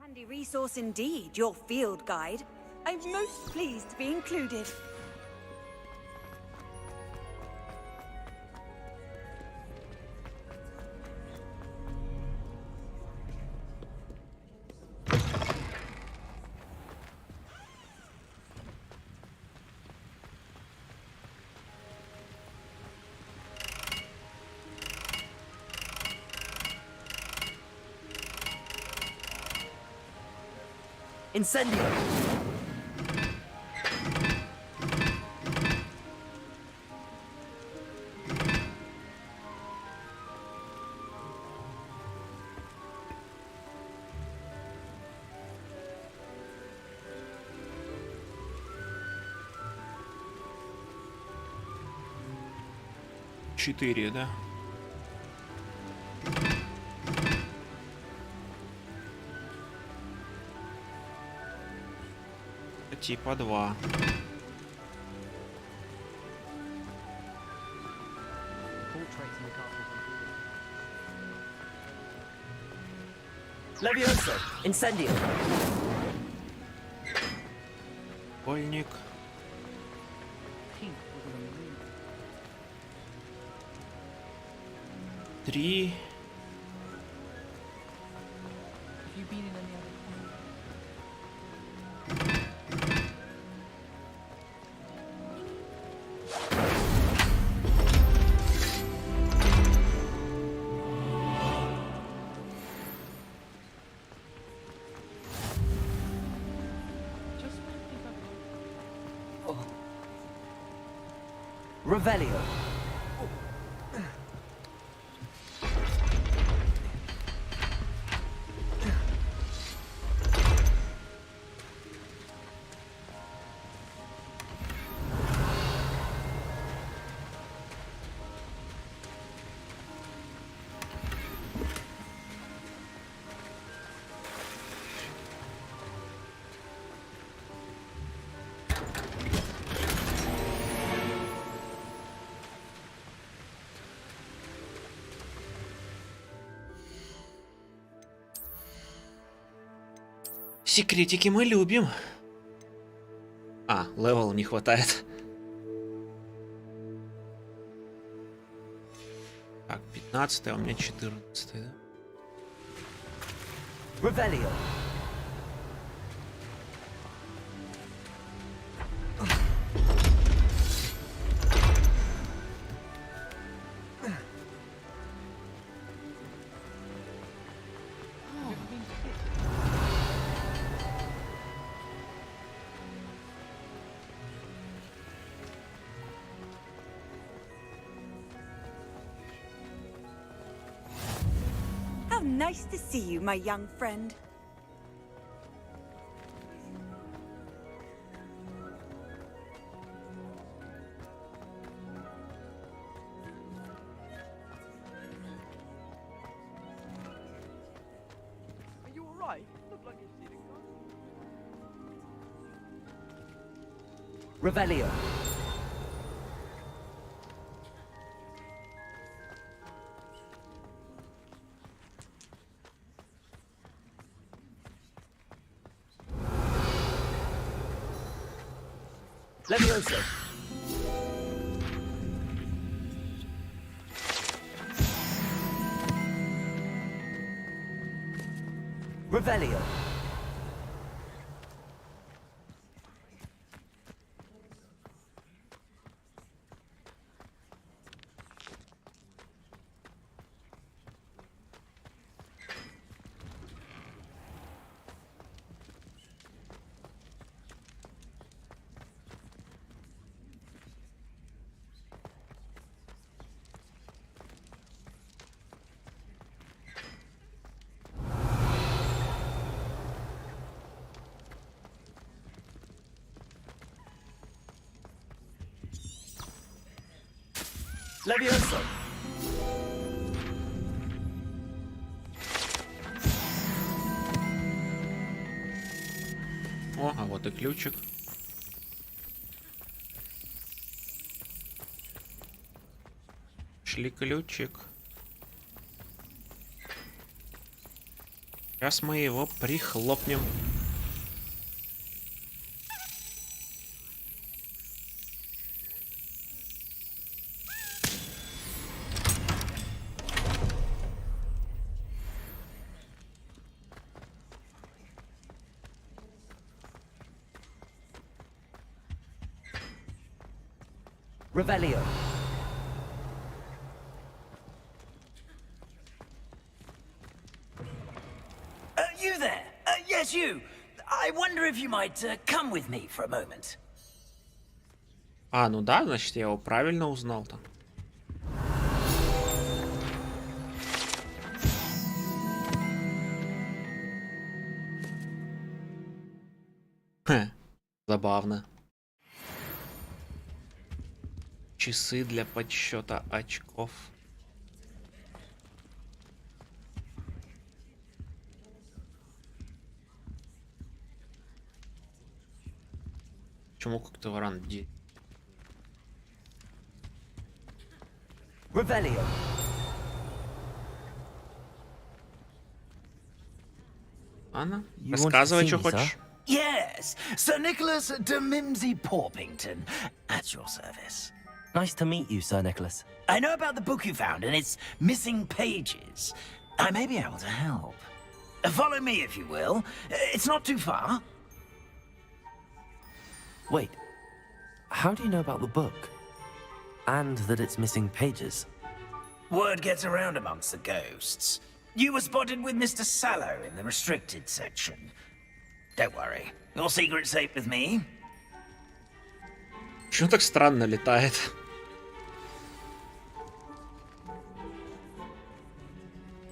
Handy resource indeed, your field guide. I'm most pleased to be included. Incendio! Четыре, да? Типа 2. Levioso! Incendio! Вольник. Три. Revelio. Секретики мы любим. А, левел не хватает. Так, 15, а у меня 14, да? Revelio. How nice to see you, my young friend. Are you alright? Look like you're stealing Revelio. Levioso. Revelio. Levioso. О, а вот и ключик. Шли ключик. Сейчас мы его прихлопнем. Revelio. You there? Yes, you. I wonder if you might come with me for a moment. А, ну да, значит, я его правильно узнал там. Хе, забавно. Часы для подсчета очков. Почему как-то варан де... Revelio. Анна, You рассказывай, wanted to что see me, хочешь. sir? Yes, Sir Nicholas de Mimsy Porpington, at your service. Nice to meet you, Sir Nicholas. I know about the book you found and its missing pages. I may be able to help. Follow me, if you will. It's not too far. Wait, how do you know about the book? And that it's missing pages? Word gets around amongst the ghosts. You were spotted with Mr. Sallow in the restricted section. Don't worry, your secret's safe with me. Почему так странно летает?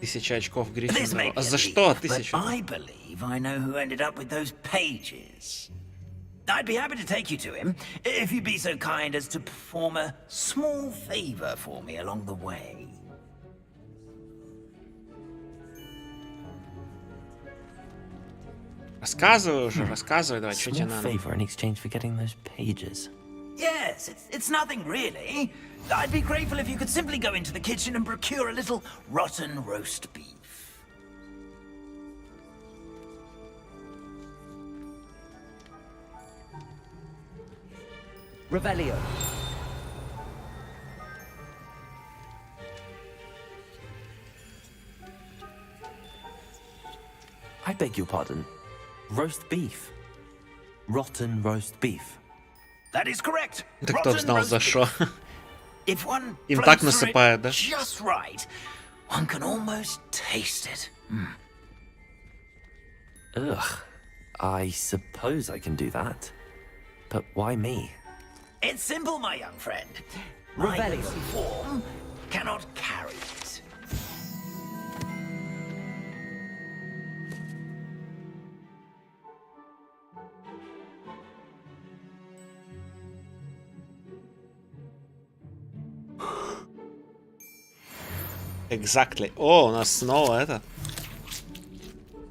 Тысяча очков Гриффиндора. А за что 1000? I believe I know who ended up with those pages. I'd be happy to take you to him, if you'd be so kind as to perform a small favor for me along the way. Рассказывай уже, рассказывай, давай, что тебе Small надо. favor in exchange for getting those pages. Yes, it's nothing really. I'd be grateful if you could simply go into the kitchen and procure a little rotten roast beef. Revelio. I beg your pardon. Roast beef. Rotten roast beef. That is correct. Да кто б знал за что. If one Им так flows through насыпают, it да? just right, one can almost taste it. Ugh. I suppose I can do that. But why me? It's simple, my young friend. Revelio. My form cannot carry it. Exactly. О, у нас снова это.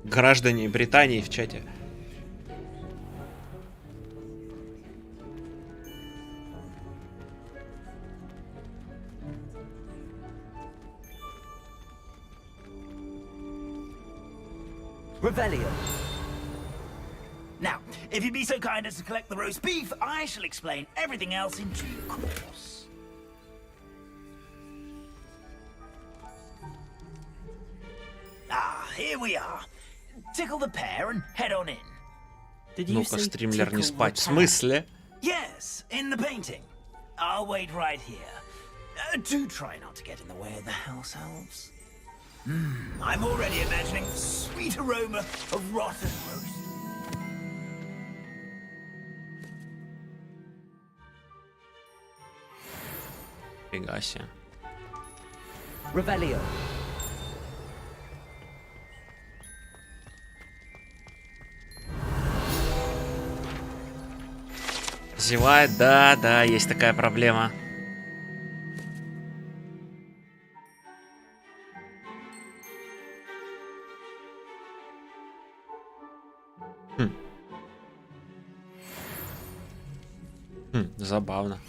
Граждане Британии в чате. Revelio. Now, if you'd be so kind as to collect the roast beef, I shall explain everything else in due course. Ah, here we are. Tickle the pear and head on in. Ну-ка, стримлер, не спать. В смысле? Yes, in the painting. I'll wait right here. Do try not to get in the way of the house elves. I'm already imagining the sweet aroma of rotten roast. Фига себе. Revelio. Зевает, да, есть такая проблема. Забавно.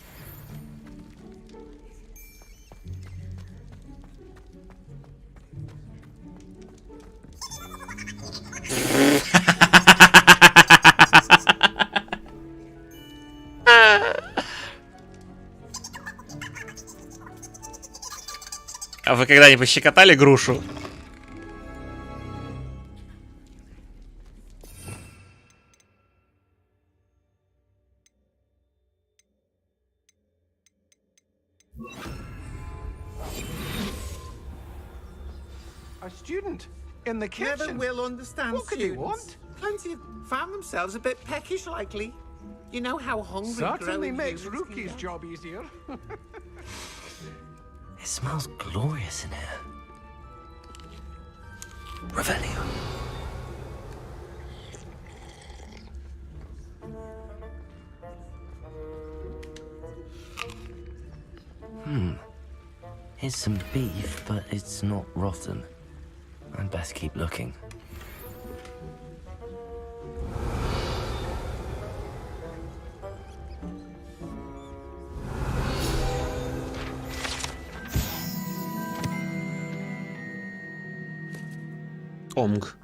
А вы когда-нибудь щекотали грушу? A student in the kitchen. Never will understand What could you students. want? Plenty have found themselves a bit peckish likely. You know how hungry Certainly growing makes humans can Rookie's get. job easier. It smells glorious in here. Revelio. Here's some beef, but it's not rotten. I'd best keep looking. Онг.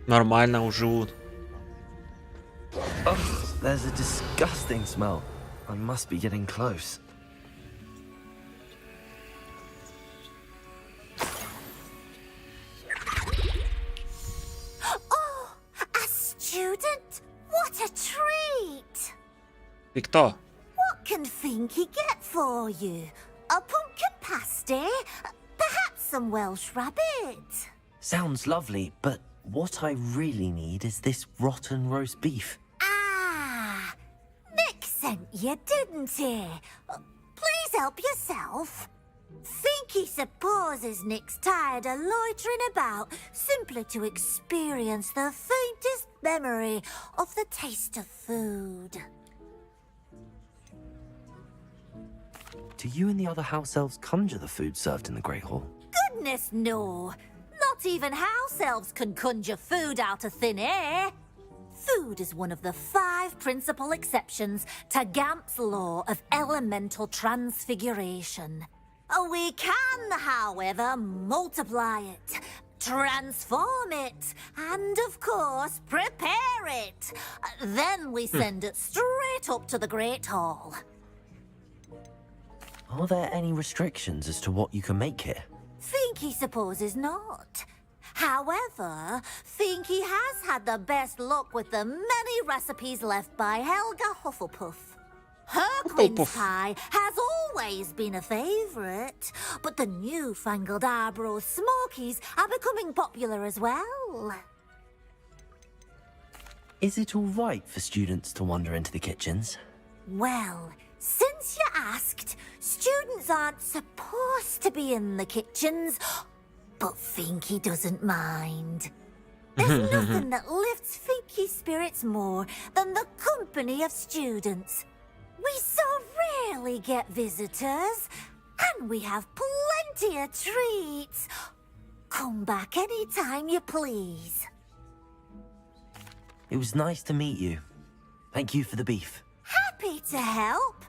Нормально уживут. Oh, there's a disgusting smell. I must be getting close. Oh, a student? What a treat! Ты кто? What can Finky get for you? A pumpkin pasty? Perhaps some Welsh rabbit? Sounds lovely, but what I really need is this rotten roast beef. Ah, Nick sent you, didn't he? Please help yourself. Finky supposes Nick's tired of loitering about simply to experience the faintest memory of the taste of food. Do you and the other house elves conjure the food served in the Great Hall? Goodness, no. Not even house elves can conjure food out of thin air. Food is one of the 5 principal exceptions to Gamp's law of elemental transfiguration. We can, however, multiply it, transform it, and of course, prepare it. Then we send it straight up to the Great Hall. Are there any restrictions as to what you can make here? Finky supposes not. However, Finky has had the best luck with the many recipes left by Helga Hufflepuff. Her quince pie has always been a favourite, but the newfangled Arborough Smokies are becoming popular as well. Is it all right for students to wander into the kitchens? Well, since you asked, students aren't supposed to be in the kitchens, but Finky doesn't mind. There's nothing that lifts Finky's spirits more than the company of students. We so rarely get visitors, and we have plenty of treats. Come back any time you please. It was nice to meet you. Thank you for the beef. Happy to help,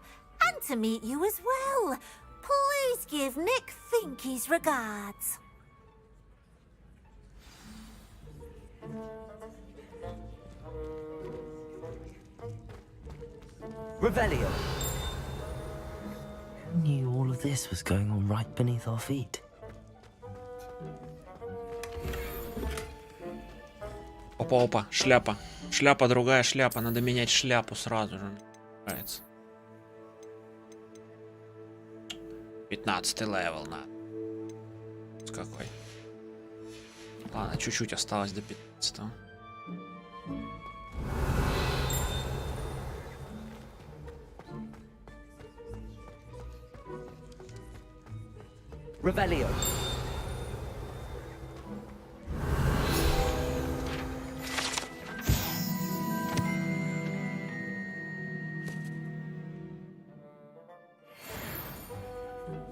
and to meet you as well. Please give Nick Finky's regards. Revelio. Who knew all of this was going on right beneath our feet? Опа-опа, шляпа. Шляпа, другая шляпа. Надо менять шляпу сразу же. Нравится. 15-й левел надо. Какой. Ладно, чуть-чуть осталось до 15-го. Revelio.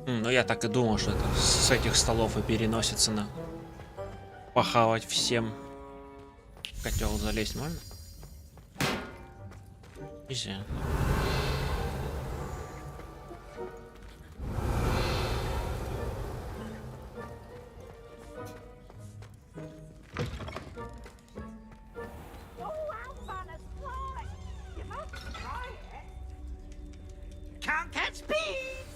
Ну, я так и думал, что это с этих столов и переносится на похавать всем. В котел залезть можно? Нельзя. Can't catch bees!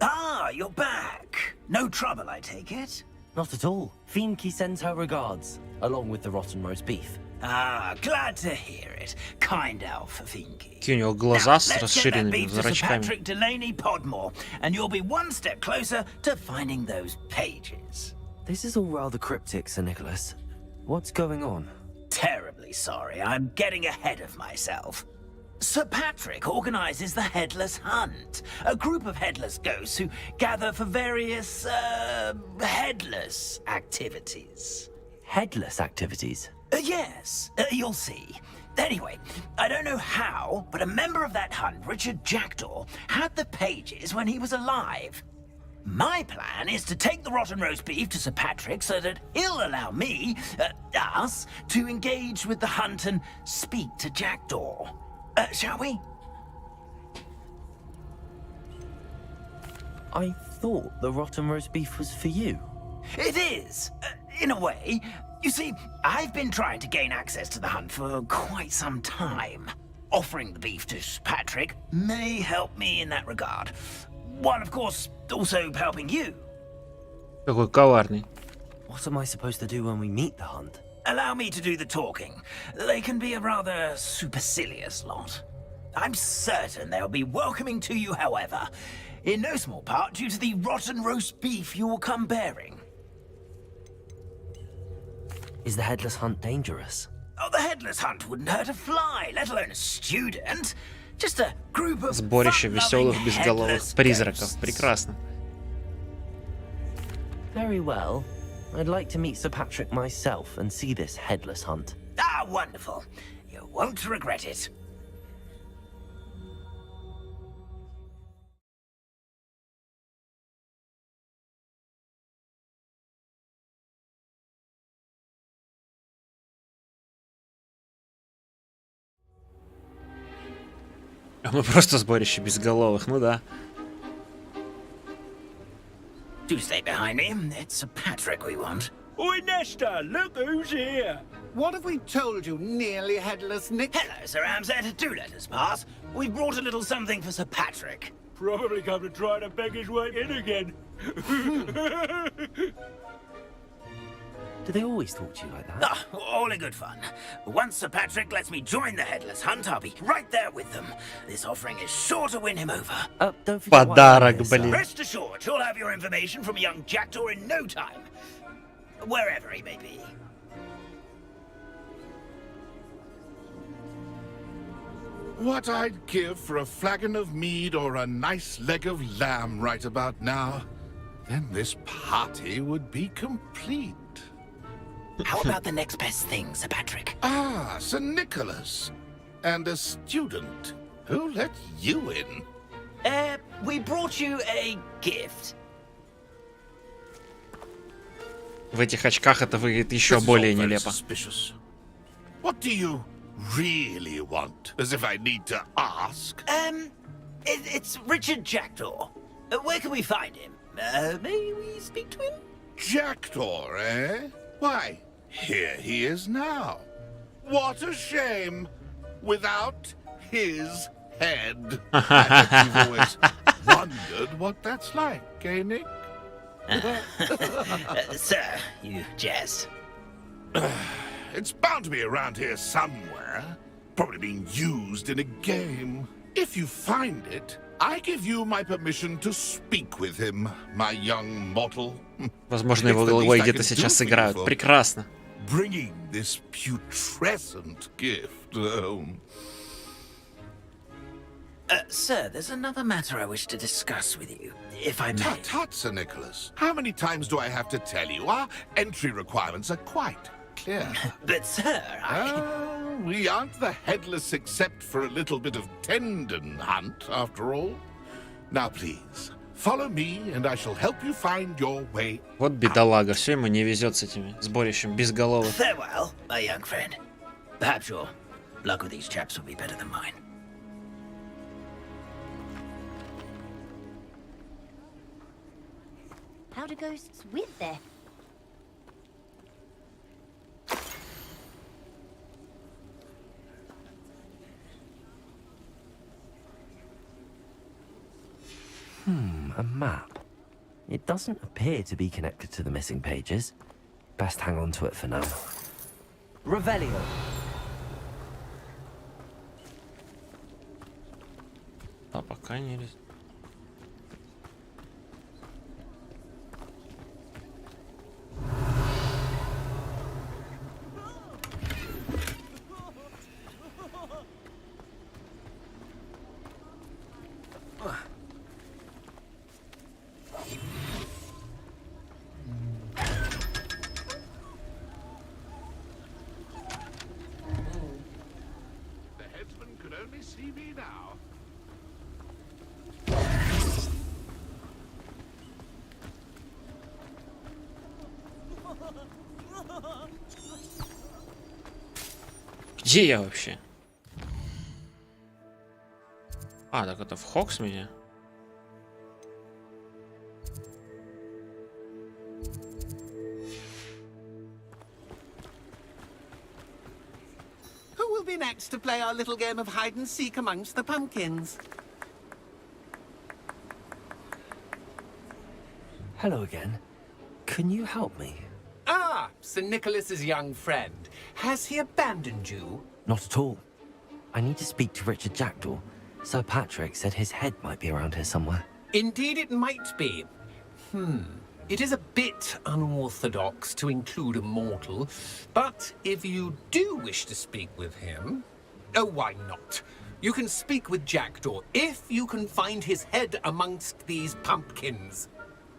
Ah, you're back. No trouble, I take it? Not at all. Finky sends her regards, along with the rotten roast beef. Ah, glad to hear it. Kind elf, Finky. Какие у него глаза с Let's get that расширенными beef to Sir зрачками. Patrick Delaney Podmore, and you'll be one step closer to finding those pages. This is all rather cryptic, Sir Nicholas. What's going on? Terribly sorry, I'm getting ahead of myself. Sir Patrick organizes the Headless Hunt, a group of headless ghosts who gather for various, headless activities. Headless activities? Yes, you'll see. Anyway, I don't know how, but a member of that hunt, Richard Jackdaw, had the pages when he was alive. My plan is to take the rotten roast beef to Sir Patrick so that he'll allow me, us, to engage with the hunt and speak to Jackdaw. Shall we? I thought the rotten roast beef was for you. It is, in a way. You see, I've been trying to gain access to the hunt for quite some time. Offering the beef to Sir Patrick may help me in that regard. While, of course, also helping you. Какой коварный. What am I supposed to do when we meet the hunt? Allow me to do the talking. They can be a rather supercilious lot. I'm certain they'll be welcoming to you, however, in no small part due to the rotten roast beef you will come bearing. Is the Headless Hunt dangerous? Oh, the Headless Hunt wouldn't hurt a fly, let alone a student. Just a group of Сборище веселых fun-loving безголовых headless призраков. ghosts. Прекрасно. Very well. I'd like to meet Sir Patrick myself and see this Headless Hunt. Ah, wonderful. You won't regret it. Мы просто сборище безголовых, ну да. Do stay behind me. It's Patrick we want. Oi, Nesta, look who's here. What have we told you, nearly headless Nick? Hello, Sir Ramsay. Do let us pass. We've brought a little something for Sir Patrick. Probably come to try to beg his way in again. Do they always talk to you like that? Ah, all in good fun. Once Sir Patrick lets me join the Headless Hunt, I'll be right there with them. This offering is sure to win him over. Don't forget Подарок, блин. Rest assured, you'll have your information from young Jackdaw in no time. Wherever he may be. What I'd give for a flagon of mead or a nice leg of lamb right about now. Then this party would be complete. How about the next best thing, Sir Patrick? Ah, Sir Nicholas. And a student. Who let you in? We brought you a gift. В этих очках это выглядит еще более нелепо. What do you really want? As if I need to ask. It's Richard Jackdaw. Where can we find him? May we speak to him? Jackdaw, eh? Why, here he is now. What a shame. Without his head. I bet you've always wondered what that's like, eh, Nick? Sir, you jest. It's bound to be around here somewhere. Probably being used in a game. If you find it, I give you my permission to speak with him, my young mortal. Возможно, его головой где-то сейчас играют. Прекрасно. Bringing this putrescent gift home. Sir, there's another matter I wish to discuss with you, if I may. Tut, Sir Nicholas. How many times do I have to tell you? Our entry requirements are quite clear. But, sir, we aren't the headless except for a little bit of tendon hunt, after all. Now, please, follow me, and I shall help you find your way. Вот бедолага, все ему не везет с этими сборищем безголовых. Farewell, my young friend. Perhaps your luck with these chaps will be better than mine. How do ghosts with their... A map. It doesn't appear to be connected to the missing pages. Best hang on to it for now. Revelio. А пока не... Где я вообще? А, так это в Хоксмине? Who will be next to play our little game of hide and seek amongst the pumpkins? Hello again. Can you help me? Ah, Sir Nicholas's young friend. Has he abandoned you? Not at all. I need to speak to Richard Jackdaw. Sir Patrick said his head might be around here somewhere. Indeed it might be. It is a bit unorthodox to include a mortal, but if you do wish to speak with him... Oh, why not? You can speak with Jackdaw if you can find his head amongst these pumpkins.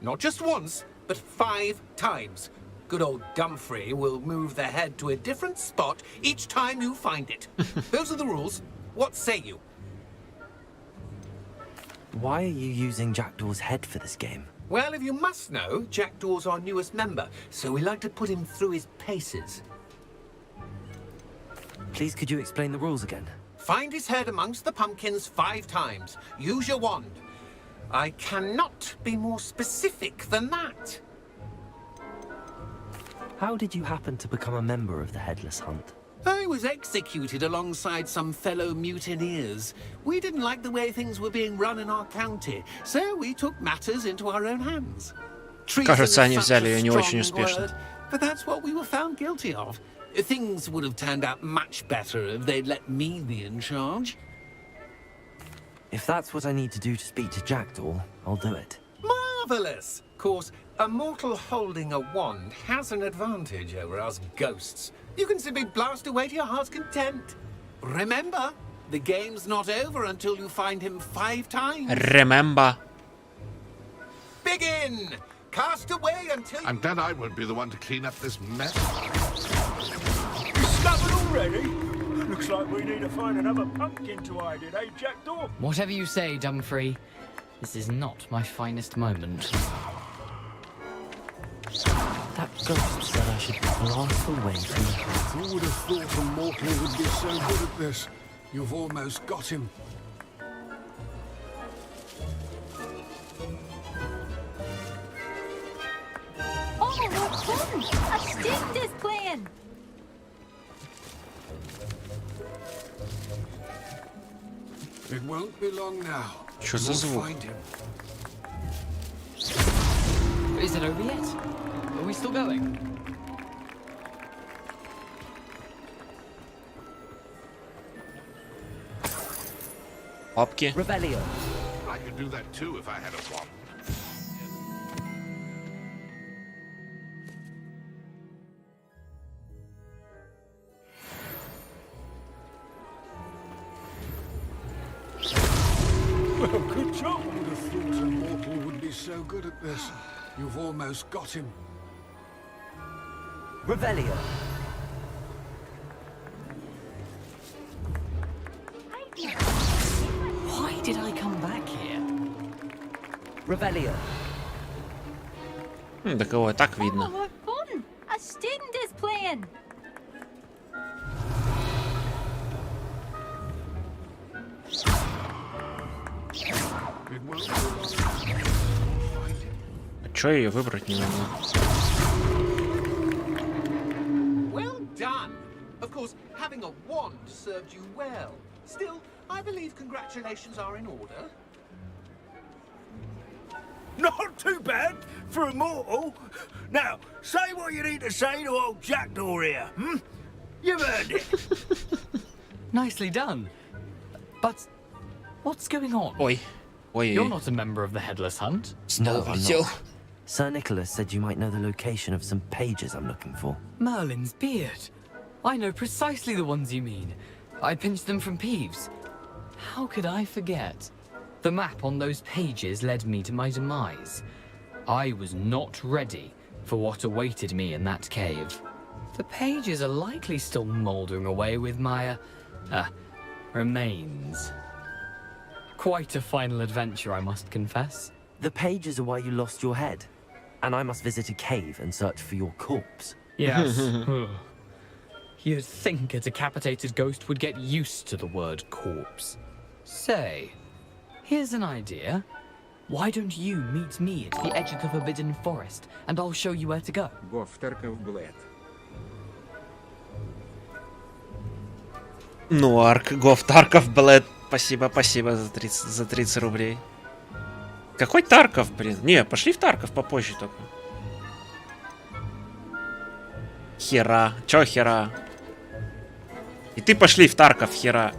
Not just once, but 5 times. Good old Dumfrey will move the head to a different spot each time you find it. Those are the rules. What say you? Why are you using Jackdaw's head for this game? Well, if you must know, Jackdaw's our newest member, so we like to put him through his paces. Please, could you explain the rules again? Find his head amongst the pumpkins 5 times. Use your wand. I cannot be more specific than that. How did you happen to become a member of the Headless Hunt? I was executed alongside some fellow mutineers. We didn't like the way things were being run in our county, so we took matters into our own hands. Кажется, они взяли ее не очень успешно. But that's what we were found guilty of. Things would have turned out much better if they'd let me be in charge. If that's what I need to do to speak to Jackdaw, I'll do it. Marvelous! Of course, a mortal holding a wand has an advantage over us ghosts. You can simply blast away to your heart's content. Remember, the game's not over until you find him 5 times. Remember. Begin! Cast away until... And then I won't be the one to clean up this mess. You stubborn already? Looks like we need to find another pumpkin to hide in, eh, Jackdaw? Whatever you say, Dumfrey. This is not my finest moment. That ghost said I should blast away from the house. Who would have thought a mortal would be so good at this? You've almost got him. Oh, what fun! A stint is playing! It won't be long now. Что за звук? Is it over yet? Are we still going? Папки. Rebellion. I could do that too if I had a wand. Well, good job. I would have thought a mortal would be so good at this. You've almost got him. Rebellion. Why did I come back here? Rebellion. Да кого и так Oh, видно. what fun! A student is playing! А чё я ее выбрать не могу? Well done! Of course, having a wand served you well. Still, I believe congratulations are in order. Not too bad for a mortal. Now, say what you need to say to old Jackdaw here, hmm? You've earned it. Nicely done. But what's going on? Oi. Oi. You're not a member of the Headless Hunt. No, I'm not. Sir Nicholas said you might know the location of some pages I'm looking for. Merlin's beard. I know precisely the ones you mean. I pinched them from Peeves. How could I forget? The map on those pages led me to my demise. I was not ready for what awaited me in that cave. The pages are likely still mouldering away with my, remains. Quite a final adventure, I must confess. The pages are why you lost your head. And I must visit a cave and search for your corpse. Yes. You'd think a decapitated ghost would get used to the word corpse. Say, here's an idea. Why don't you meet me at the edge of the Forbidden Forest, and I'll show you where to go. Ну, Гоф Тарков, блэд. Спасибо, спасибо за 30 рублей. Какой Тарков, блин? Не, пошли в Тарков попозже только. Хера. Чё хера? И ты пошли в Тарков, хера.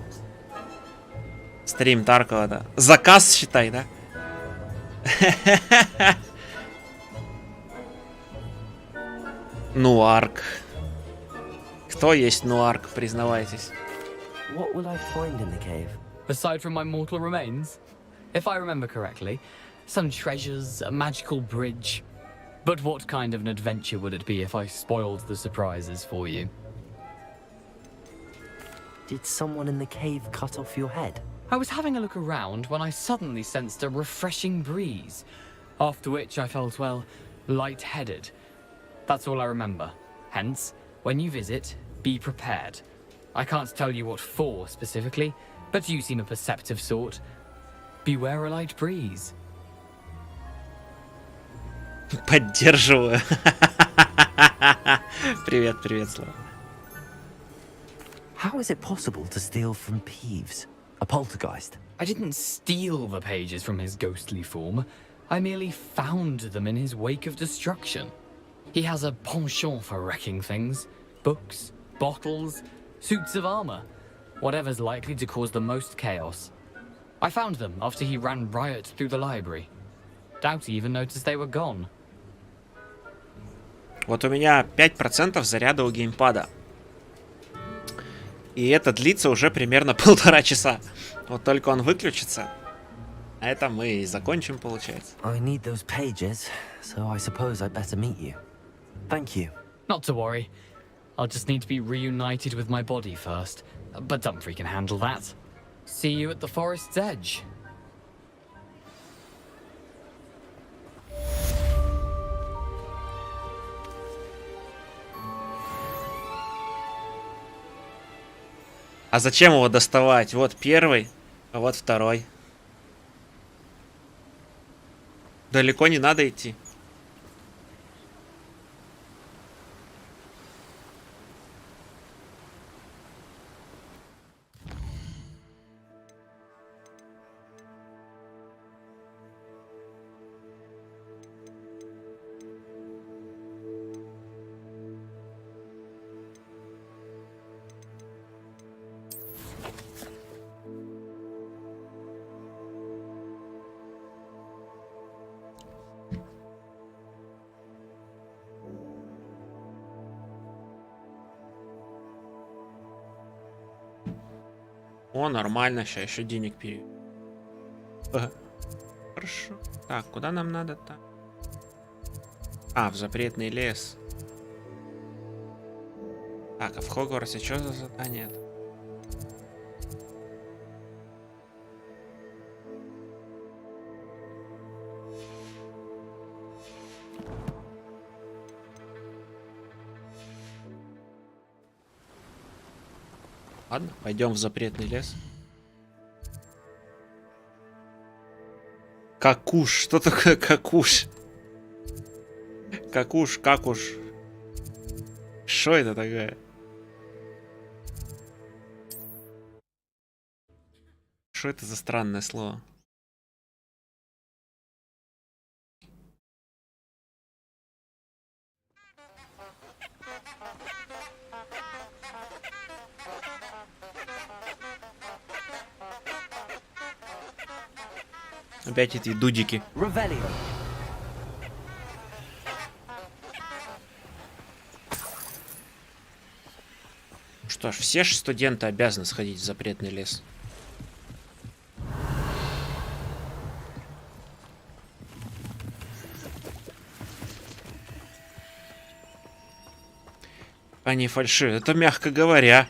Стрим Таркова, да. Заказ считай, да? Нуарк. Кто есть Нуарк, признавайтесь. What will I find in the cave? Aside from my mortal remains, if I remember correctly, some treasures, a magical bridge. But what kind of an adventure would it be if I spoiled the surprises for you? Did someone in the cave cut off your head? I was having a look around when I suddenly sensed a refreshing breeze, after which I felt, well, lightheaded. That's all I remember. Hence, when you visit, be prepared. I can't tell you what for specifically, but you seem a perceptive sort. Beware a light breeze. Поддерживаю. Привет, привет, Слава. How is it possible to steal from Peeves, a poltergeist? I didn't steal the pages from his ghostly form. I merely found them in his wake of destruction. He has a penchant for wrecking things. Books, bottles, suits of armor. Whatever's likely to cause the most chaos. I found them after he ran riot through the library. Doubt he even noticed they were gone. Вот у меня 5% заряда у геймпада. И это длится уже примерно 1,5 часа. Вот только он выключится. А это мы и закончим, получается. I need those pages, so I suppose I'd better meet you. Thank you. Not to worry. I'll just need to be reunited with my body first. But Dumfries can handle that. See you at the forest's edge. А зачем его доставать? Вот первый, а вот второй. Далеко не надо идти. О, нормально, сейчас еще денег переведу. Хорошо. Так, куда нам надо-то? А, в запретный лес. Так, а в Хогвартсе что за задание? Ладно, пойдем в запретный лес. Какуш, что такое какуш? Какуш, какуш. Что это такое? Что это за странное слово? Опять эти дудики. Что ж, все же студенты обязаны сходить в запретный лес. Они фальшивые. Это мягко говоря.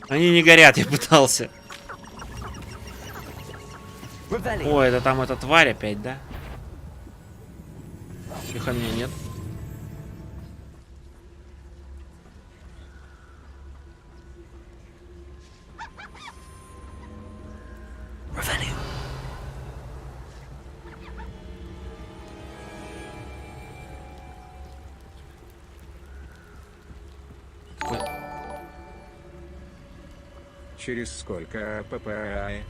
Они не горят, я пытался. О, это там эта тварь опять, да? Их у меня нет. Через сколько ППА?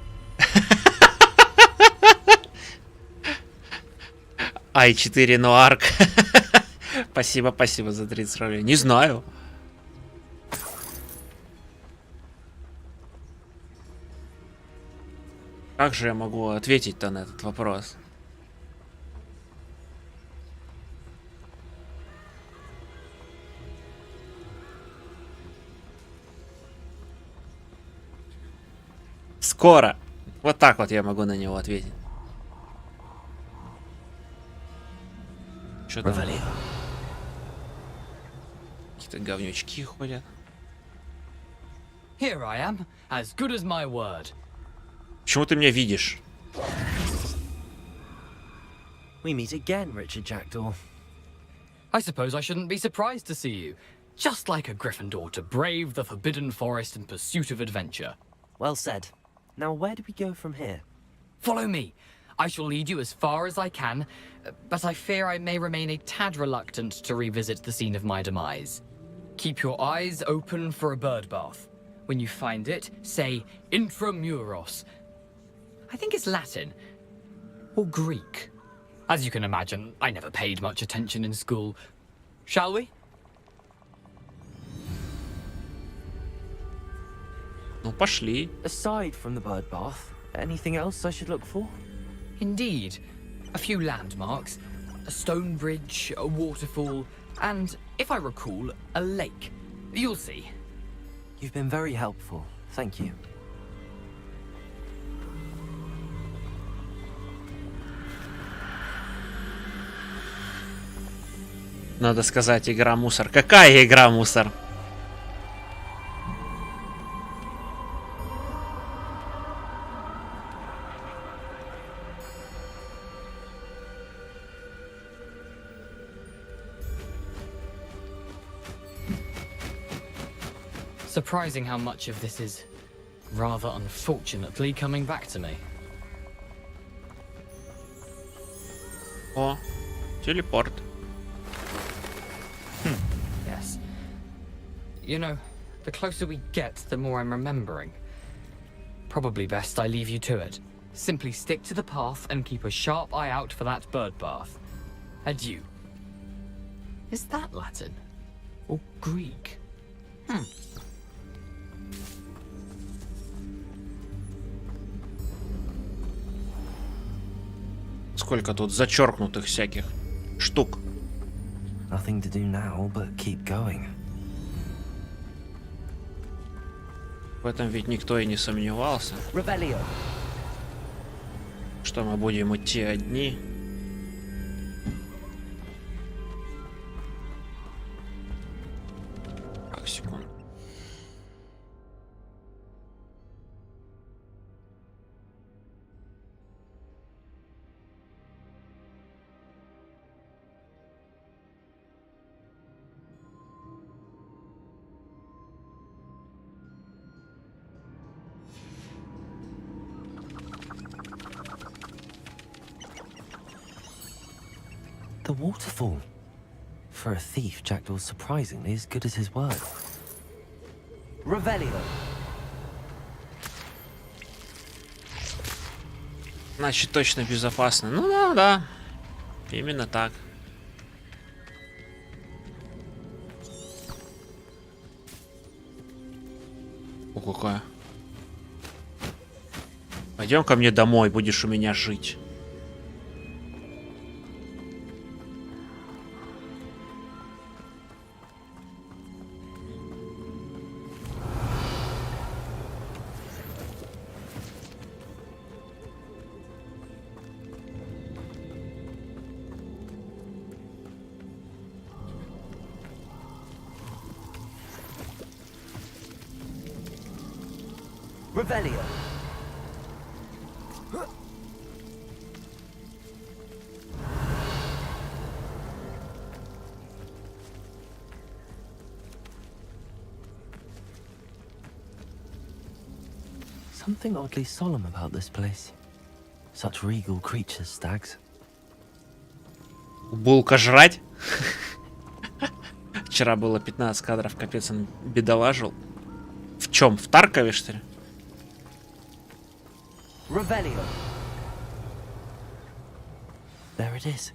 i4 Noark. Спасибо, спасибо за 30 рублей. Не знаю. Как же я могу ответить-то на этот вопрос? Скоро. Вот так вот я могу на него ответить. Что там? Какие-то говнючки ходят. Here I am, as good as my word. Почему ты меня видишь? We meet again, Richard Jackdaw. I suppose I shouldn't be surprised to see you. Just like a Gryffindor to brave the Forbidden Forest in pursuit of adventure. Well said. Now, where do we go from here? Follow me. I shall lead you as far as I can, but I fear I may remain a tad reluctant to revisit the scene of my demise. Keep your eyes open for a bird bath. When you find it, say intramuros. I think it's Latin. Or Greek. As you can imagine, I never paid much attention in school. Shall we? Ну, пошли. Aside from the bird bath, anything else I should look for? Indeed. A few landmarks, a stone bridge, a waterfall, and, if I recall, a lake. You'll see. You've been very helpful. Thank you. Надо сказать, игра мусор. Какая игра мусор? Surprising how much of this is, rather unfortunately, coming back to me. О, телепорт. Yes. You know, the closer we get, the more I'm remembering. Probably best I leave you to it. Simply stick to the path and keep a sharp eye out for that bird bath. Adieu. Is that Latin? Or Greek? Сколько тут зачеркнутых всяких штук. Nothing to do now but keep going. В этом ведь никто и не сомневался. Rebellion. Что мы будем идти одни. Так, секунду. The waterfall. For a thief, Jackdaw's surprisingly as good as his word. Revelio. Значит, точно безопасно. Ну да, да. Именно так. О, какая. Пойдем ко мне домой, будешь у меня жить. Revelio. Something oddly solemn about this place. Such regal creatures, stags. Булка жрать? Вчера было 15 кадров, капец, он бедолажил. В чем? В Таркове, что ли? Revelio. There it is.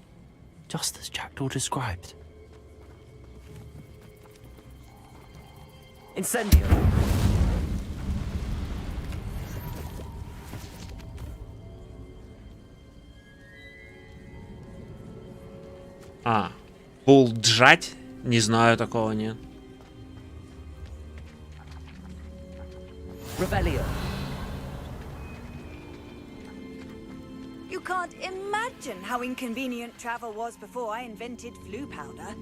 Just as Jackdaw described. Incendio. А, булджать? Не знаю, такого нет. Revelio. You can't imagine how inconvenient travel was before I invented flu powder.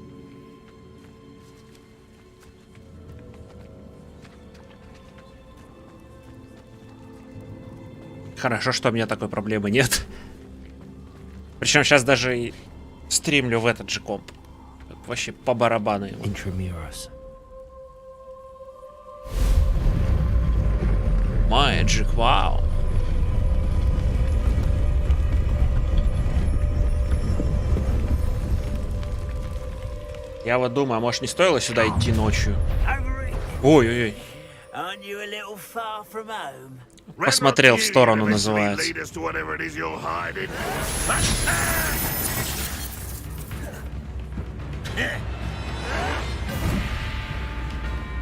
Хорошо, что у меня такой проблемы нет. Причем сейчас даже и стримлю в этот же комп. Вообще по барабану ему. Magic, вау. Я вот думаю, а может не стоило сюда идти ночью? Ой-ой-ой. Посмотрел в сторону, называется.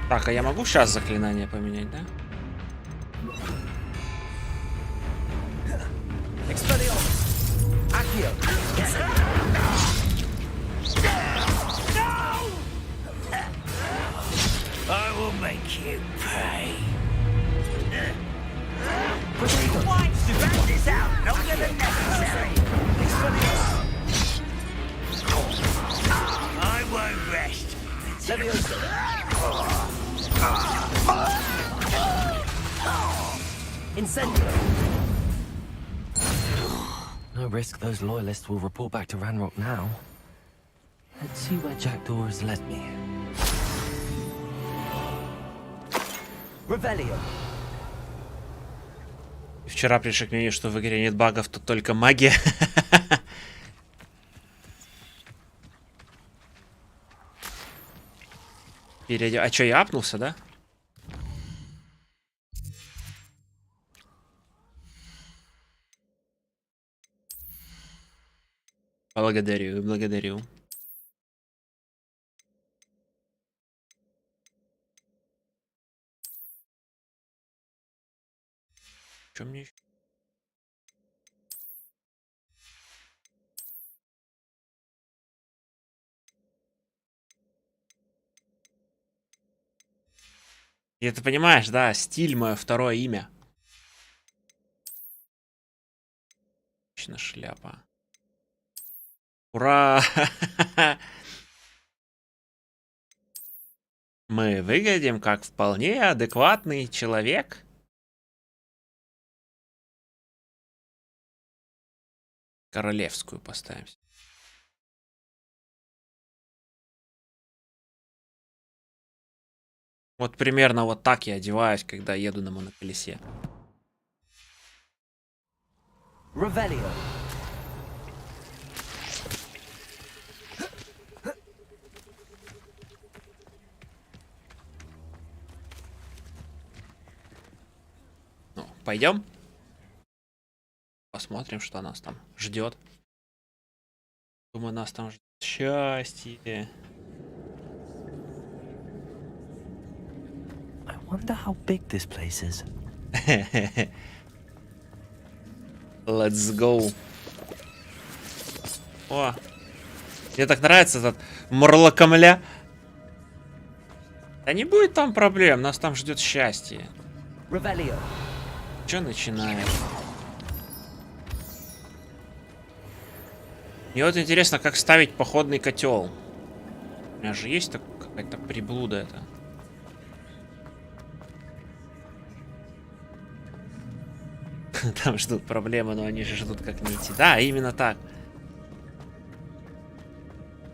Так, а я могу сейчас заклинание поменять, да? I will make you pay. I won't rest. Incendio. No risk those loyalists will report back to Ranrock now. Let's see where Jackdaw has led me. Revelio. Вчера пришли к мнению, что в игре нет багов, тут только магия. А чё, я апнулся, да? Благодарю, благодарю. Чё мне еще? И ты понимаешь, да, стиль мое второе имя. Точно шляпа. Ура! Мы выглядим как вполне адекватный человек. Королевскую поставим. Вот примерно вот так я одеваюсь, когда еду на моноколесе. Revelio. Ну, пойдем. Посмотрим, что нас там ждет. Думаю, нас там ждет счастье. I wonder how big this place is. Let's go. О, мне так нравится этот морлокомля. Да не будет там проблем, нас там ждет счастье. Revelio. Че начинаешь? Мне вот интересно, как ставить походный котел. У меня же есть какая-то приблуда это. Там ждут проблемы, но они же ждут как нити. Да, именно так.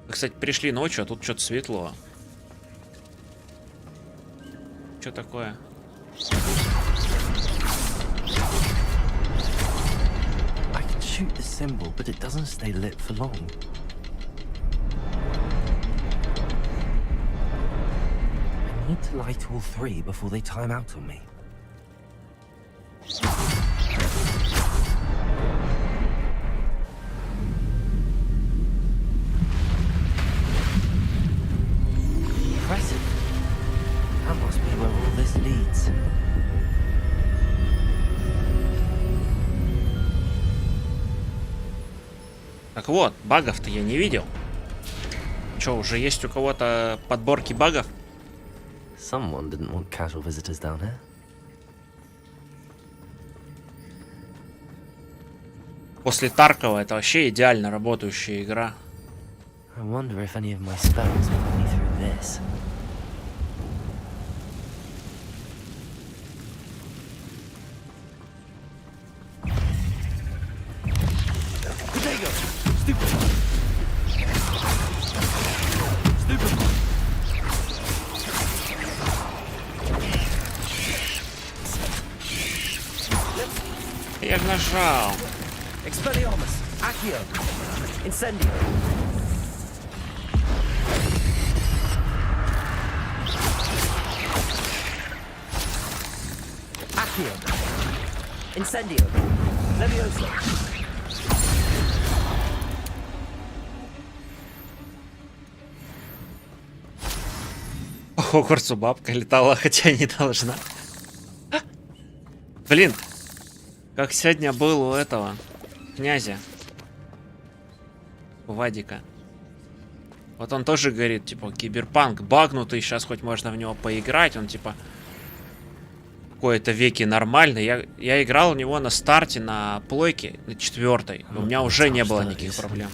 Мы, кстати, пришли ночью, а тут что-то светло. Что такое? Shoot the symbol, but it doesn't stay lit for long. I need to light all three before they time out on me. Impressive. That must be where all this leads. Так вот, багов-то я не видел. Че, уже есть у кого-то подборки багов? Someone didn't want casual visitors down here. После Таркова это вообще идеально работающая игра. I wonder if any of my spells put me through this. Я же нажал. Expelliarmus, Accio, Incendio. Accio. Incendio. Levioso. По Хогвартсу бабка летала, хотя не должна. Блин, как сегодня был у этого князя, у Вадика. Вот он тоже говорит, типа, киберпанк багнутый, сейчас хоть можно в него поиграть. Он, типа, в какой-то веке нормальный. Я играл у него на старте, на плойке, на 4-й. У меня уже не было никаких проблем.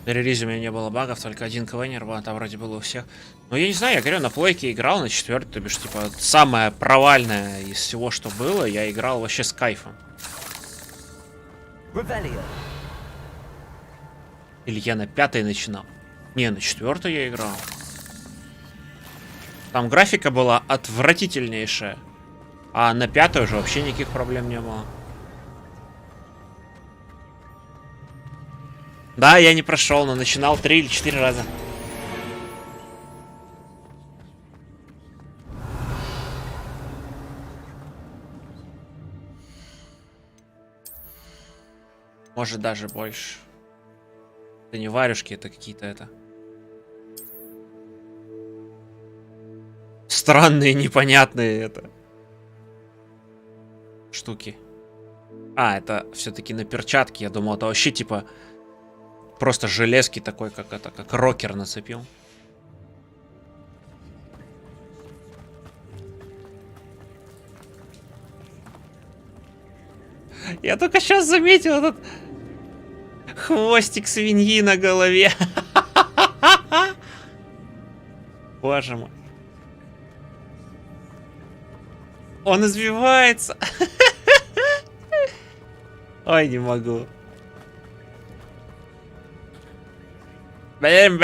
На релизе у меня не было багов, только один КВН был, там вроде было у всех. Но я не знаю, я говорю, на плойке играл, на 4-й, то бишь, типа, самое провальное из всего, что было, я играл вообще с кайфом. Или я на 5-й начинал? Не, на 4-й я играл. Там графика была отвратительнейшая. А на 5-й уже вообще никаких проблем не было. Да, я не прошел, но начинал 3 или 4 раза. Может, даже больше. Это не варюшки, это какие-то это... странные, непонятные это... штуки. А, это все-таки на перчатке. Я думал, это вообще типа... просто железки такой, как это, как рокер нацепил. Я только сейчас заметил этот хвостик свиньи на голове. Боже мой. Он избивается. Ой, не могу. Блям.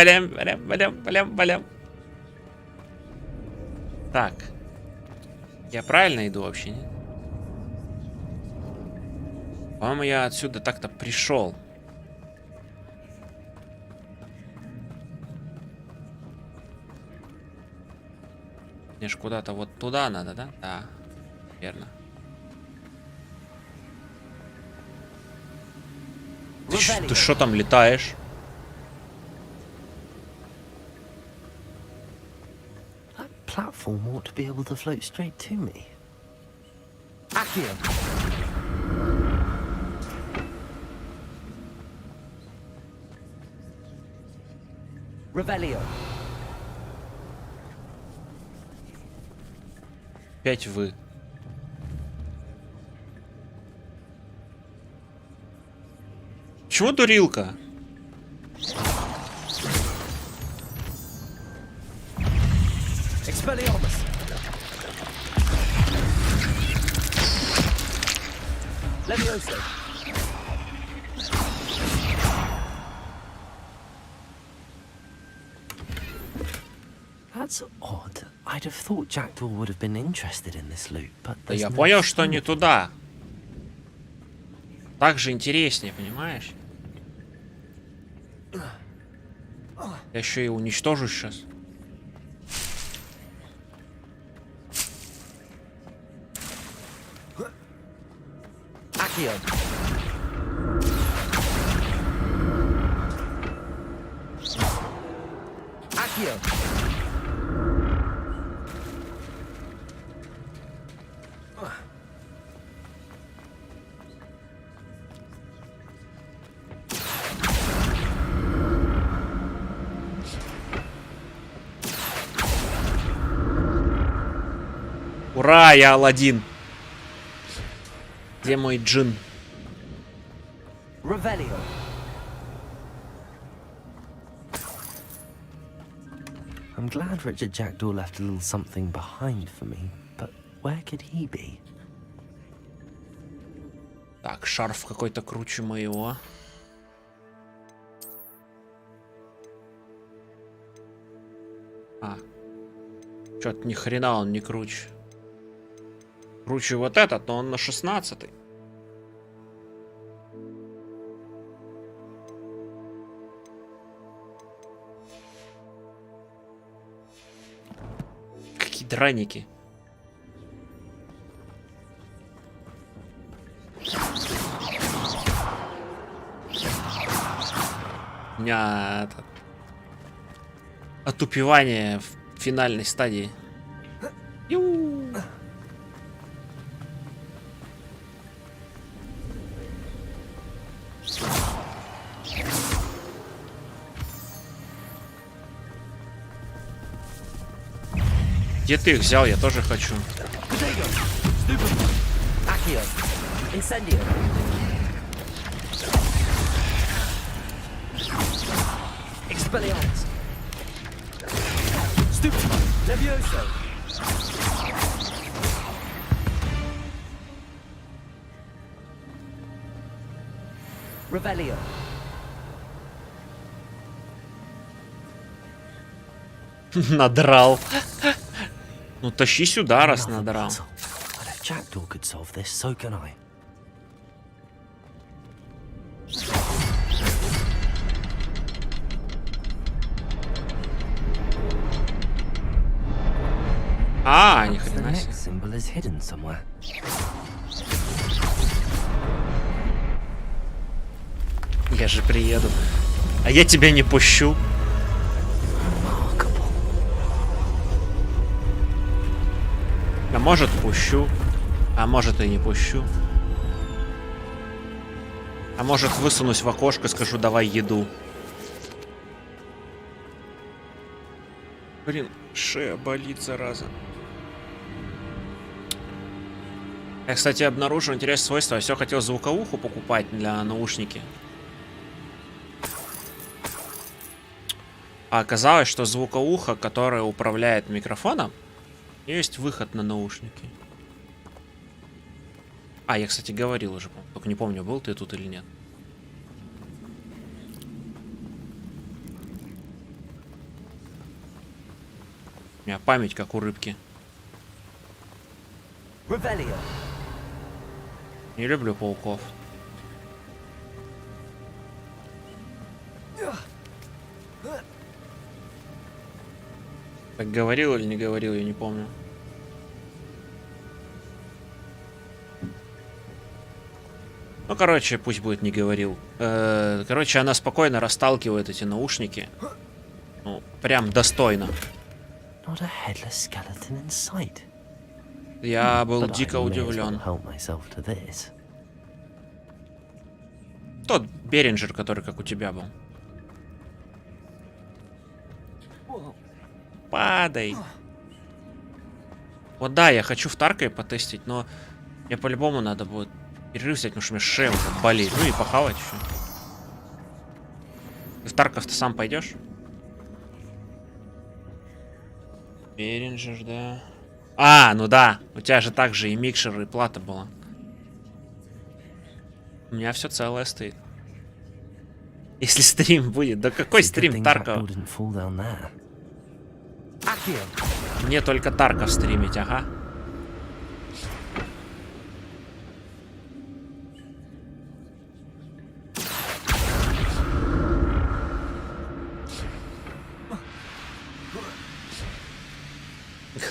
Так. Я правильно иду вообще, нет? По-моему, я отсюда так-то пришел. Мне ж куда-то вот туда надо, да? Да, верно. Ты что там летаешь? Platform ought to be able to float straight to me. Accio. Revelio. 5 вы. Чего дурилка? Expelliarmus. Levioso. That's odd. I'd have thought Jackdaw would have been interested in this loot, but да я понял, что не туда. Так же интереснее, понимаешь? Я еще и уничтожу сейчас. Accio. Accio. Ура, я Аладдин. Где мой джин? Revelio. I'm glad Richard Jackdaw left a little something behind for me, but where could he be? Так, шарф какой-то круче моего. А. Чё-то ни хрена он не круче. Круче вот этот, но он на 16-й. Какие драники. У меня это... отупевание в финальной стадии. Где ты их взял? Я тоже хочу. Revelio. Надрал. Ну тащи сюда, раз надрал. Jackdaw could solve this, so can I. А, ни хрена себе. Symbol is hidden somewhere. Я же приеду. А я тебя не пущу. А может пущу. А может и не пущу. А может высунусь в окошко, скажу давай еду. Блин, шея болит, зараза. Я, кстати, обнаружил интересное свойство. Я все хотел звуковуху покупать для наушники. А оказалось, что звуковуха, которая управляет микрофоном, есть выход на наушники. А, я, кстати, говорил уже. Только не помню, был ты тут или нет. У меня память как у рыбки. Revelio. Не люблю пауков. Так говорил или не говорил, я не помню. Ну, короче, пусть будет не говорил. Короче, она спокойно расталкивает эти наушники. Ну, прям достойно. Я был дико удивлен. Тот Беринджер, который как у тебя был. Падай. Вот да, я хочу в Таркове потестить, но мне по-любому надо будет перерыв взять, потому что у меня шея болит. Ну и похавать еще. Ты в Тарков-то сам пойдешь? Беринджер, да. А, ну да. У тебя же также и микшер, и плата была. У меня все целое стоит. Если стрим будет. Да какой стрим Таркова? Мне только Тарков стримить, ага.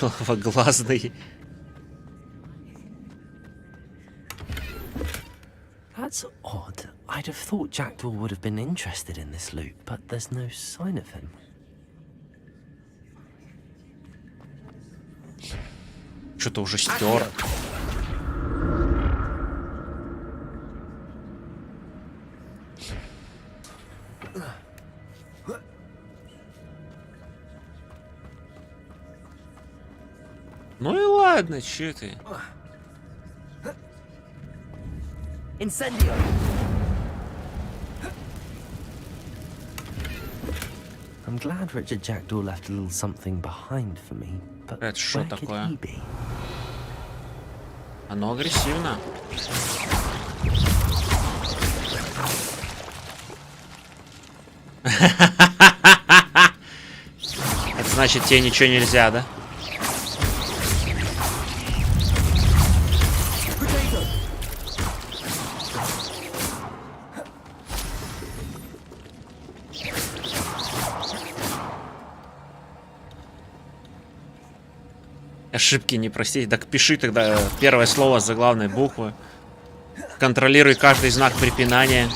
Головоглазный. That's odd. I'd have thought Jackdaw would have been interested in this loot, but there's no sign of him. Что-то уже стер. Ну и ладно, че ты? Incendio. I'm glad Richard Jackdaw left a little something behind for me, but Это что where could такое? he be? Оно агрессивно. Это значит, тебе ничего нельзя, да? Ошибки не простить. Так пиши тогда первое слово с заглавной буквы. Контролируй каждый знак препинания.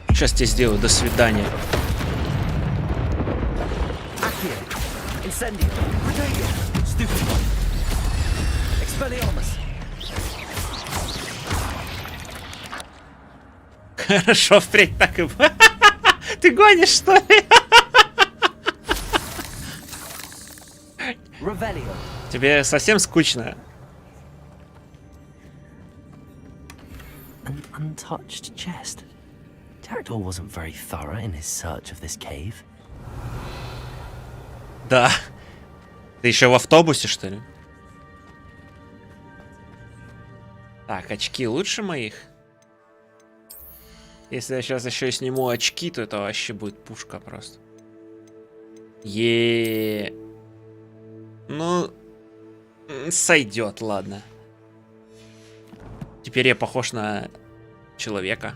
Сейчас тебе сделаю. До свидания. Хорошо, впредь так и... Ты гонишь, что ли? Тебе совсем скучно? An untouched chest. Jackdaw wasn't very thorough in his search of this cave. Да. Ты еще в автобусе, что ли? Так, очки лучше моих? Если я сейчас еще сниму очки, то это вообще будет пушка просто. Ну, сойдет, ладно. Теперь я похож на человека.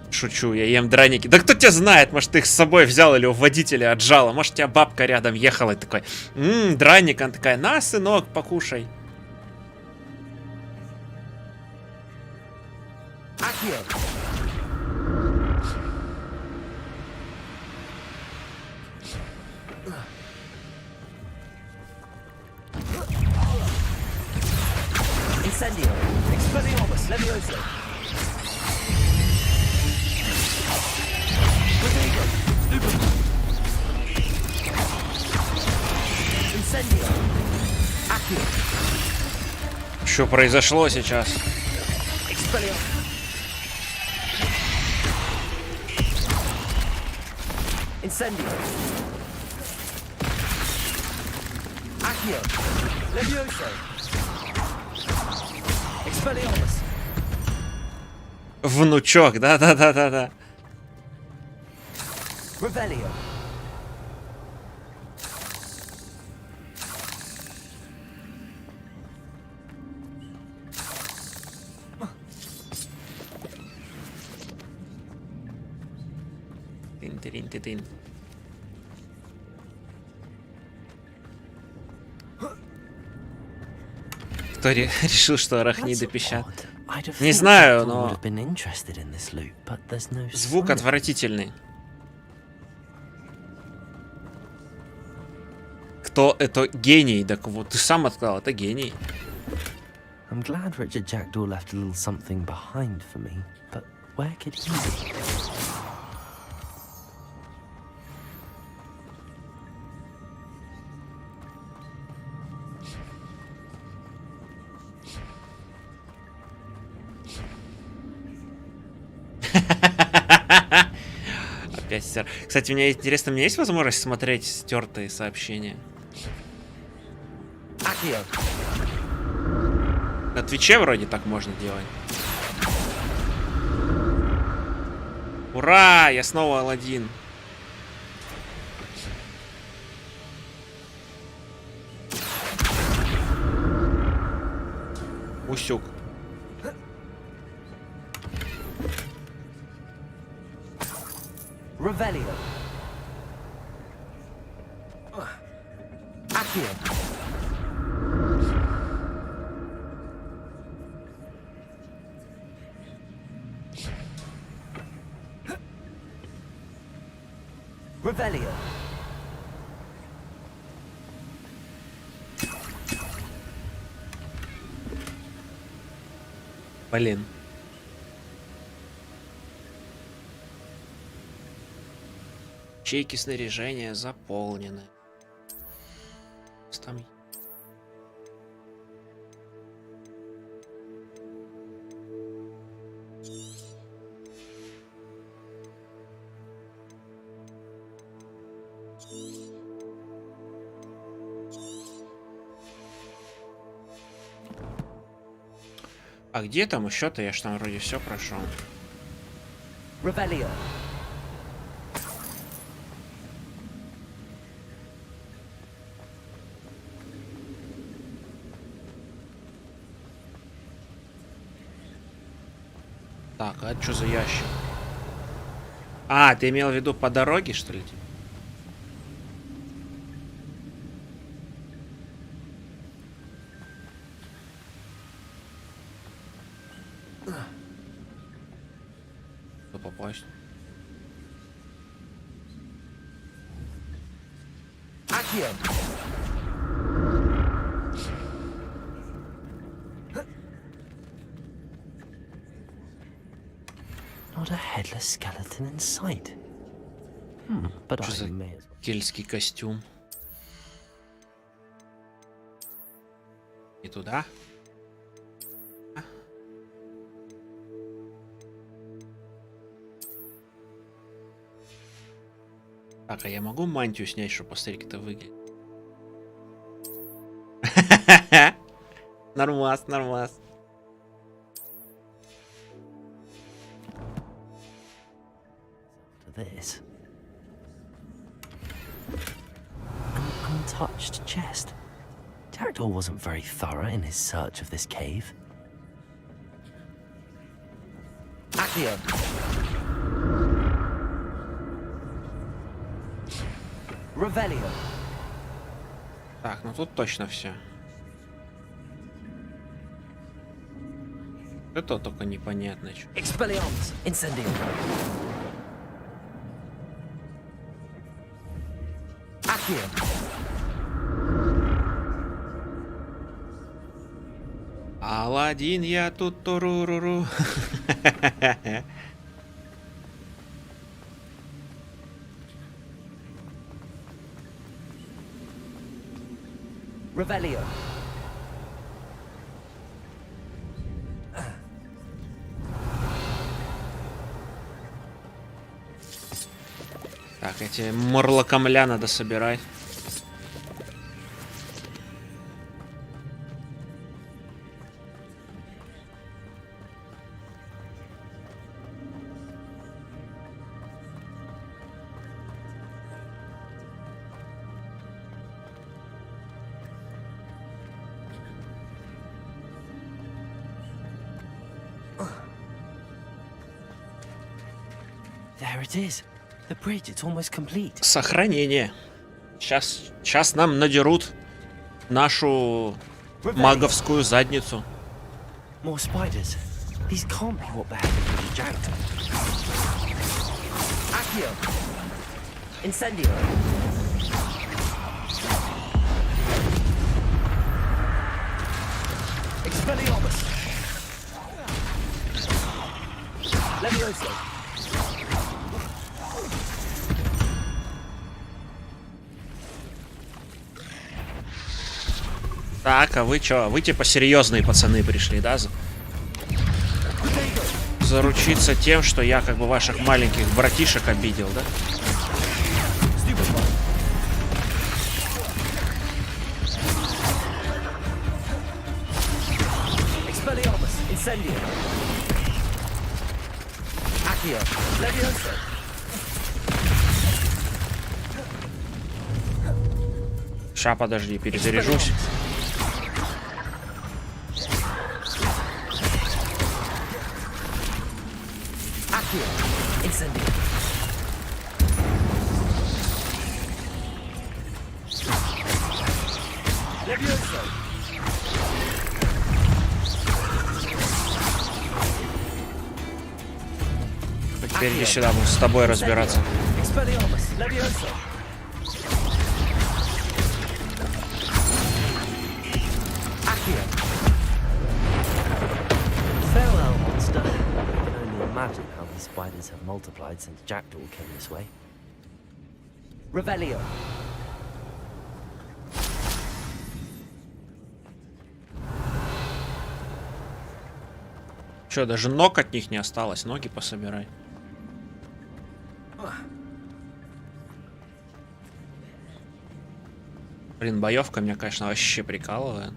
Шучу, я ем драники. Да кто тебя знает, может, ты их с собой взял или у водителя отжала. Может, у тебя бабка рядом ехала и такой, драник. Она такая, на, сынок, покушай. Incendio. Expelliarmus. Levioso. Incendio. Accio. Что произошло сейчас? Expelliarmus. Incendio. Accio. Levioso. Expelliarmus. Внучок, да. Revelio. Тин-тин-тин-тин. Кто решил, что арахниды пищат? Не знаю, но звук отвратительный. Кто это гений? Так вот, ты сам сказал, это гений. I'm glad Richard Jackdaw left a little something behind for me, but where could he be? Опять стер. Кстати, мне интересно, у меня есть возможность смотреть стертые сообщения? На Твиче вроде так можно делать. Ура! Я снова Аладдин. Усюк. Revelio. Accio. Revelio. Блин. Ячейки снаряжения заполнены. Там... А где там еще-то? Я ж там вроде все прошел. Revelio. Так, а это что за ящик? А, ты имел в виду по дороге, что ли? Попасть. Not a headless skeleton in sight. But I may as well. Кельтский костюм. И туда. Так, а я могу мантию снять, чтобы посмотреть, как это выглядит? Нормас, нормас. This. An untouched chest. Jackdaw wasn't very thorough in his search of this cave. Accio. Revelio. Так, ну тут точно все. Это только непонятно. Expelliarmus. Incendio. Accio. Аладдин, я тут туруруру. Revelio. Так, эти морлокомля надо собирать. There it is. The bridge, it's almost complete. Сохранение. Сейчас нам надерут нашу маговскую задницу. More spiders. These can't be what happened to the Jackdaw. Accio. Incendio. Expelliarmus. Levioso. Так, а вы чё? Вы типа серьезные пацаны пришли, да? Заручиться тем, что я как бы ваших маленьких братишек обидел, да? Ща, подожди, перезаряжусь. Теперь иди сюда, будем с тобой разбираться. Farewell, monster. I can only imagine how these spiders have multiplied since Jackdaw came this way. Revelio. Че, даже ног от них не осталось? Ноги пособирай. Блин, боевка меня, конечно, вообще прикалывает.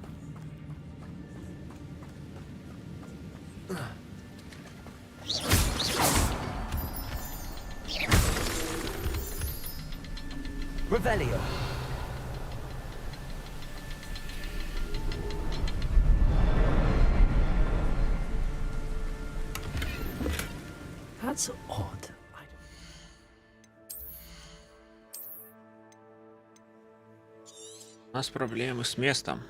Revelio. That's odd. У нас проблемы с местом.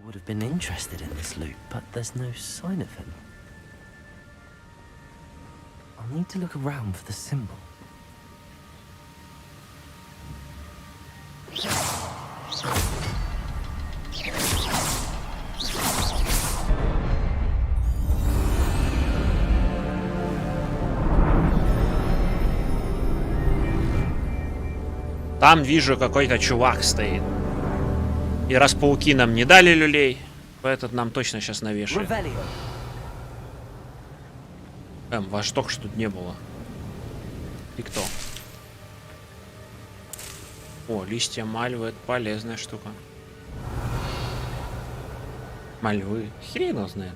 Would have been interested in this loot, but there's no sign of him. I'll need to look around for the symbol. Там вижу, какой-то чувак стоит. И раз пауки нам не дали люлей, то этот нам точно сейчас навешает. Вас только что тут не было. И кто? О, листья мальвы, это полезная штука. Мальвы, хрен его знает.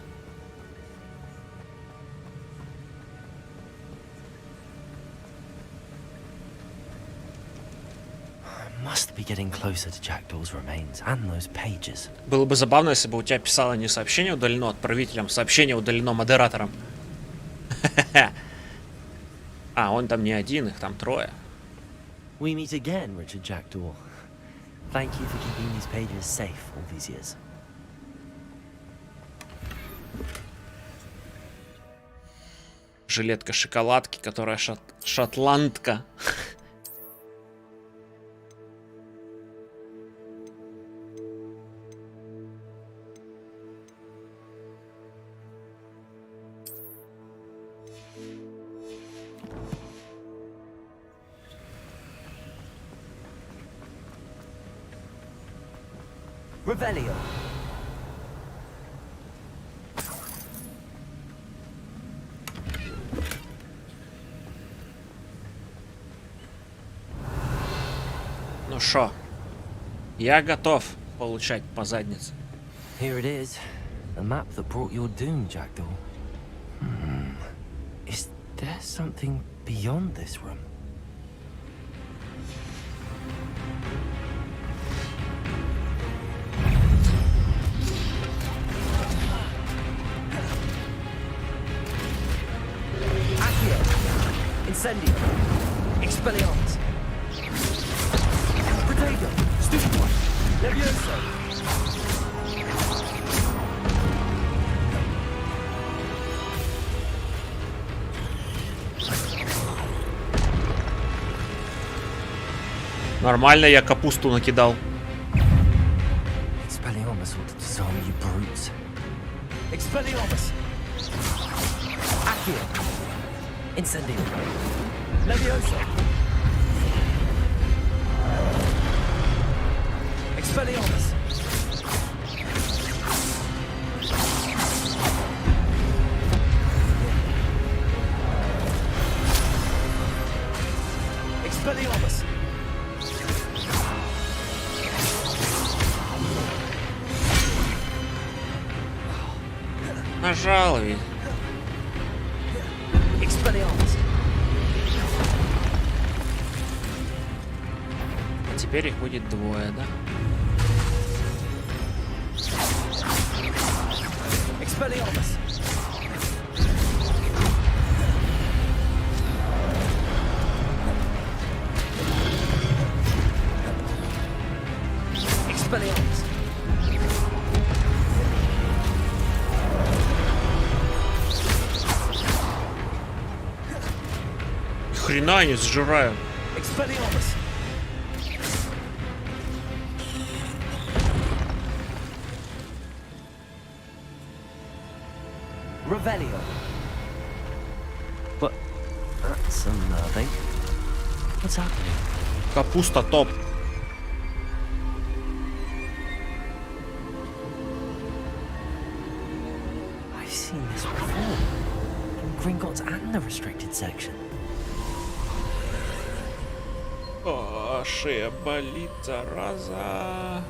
Было бы забавно, если бы у тебя писало не сообщение удалено отправителем, сообщение удалено модератором. А, он там не один, их там трое. We meet again, Richard Jackdaw. Thank you for keeping these pages safe all these years. Жилетка шоколадки, которая шотландка. Revelio. Ну шо, я готов получать по заднице. Here it is, the map that brought your doom, Jackdaw. Is there something beyond this room? Incendio. Expelliarmus. Protego. Stupid one. Levioso. Нормально, я капусту накидал. Expelliarmus will disarm you brutes. Expelliarmus. Accio. Incendio. Levioso. Expelliarmus. Expelliarmus. Нажал ведь. Expelliarmus. А теперь их будет двое, да? Expelliarmus. Expelliarmus. Хрена они сжирают. Expelliarmus. Revelio. But that's unnerving. What's happening? Капуста топ. I've seen this before. In Gringotts and the restricted section. О, шея болит, зараза.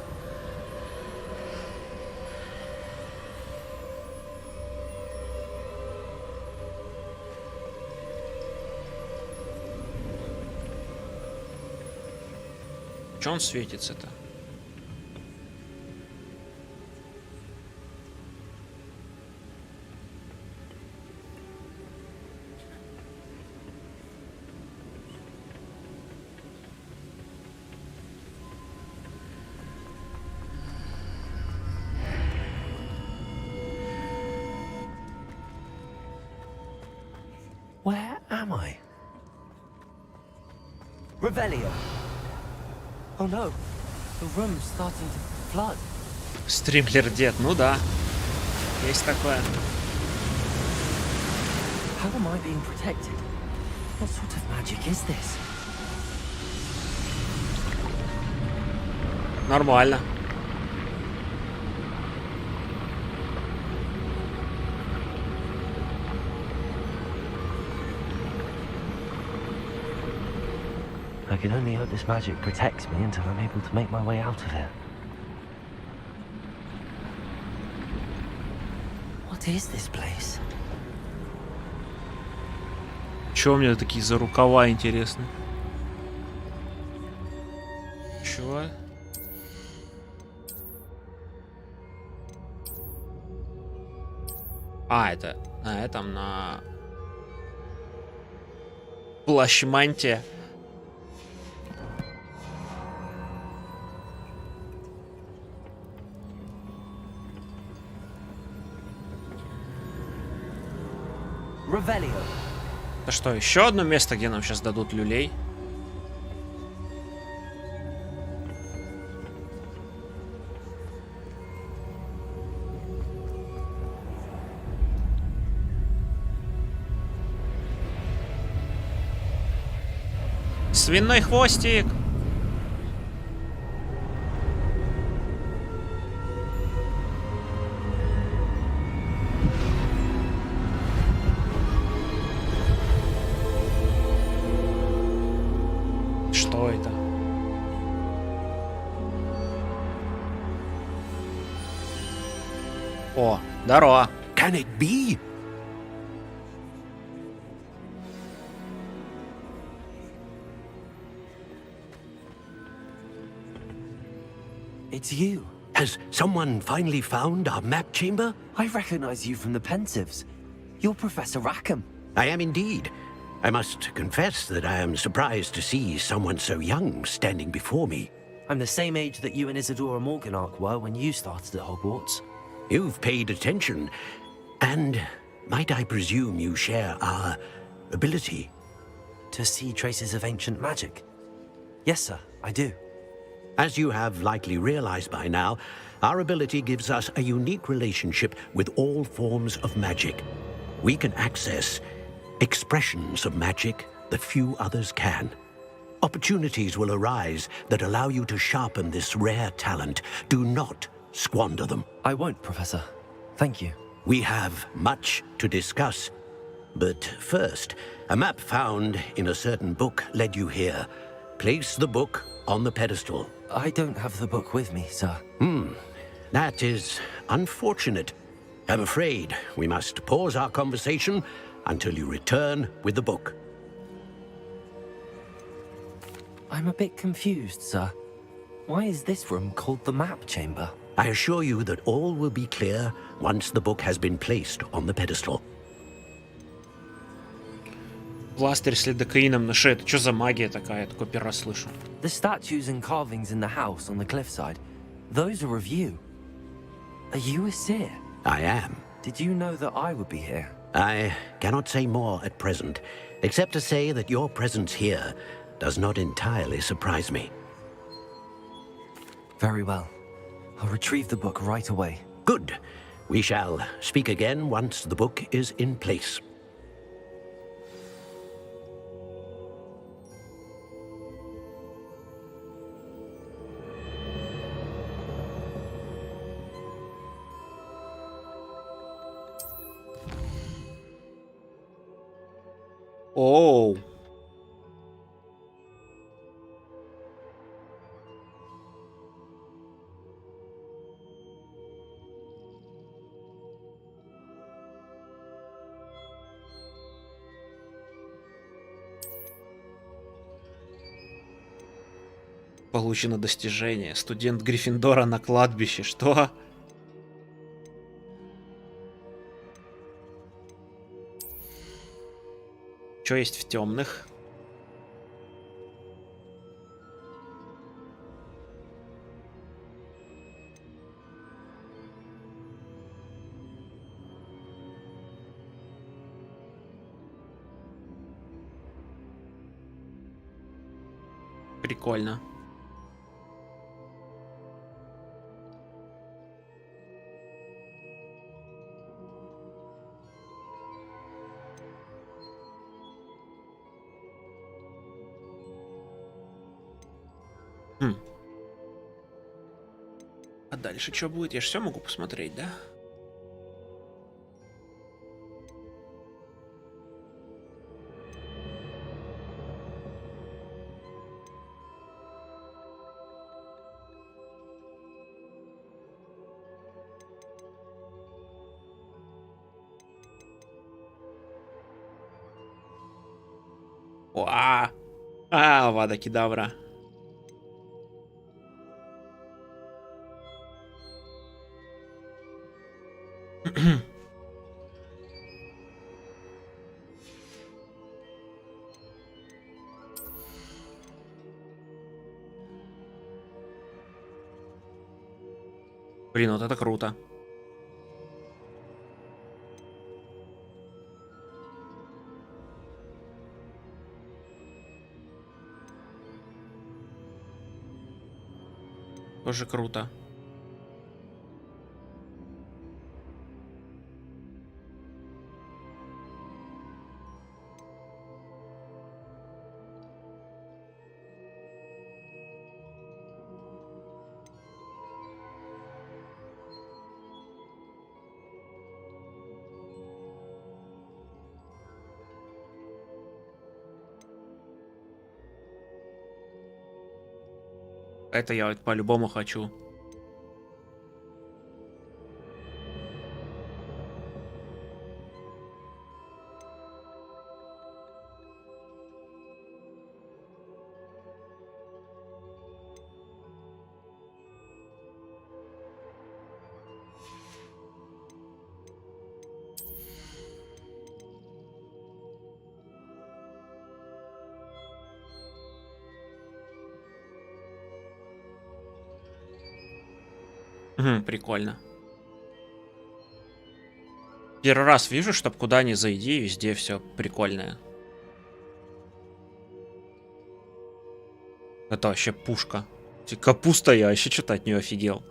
Че он светится-то? Where am I? Revelio. Oh no, the room's starting to flood. Стримлер дед, ну да. Есть такое. How am I being protected? What sort of magic is this? Нормально. I can only hope this magic protects me until I'm able to make my way out of here. What is this place? Чё у меня такие за рукава, интересно? Чё? А, это на этом, на плащ-мантия. Это что, еще одно место, где нам сейчас дадут люлей? Свиной хвостик! Что это? О, здорово. Can it be? It's you. Has someone finally found our map chamber? I recognize you from the Pensives. You're Professor Rackham. I am indeed. I must confess that I am surprised to see someone so young standing before me. I'm the same age that you and Isadora Morganach were when you started at Hogwarts. You've paid attention, and might I presume you share our ability? To see traces of ancient magic? Yes, sir, I do. As you have likely realized by now, our ability gives us a unique relationship with all forms of magic. We can access expressions of magic that few others can. Opportunities will arise that allow you to sharpen this rare talent. Do not squander them. I won't, Professor. Thank you. We have much to discuss. But first, a map found in a certain book led you here. Place the book on the pedestal. I don't have the book with me, sir. That is unfortunate. I'm afraid we must pause our conversation until you return with the book. I'm a bit confused, sir. Why is this room called the map chamber? I assure you that all will be clear once the book has been placed on the pedestal. Пластырь с лидокаином на шее. Это что за магия такая? Я такой первый раз слышу. The statues and carvings in the house on the cliffside, those are of you. Are you a seer? I am. Did you know that I would be here? I cannot say more at present, except to say that your presence here does not entirely surprise me. Very well. I'll retrieve the book right away. Good. We shall speak again once the book is in place. Оу. Получено достижение. Студент Гриффиндора на кладбище. Что? Что есть в темных? Прикольно. А дальше что будет? Я же все могу посмотреть, да? Авада кедавра. Блин, вот это круто. Тоже круто. Это я вот по-любому хочу. Прикольно. Первый раз вижу, чтоб куда ни зайди, везде все прикольное. Это вообще пушка. Капуста, я вообще что-то от нее офигел.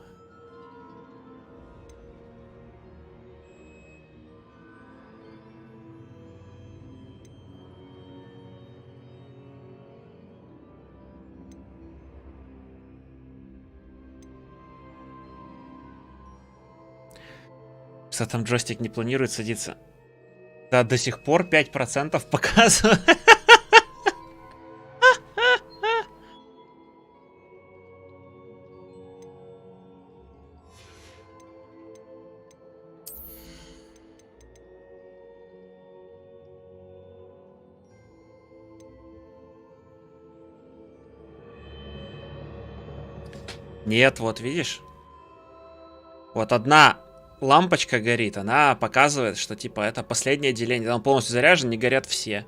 Там джойстик не планирует садиться. Да, до сих пор 5% показывает. Нет, вот видишь? Вот одна лампочка горит, она показывает, что типа это последнее деление. Когда он полностью заряжен, не горят все.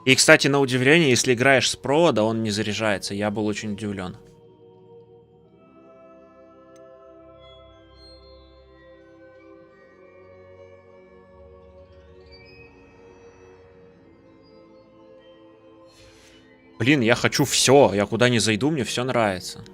И, кстати, на удивление, если играешь с провода, он не заряжается. Я был очень удивлен. Блин, я хочу все. Я куда ни зайду, мне все нравится.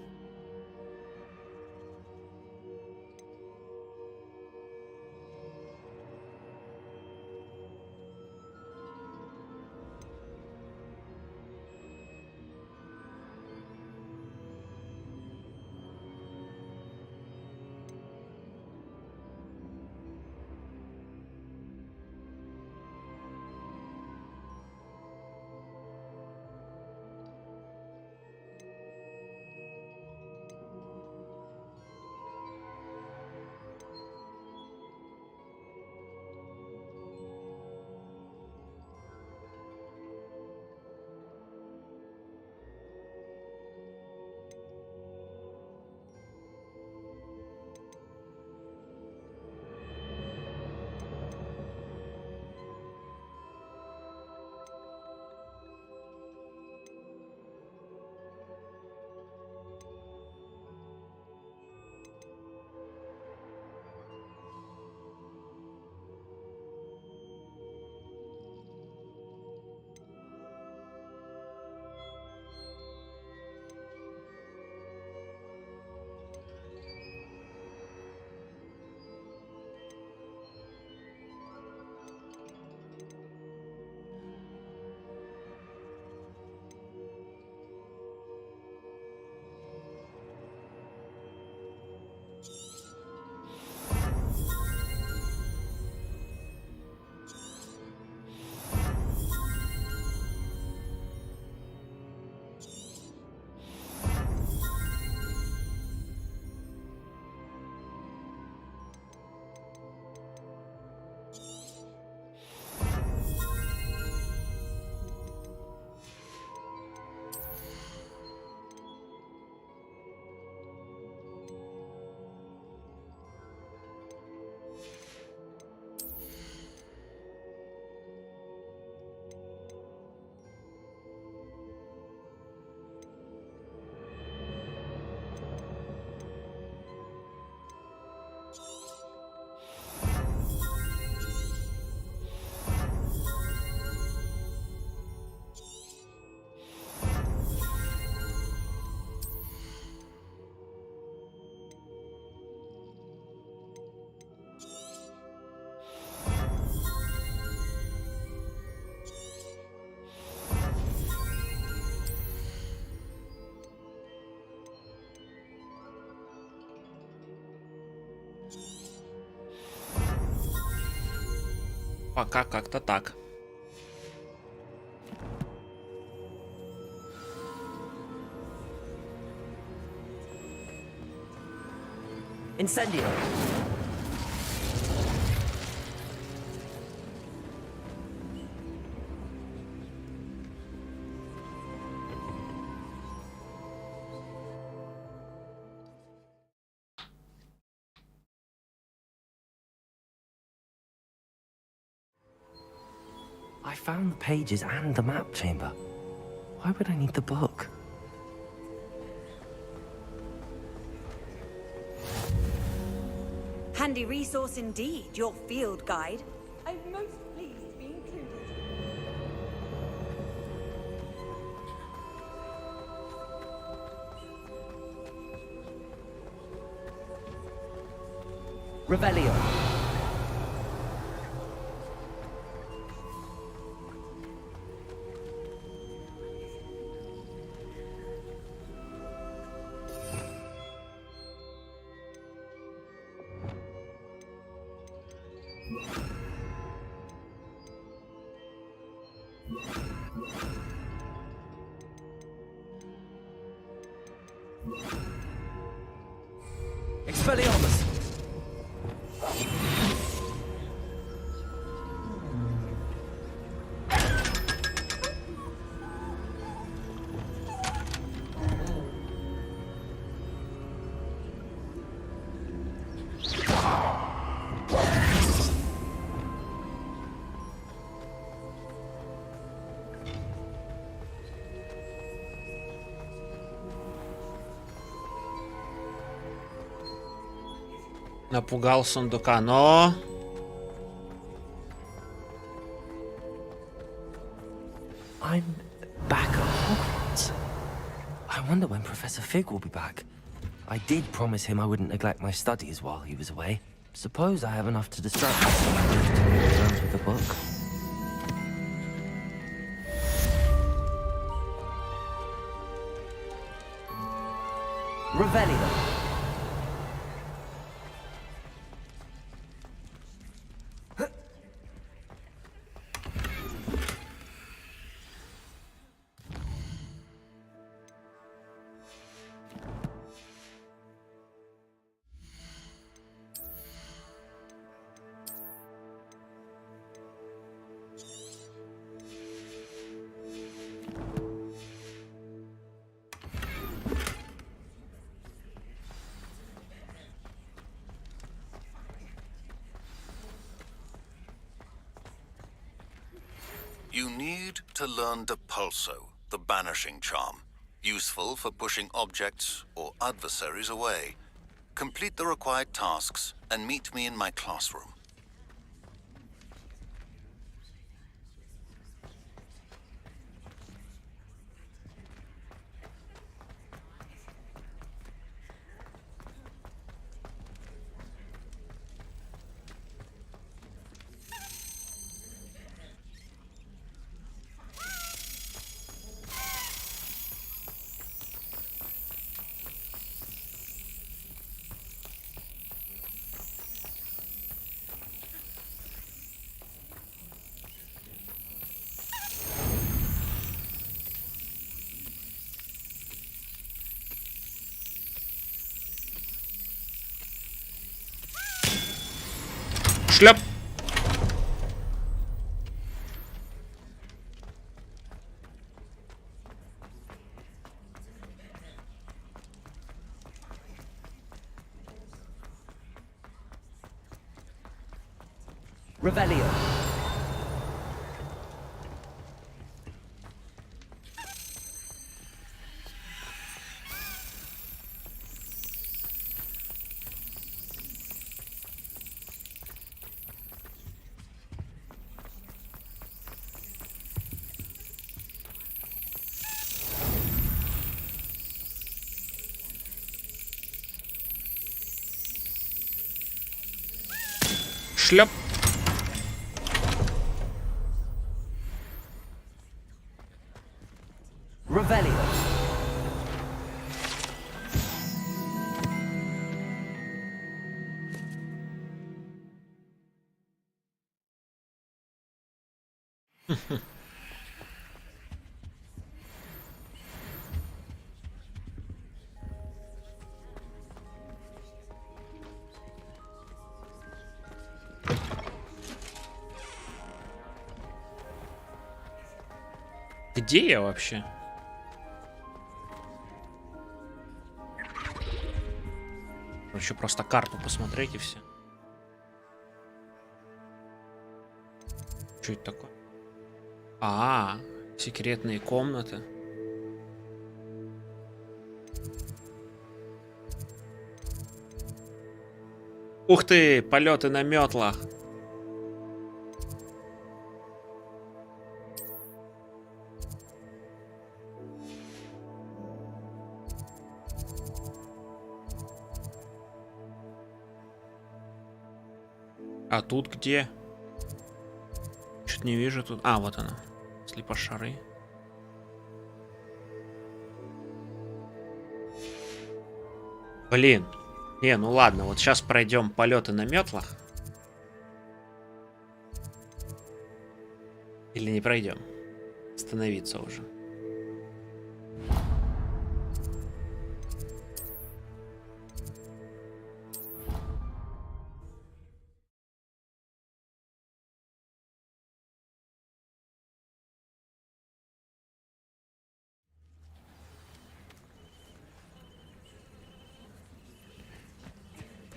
Пока как-то так. Incendio. I found the pages and the map chamber. Why would I need the book? Handy resource indeed, your field guide. I'm most pleased to be included. Revelio. Expelliarmus! Напугал сундука, но... I'm back at Hogwarts. I wonder when Professor Fig will be back. I did promise him I wouldn't neglect my studies while he was away. Suppose I have enough to distract myself with the book. Revelio. You need to learn Depulso, the banishing charm, useful for pushing objects or adversaries away. Complete the required tasks and meet me in my classroom. Шляп. Revelio. Шляп. Revelio. Где я вообще? Короче, просто карту посмотреть и все. Что это такое? Секретные комнаты. Ух ты, полеты на метлах. А тут где? Что-то не вижу тут. Вот она. Слепошары. Блин. Не, ну ладно, вот сейчас пройдем полеты на метлах. Или не пройдем? Остановиться уже.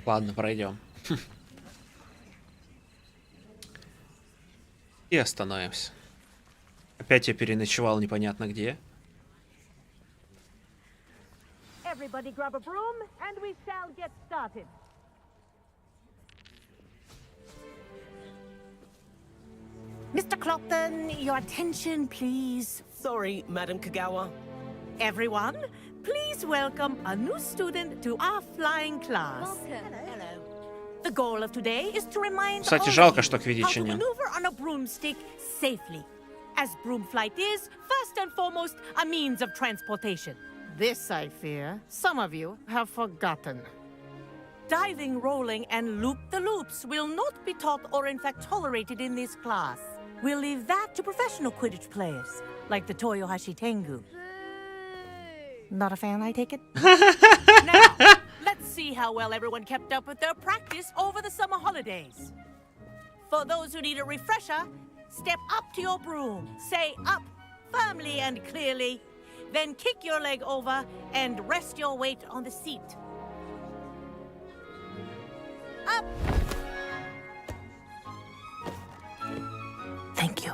Ладно, пройдем. И остановимся. Опять я переночевал непонятно где. Everybody grab a broom and we shall get started. Mr. Clopton, your attention, please. Sorry, Madam Kagawa. Everyone, please welcome a new student to our flying class. Welcome. Hello. The goal of today is to remind Кстати, all жалко, of что you Квиддича how to нет. maneuver on a broomstick safely. As broom flight is, first and foremost, a means of transportation. This, I fear, some of you have forgotten. Diving, rolling, and loop-the-loops will not be taught or in fact tolerated in this class. We'll leave that to professional Quidditch players, like the Toyohashi Tengu. Not a fan, I take it? Now, let's see how well everyone kept up with their practice over the summer holidays. For those who need a refresher, step up to your broom, say up firmly and clearly, then kick your leg over and rest your weight on the seat. Up! Thank you.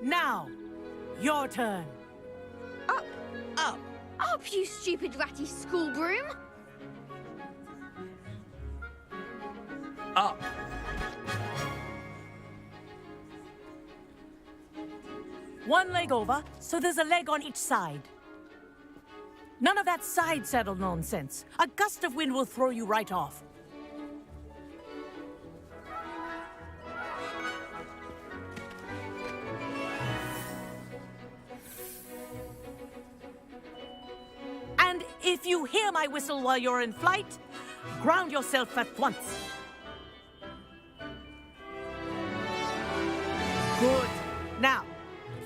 Now, your turn. Up. Up. Up, you stupid ratty school broom. Up. One leg over, so there's a leg on each side. None of that side saddle nonsense. A gust of wind will throw you right off. And if you hear my whistle while you're in flight, ground yourself at once. Good. Now,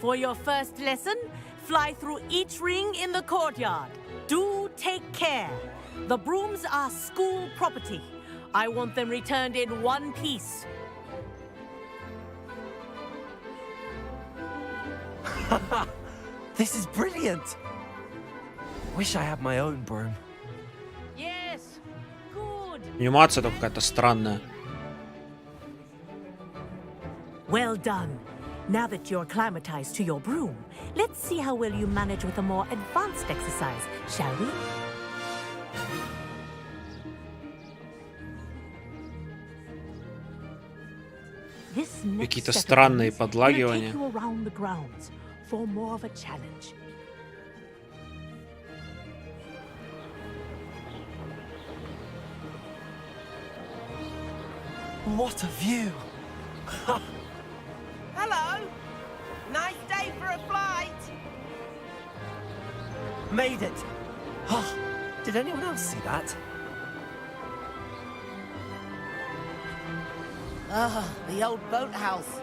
for your first lesson, fly through each ring in the courtyard. Do take care. The brooms are school property. I want them returned in one piece. This is brilliant. Wish I had my own broom. Yes. Good. Анимация-то какая-то странная. Well done. Now that you're acclimatized to your broom, let's see how well you manage with a more advanced exercise, shall we? This next Какие-то set of странные runs will подлагивания. take you around the grounds for more of a challenge. What a view! Hello. Nice day for a flight. Made it! Oh, did anyone else see that? Ah, the old boathouse.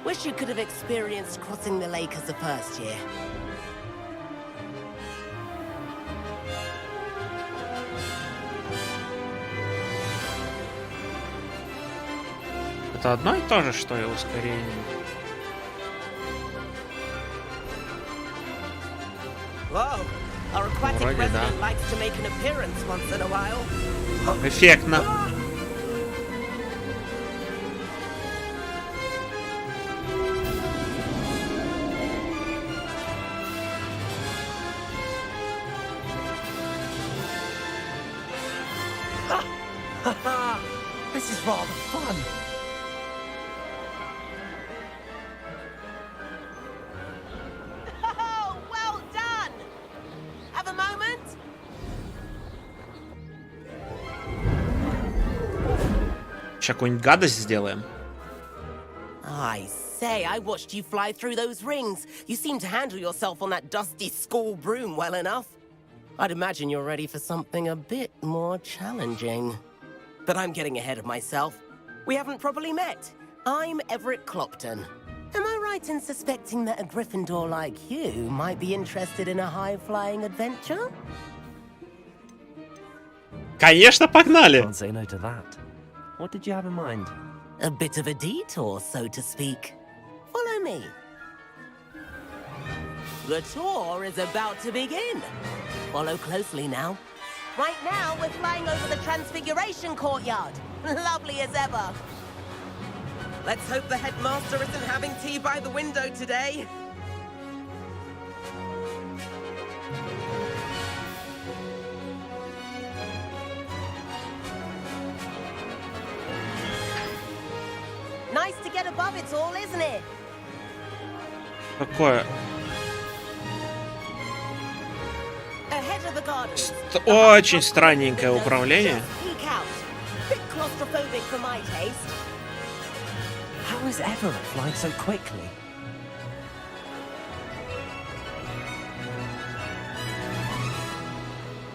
Wish you could have experienced crossing the lake as a first year. Это одно и то же, что и ускорение. Whoa, our aquatic Вроде да. resident likes to make an appearance once in a while. Эффектно. This is rather fun. Oh, well done! Have a moment? Сейчас какую-нибудь гадость сделаем. I say, I watched you fly through those rings. You seem to handle yourself on that dusty school broom well enough. I'd imagine you're ready for something a bit more challenging. But I'm getting ahead of myself. We haven't properly met. I'm Everett Clopton. Am I right in suspecting that a Gryffindor like you might be interested in a high-flying adventure? Конечно, pогнали! Can't say no to that. What did you have in mind? A bit of a detour, so to speak. Follow me. The tour is about to begin. Follow closely now. Right now, we're flying over the Transfiguration Courtyard. Lovely as ever. Let's hope the headmaster isn't having tea by the window today. Nice to get above it all, isn't it? Какое? Ahead of the gardens. Очень странненькое управление. Peek out. Bit claustrophobic for my taste. How is Everett flying so quickly?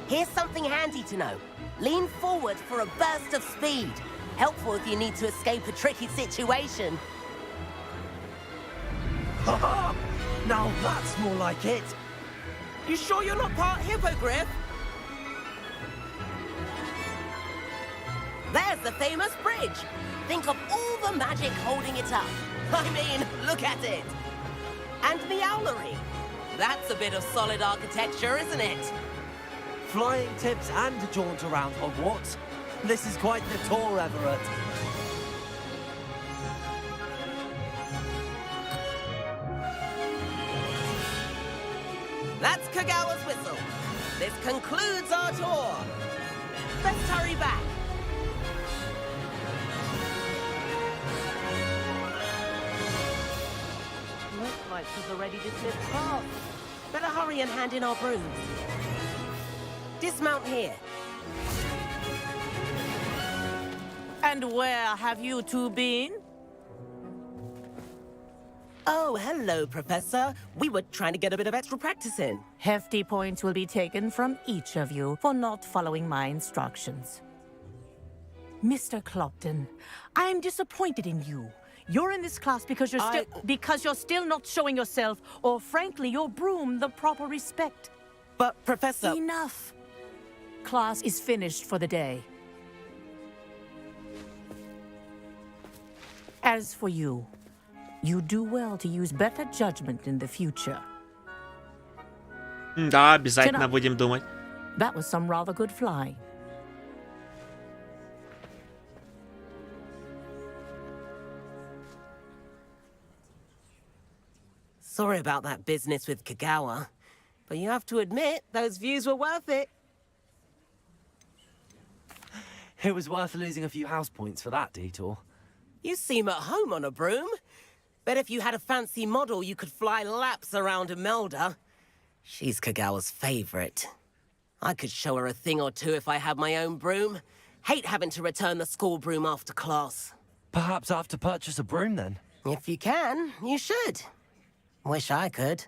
Here's something handy to know. Lean forward for a burst of speed. Helpful if you need to escape a tricky situation. Now that's more like it. You sure you're not part hippogriff? There's the famous bridge. Think of all the magic holding it up. I mean, look at it. And the owlery. That's a bit of solid architecture, isn't it? Flying tips and a jaunt around Hogwarts. This is quite the tour, Everett. That's Kagawa's whistle. This concludes our tour. Let's hurry back. Looks like she's already dismissed class. Better hurry and hand in our brooms. Dismount here. And where have you two been? Oh, hello, Professor. We were trying to get a bit of extra practice in. Hefty points will be taken from each of you for not following my instructions. Mr. Clopton, I'm disappointed in you. You're in this class because you're still not showing yourself, or frankly, your broom the proper respect. But, Professor... Enough. Class is finished for the day. As for you, you do well to use better judgment in the future. Да, обязательно будем думать. That was some rather good flying. Sorry about that business with Kagawa, but you have to admit, those views were worth it. It was worth losing a few house points for that detour. You seem at home on a broom. Bet if you had a fancy model, you could fly laps around Imelda. She's Kagawa's favorite. I could show her a thing or two if I had my own broom. Hate having to return the school broom after class. Perhaps I have to purchase a broom then? If you can, you should. Wish I could.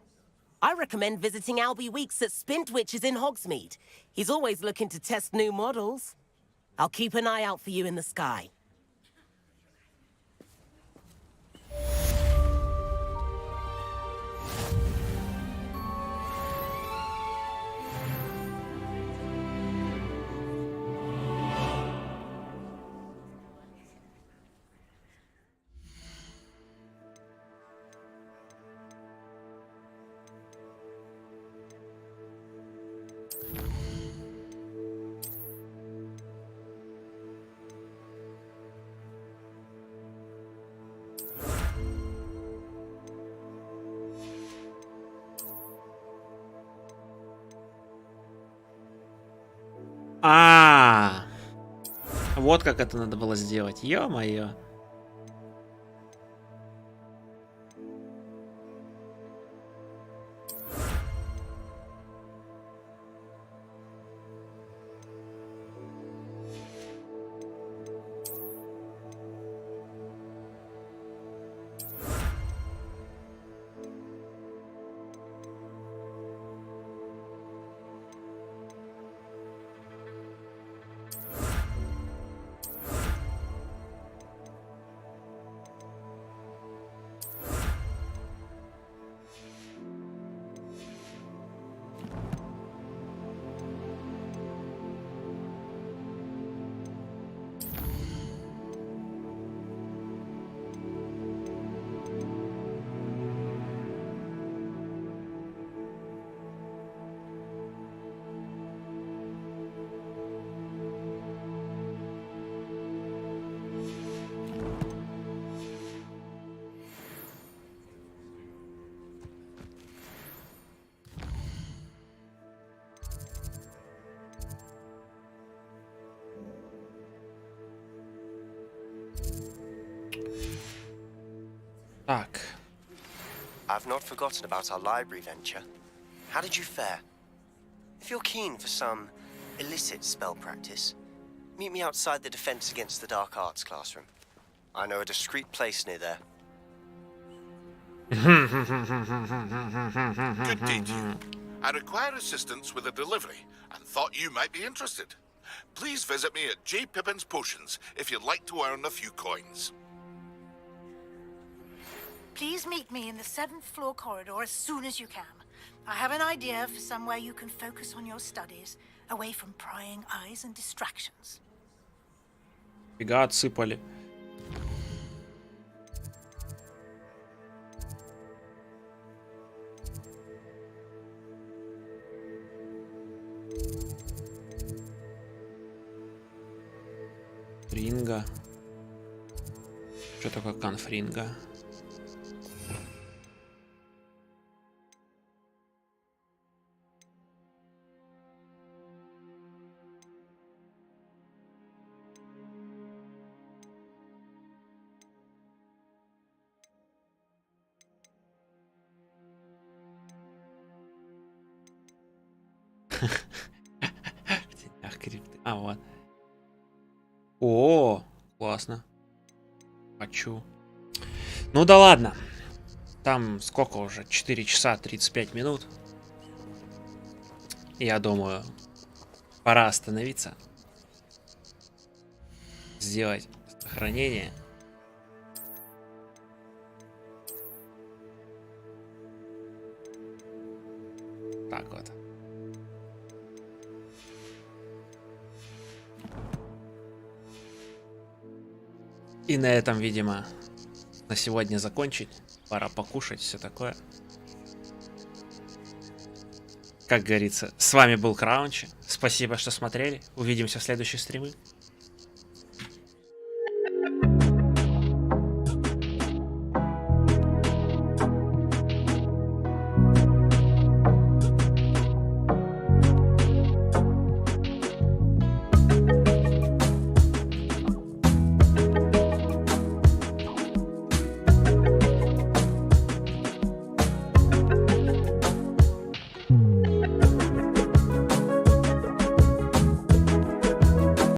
I recommend visiting Albie Weeks at Spintwitches in Hogsmeade. He's always looking to test new models. I'll keep an eye out for you in the sky. вот как это надо было сделать. Ё-моё. Так. I've not forgotten about our library venture. How did you fare? If you're keen for some illicit spell practice, meet me outside the Defense Against the Dark Arts classroom. I know a discreet place near there. Good day to you. I require assistance with a delivery and thought you might be interested. Please visit me at J. Pippin's Potions if you'd like to earn a few coins. Please meet me in the 7th floor corridor as soon as you can. I have an idea for somewhere you can focus on your studies, away from prying eyes and distractions. Фига отсыпали. Ринга. Что такое конфринга? А, вот. О, классно. Хочу. Ну да ладно. Там сколько уже? 4 часа 35 минут. Я думаю, пора остановиться. Сделать сохранение. Так вот. И на этом, видимо, на сегодня закончить. Пора покушать, все такое. Как говорится, с вами был Краунчи. Спасибо, что смотрели. Увидимся в следующих стримах.